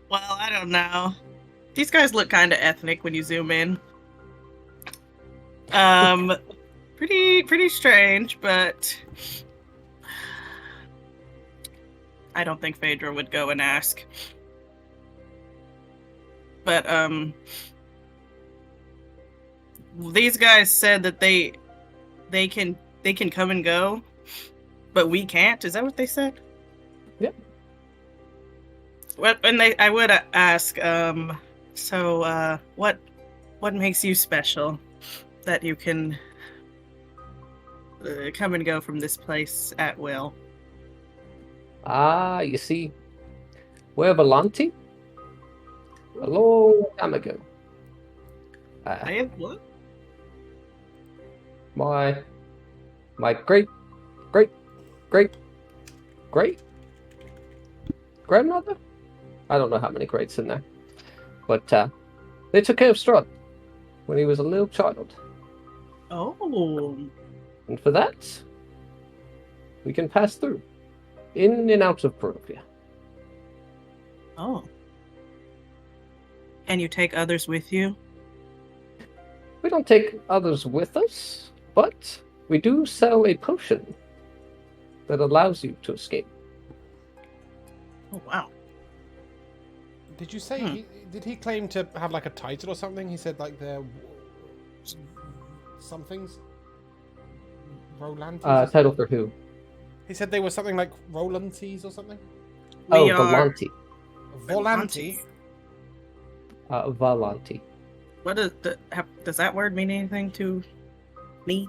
Well, I don't know. These guys look kind of ethnic when you zoom in. Pretty strange, but I don't think Phaedra would go and ask. But these guys said that they can come and go, but we can't. Is that what they said? Yep. I would ask, what makes you special that you can come and go from this place at will? You see, we're Volanti a long time ago. I have what? My great grandmother? I don't know how many greats in there. But they took care of Strahd when he was a little child. Oh. And for that, we can pass through. In and out of Barovia. Oh. And you take others with you? We don't take others with us, but we do sell a potion that allows you to escape. Oh, wow. Did you say did he claim to have like a title or something? He said like the somethings. Rolantes. Title for who? He said they were something like Rolantes or something. We are Volanti. Volanti. Volanti. What does that word mean anything to me?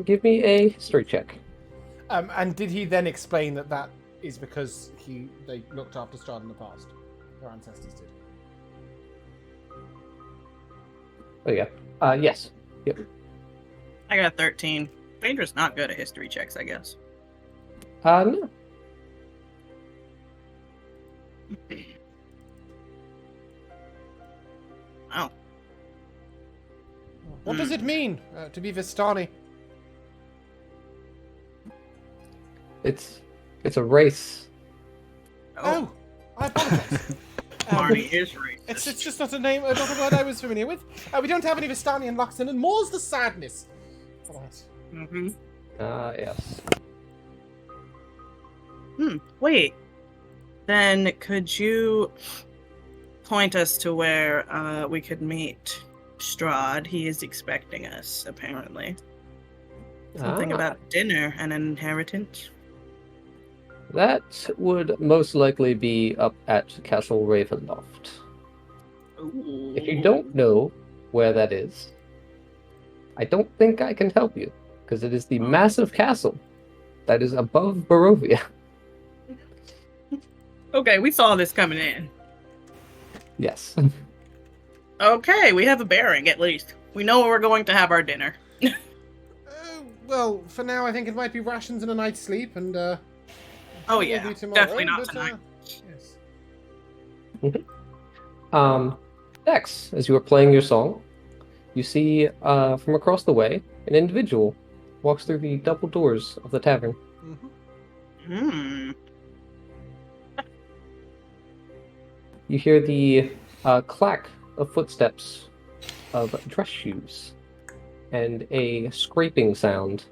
Give me a history check. And did he then explain that that is because they looked after Strahd in the past? Their ancestors did. Oh yeah. Yes. Yep. I got 13. Phaedra's not good at history checks, I guess. No. Oh. What does it mean to be Vistani? It's a race. Oh, I apologize. Marnie is racist. It's just not a name, not a word I was familiar with. We don't have any Vistani in Luxon, and more's the sadness. For that. Mm-hmm. Yes. Wait. Then could you point us to where we could meet Strahd? He is expecting us, apparently. Something about dinner and an inheritance. That would most likely be up at Castle Ravenloft. Ooh. If you don't know where that is, I don't think I can help you, because it is the massive castle that is above Barovia. Okay, we saw this coming in. Yes. Okay, we have a bearing, at least. We know where we're going to have our dinner. Well, for now, I think it might be rations and a night's sleep, and Oh yeah, maybe tomorrow, definitely not but, tonight. Yes. Dex, as you were playing your song, you see from across the way an individual walks through the double doors of the tavern. Mm-hmm. You hear the clack of footsteps of dress shoes and a scraping sound.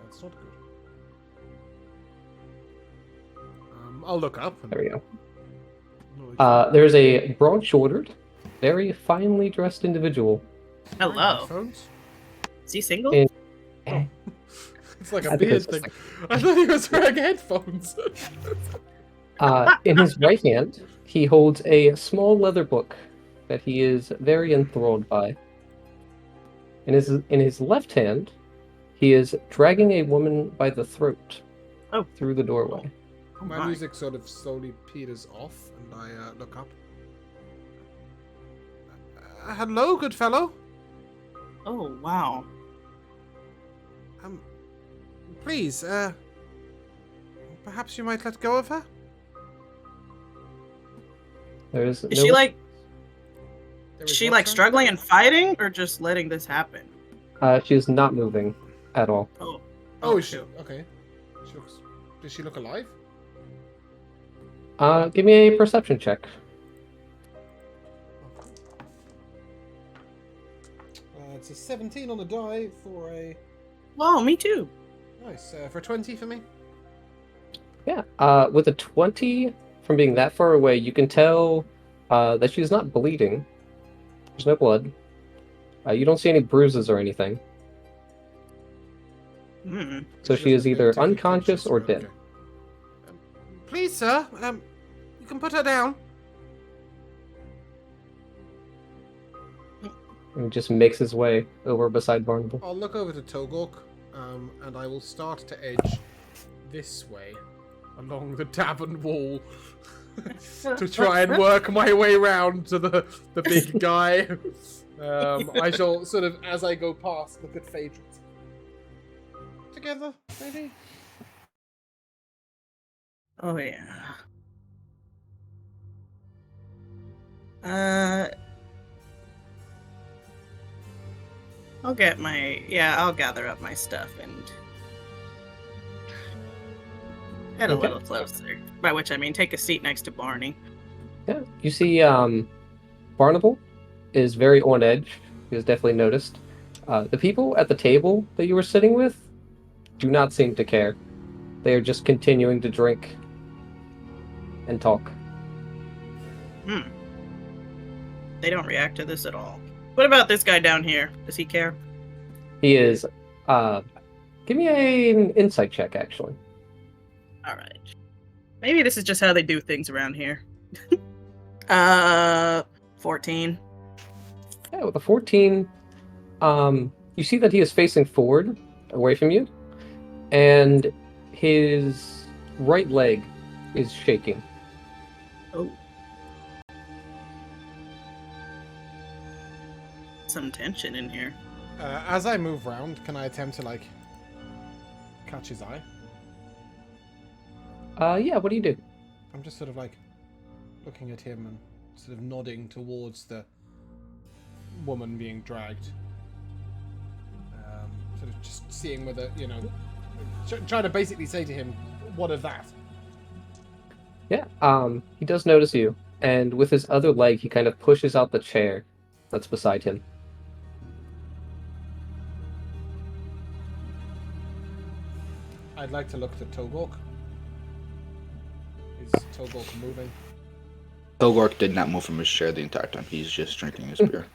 That's not good. I'll look up. There we go. There's a broad-shouldered, very finely dressed individual. Hello. Headphones? Is he single? It's like I a think beard it's thing. just I thought he was wearing headphones. In his right hand, he holds a small leather book that he is very enthralled by. In his left hand, he is dragging a woman by the throat through the doorway. Oh My music sort of slowly peters off, and I look up. Hello, good fellow. Oh, wow. Please, perhaps you might let go of her? Is she like... Is she like struggling and fighting, or just letting this happen? She is not moving at all. Oh, is she? Okay. Does she look alive? Give me a perception check. It's a 17 on the die for a... Whoa, me too. Nice. For 20 for me? Yeah. With a 20, from being that far away, you can tell that she's not bleeding. There's no blood. You don't see any bruises or anything. Hmm. So she is either unconscious or dead. Please, sir. You can put her down. And he just makes his way over beside Barnable. I'll look over to Togok, and I will start to edge this way along the tavern wall to try and work my way round to the big guy. I shall sort of, as I go past, look at Phaedra. Together, maybe? Oh, yeah. I'll gather up my stuff and head a Okay. little closer. By which I mean take a seat next to Barney. Yeah, you see, Barnable is very on edge. He has definitely noticed. The people at the table that you were sitting with do not seem to care. They are just continuing to drink and talk. They don't react to this at all. What about this guy down here? Does he care? He is, give me an insight check, actually. Alright. Maybe this is just how they do things around here. 14. Yeah, with a 14, you see that he is facing forward, away from you, and his right leg is shaking. Oh. Some tension in here. As I move round, can I attempt to, catch his eye? Yeah, what do you do? I'm just sort of, looking at him and sort of nodding towards the woman being dragged. Sort of just seeing whether, trying to basically say to him, what of that? Yeah, he does notice you, and with his other leg, he kind of pushes out the chair that's beside him. I'd like to look to Togok. Is Togok moving? Togork did not move from his chair the entire time. He's just drinking his beer.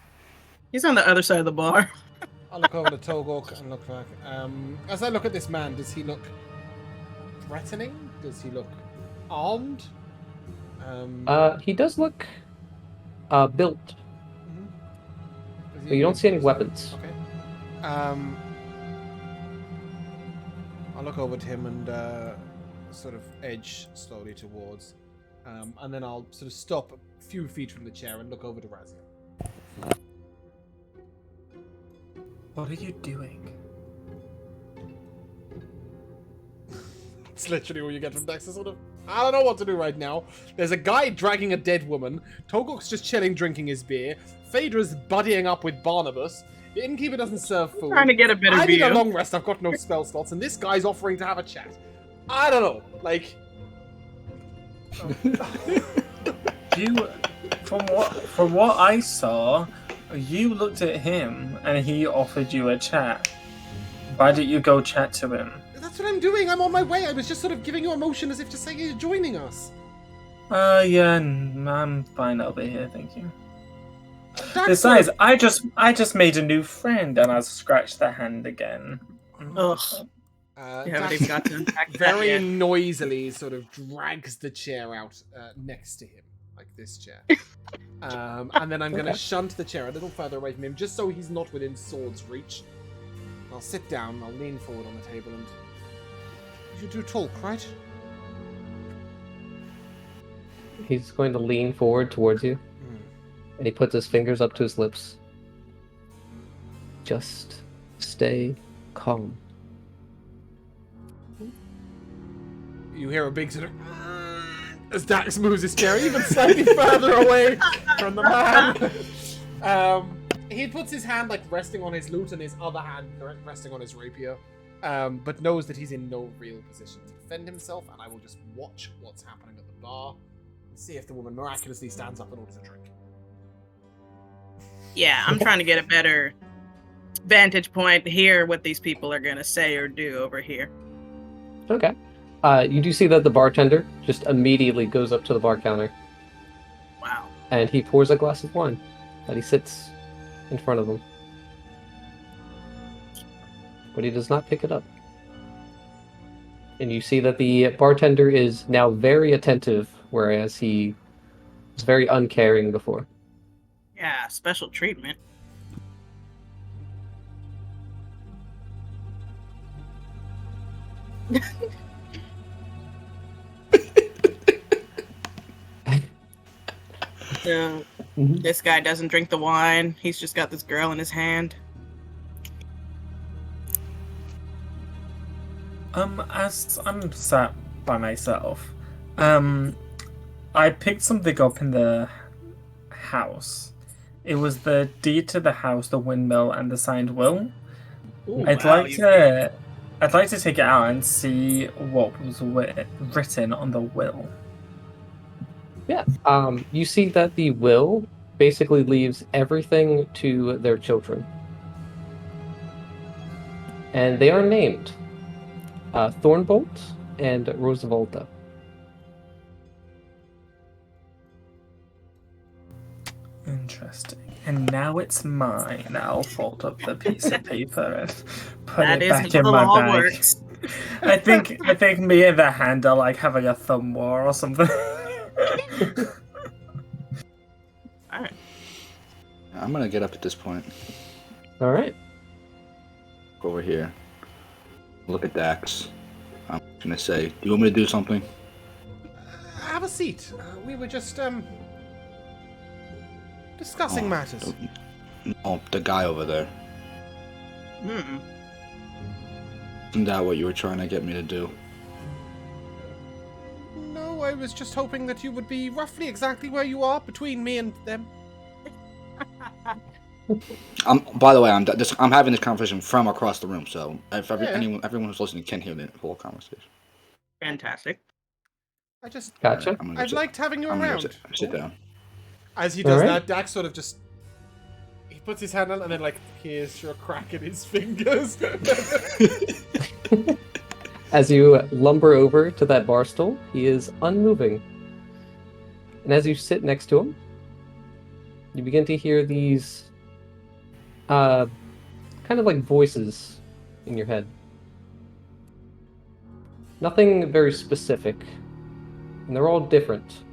He's on the other side of the bar. I'll look over to Togok and look back. As I look at this man, does he look threatening? Does he look armed? He does look built, Is he- but you don't see any weapons. Okay. I'll look over to him and sort of edge slowly towards. And then I'll sort of stop a few feet from the chair and look over to Razia. What are you doing? It's literally all you get from Dex. Sort of, I don't know what to do right now. There's a guy dragging a dead woman. Togok's just chilling, drinking his beer. Phaedra's buddying up with Barnabas. The innkeeper doesn't serve food. Trying to get a better I need view. a long rest. I've got no spell slots, and this guy's offering to have a chat. I don't know. You, from what I saw, you looked at him and he offered you a chat. Why didn't you go chat to him? That's what I'm doing. I'm on my way. I was just sort of giving you a motion as if to say you're joining us. Yeah, I'm fine over here, thank you. Dax Besides, I just made a new friend and I scratched the hand again. Ugh. Dax You haven't even got to unpack that very yet. noisily sort of drags the chair out next to him, like this chair. And then I'm going to shunt the chair a little further away from him, just so he's not within sword's reach. I'll sit down, I'll lean forward on the table, and you do talk, right? He's going to lean forward towards you, and he puts his fingers up to his lips. Just stay calm. You hear a big sort of as Dax moves his chair even slightly further away from the man. He puts his hand resting on his lute and his other hand resting on his rapier, but knows that he's in no real position to defend himself, and I will just watch what's happening at the bar and see if the woman miraculously stands up in order to drink. Yeah, I'm trying to get a better vantage point to hear what these people are going to say or do over here. Okay. You do see that the bartender just immediately goes up to the bar counter, Wow. and he pours a glass of wine that he sits in front of him. But he does not pick it up. And you see that the bartender is now very attentive, whereas he was very uncaring before. Yeah, special treatment. So this guy doesn't drink the wine. He's just got this girl in his hand. As I'm sat by myself, I picked something up in the house. It was the deed to the house, the windmill, and the signed will. Ooh, I'd wow, like to take it out and see what was written on the will. Yeah. You see that the will basically leaves everything to their children. And they are named Thornbolt and Roosevelta. Interesting. And now it's mine. I'll fold up the piece of paper and put that it is back how in the my law bag. works. I think me and the hand are like having a thumb war or something. Alright. I'm gonna get up at this point. All right. Go over here. Look at Dax. I'm gonna say, do you want me to do something? Have a seat. We were just discussing matters. Oh, the guy over there. Hmm. Isn't that what you were trying to get me to do? No, I was just hoping that you would be roughly exactly where you are between me and them. By the way, I'm having this conversation from across the room, so if Yeah. everyone who's listening can hear the whole conversation. Fantastic. I just Gotcha. I've liked having you around. Sit down. As he does Alright. that, Dax sort of just he puts his hand on and then like hears your crack in his fingers. As you lumber over to that bar stool, he is unmoving. And as you sit next to him, you begin to hear these kind of like voices in your head. Nothing very specific, and they're all different.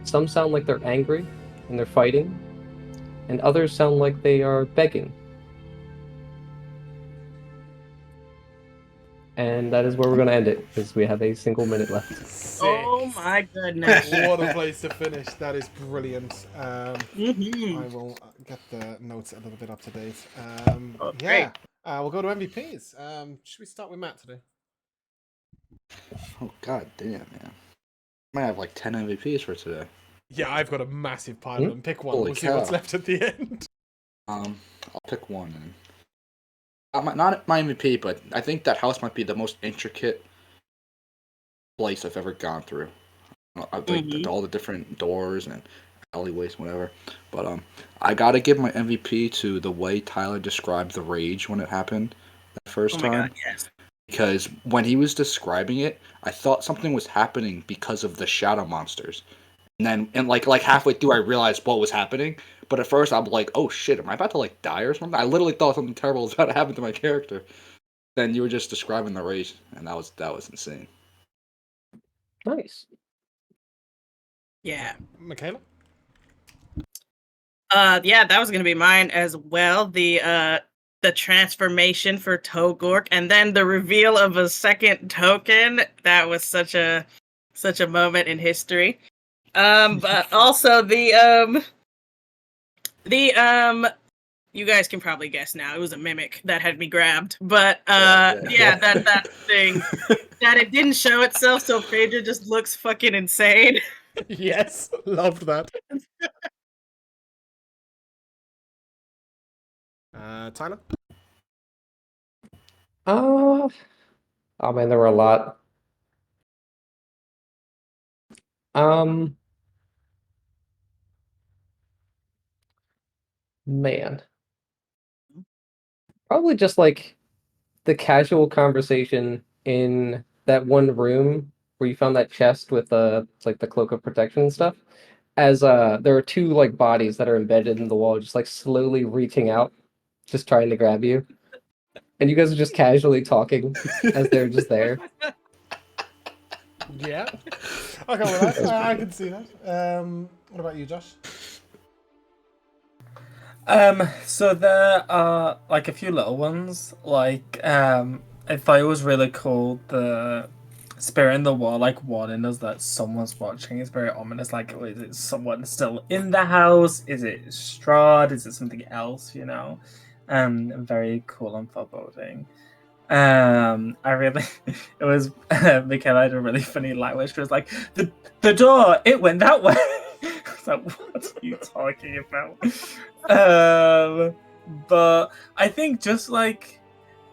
Some sound like they're angry and they're fighting, and others sound like they are begging. And that is where we're going to end it, because we have a single minute left. Sick. Oh my goodness. What a place to finish. That is brilliant. Mhm. I will get the notes a little bit up to date. Oh, Yeah. We'll go to MVPs. Should we start with Matt today? Oh god damn, man! I might have like 10 MVPs for today. Yeah, I've got a massive pile of them. Pick one. Holy We'll see what's cow. left at the end. I'll pick one. Not my MVP, but I think that house might be the most intricate place I've ever gone through. I think all the different doors and alleyways, whatever. But I gotta give my MVP to the way Tyler described the rage when it happened the first Oh my time. god, yes. Because when he was describing it, I thought something was happening because of the shadow monsters. And then, like halfway through, I realized what was happening. But at first, I'm like, "Oh shit, am I about to like die or something?" I literally thought something terrible was about to happen to my character. Then you were just describing the rage, and that was insane. Nice. Yeah. Michaela? Yeah, that was gonna be mine as well. The transformation for Togork, and then the reveal of a second token. That was such a moment in history. But also the you guys can probably guess now. It was a mimic that had me grabbed. But Yeah. that thing that it didn't show itself, so Phaedra just looks fucking insane. Yes, loved that. Tyler? Oh man, there were a lot. Man. Probably just like the casual conversation in that one room where you found that chest with like the cloak of protection and stuff. As there are two like bodies that are embedded in the wall, just like slowly reaching out, just trying to grab you. And you guys are just casually talking as they're just there. Yeah. Okay, well, I can see that. What about you, Josh? So there are like a few little ones. Like, I thought it was really cool. The spirit in the wall, like warning us that someone's watching. It's very ominous. Like, is it someone still in the house? Is it Strahd? Is it something else? You know, very cool and foreboding. I really, it was Michaela had a really funny line where she was like, the door, it went that way. I was like, what are you talking about? But I think just like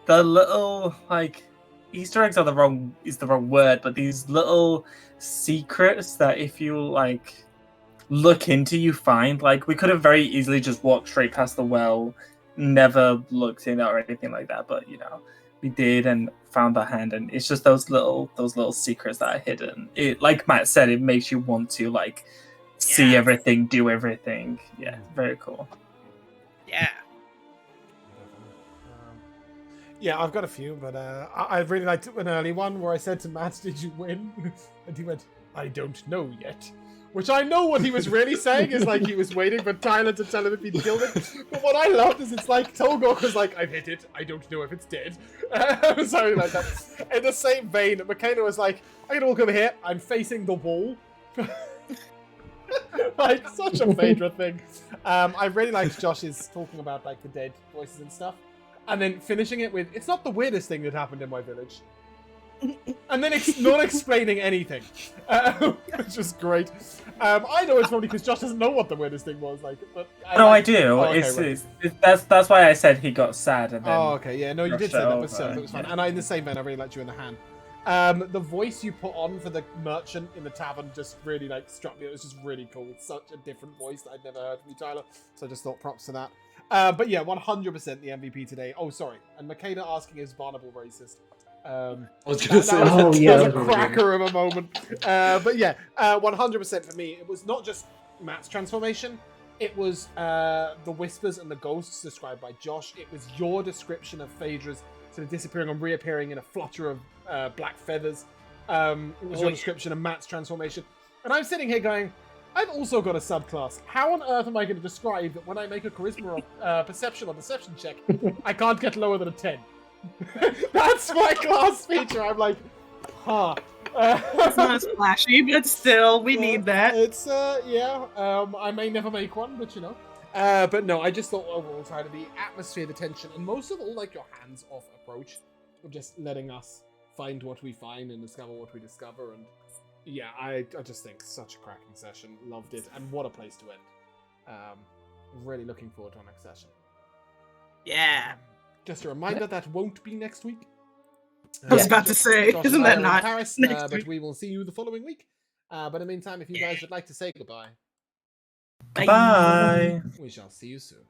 the little like Easter eggs are the wrong word, but these little secrets that if you like look into, you find. Like we could have very easily just walked straight past the well, never looked in it or anything like that, but you know, we did and found the hand, and it's just those little secrets that are hidden. It, like Matt said, it makes you want to like see everything, do everything. Yeah, very cool. Yeah. Yeah, I've got a few, but I really liked an early one where I said to Matt, "Did you win?" And he went, "I don't know yet." Which I know what he was really saying is like he was waiting for Tyler to tell him if he'd killed it. But what I loved is it's like Togok was like, "I've hit it. I don't know if it's dead." Something like that. In the same vein, Michaela was like, "I'm gonna walk over here. I'm facing the wall." Like such a Phaedra thing. I really liked Josh's talking about like the dead voices and stuff, and then finishing it with, "It's not the weirdest thing that happened in my village," and then it's not explaining anything, which was great. I know it's probably because Josh doesn't know what the weirdest thing was. Like, but I do. Oh, okay, it's, right. that's why I said he got sad. And then Oh, okay, yeah, no, you did rushed say that, over, but still, it was fun. yeah. And in the same vein, I really liked you in the hand. The voice you put on for the merchant in the tavern just really like struck me. It was just really cool. It's such a different voice that I'd never heard from you, Tyler. So I just thought props to that. But yeah, 100% the MVP today. Oh, sorry. And Makeda asking is Barnable racist. I was gonna say. That was a that was cracker of a moment. But yeah, 100% for me. It was not just Matt's transformation. It was the whispers and the ghosts described by Josh. It was your description of Phaedra's sort of disappearing and reappearing in a flutter of black feathers. It was your description of Matt's transformation. And I'm sitting here going, I've also got a subclass. How on earth am I going to describe that when I make a charisma or perception or deception check, I can't get lower than a 10? That's my class feature. I'm like, huh. It's not as flashy, but still, we need that. It's, yeah. I may never make one, but you know. But no, I just thought overall, Tyler, the atmosphere, the tension, and most of all, like your hands-off approach of just letting us find what we find and discover what we discover. And yeah, I just think such a cracking session. Loved it. And what a place to end. Really looking forward to our next session. Yeah. Just a reminder that won't be next week. I was about to say, Josh isn't and I that are in not Paris, next but week? we will see you the following week. But in the meantime, if you guys would like to say goodbye, Bye. we shall see you soon.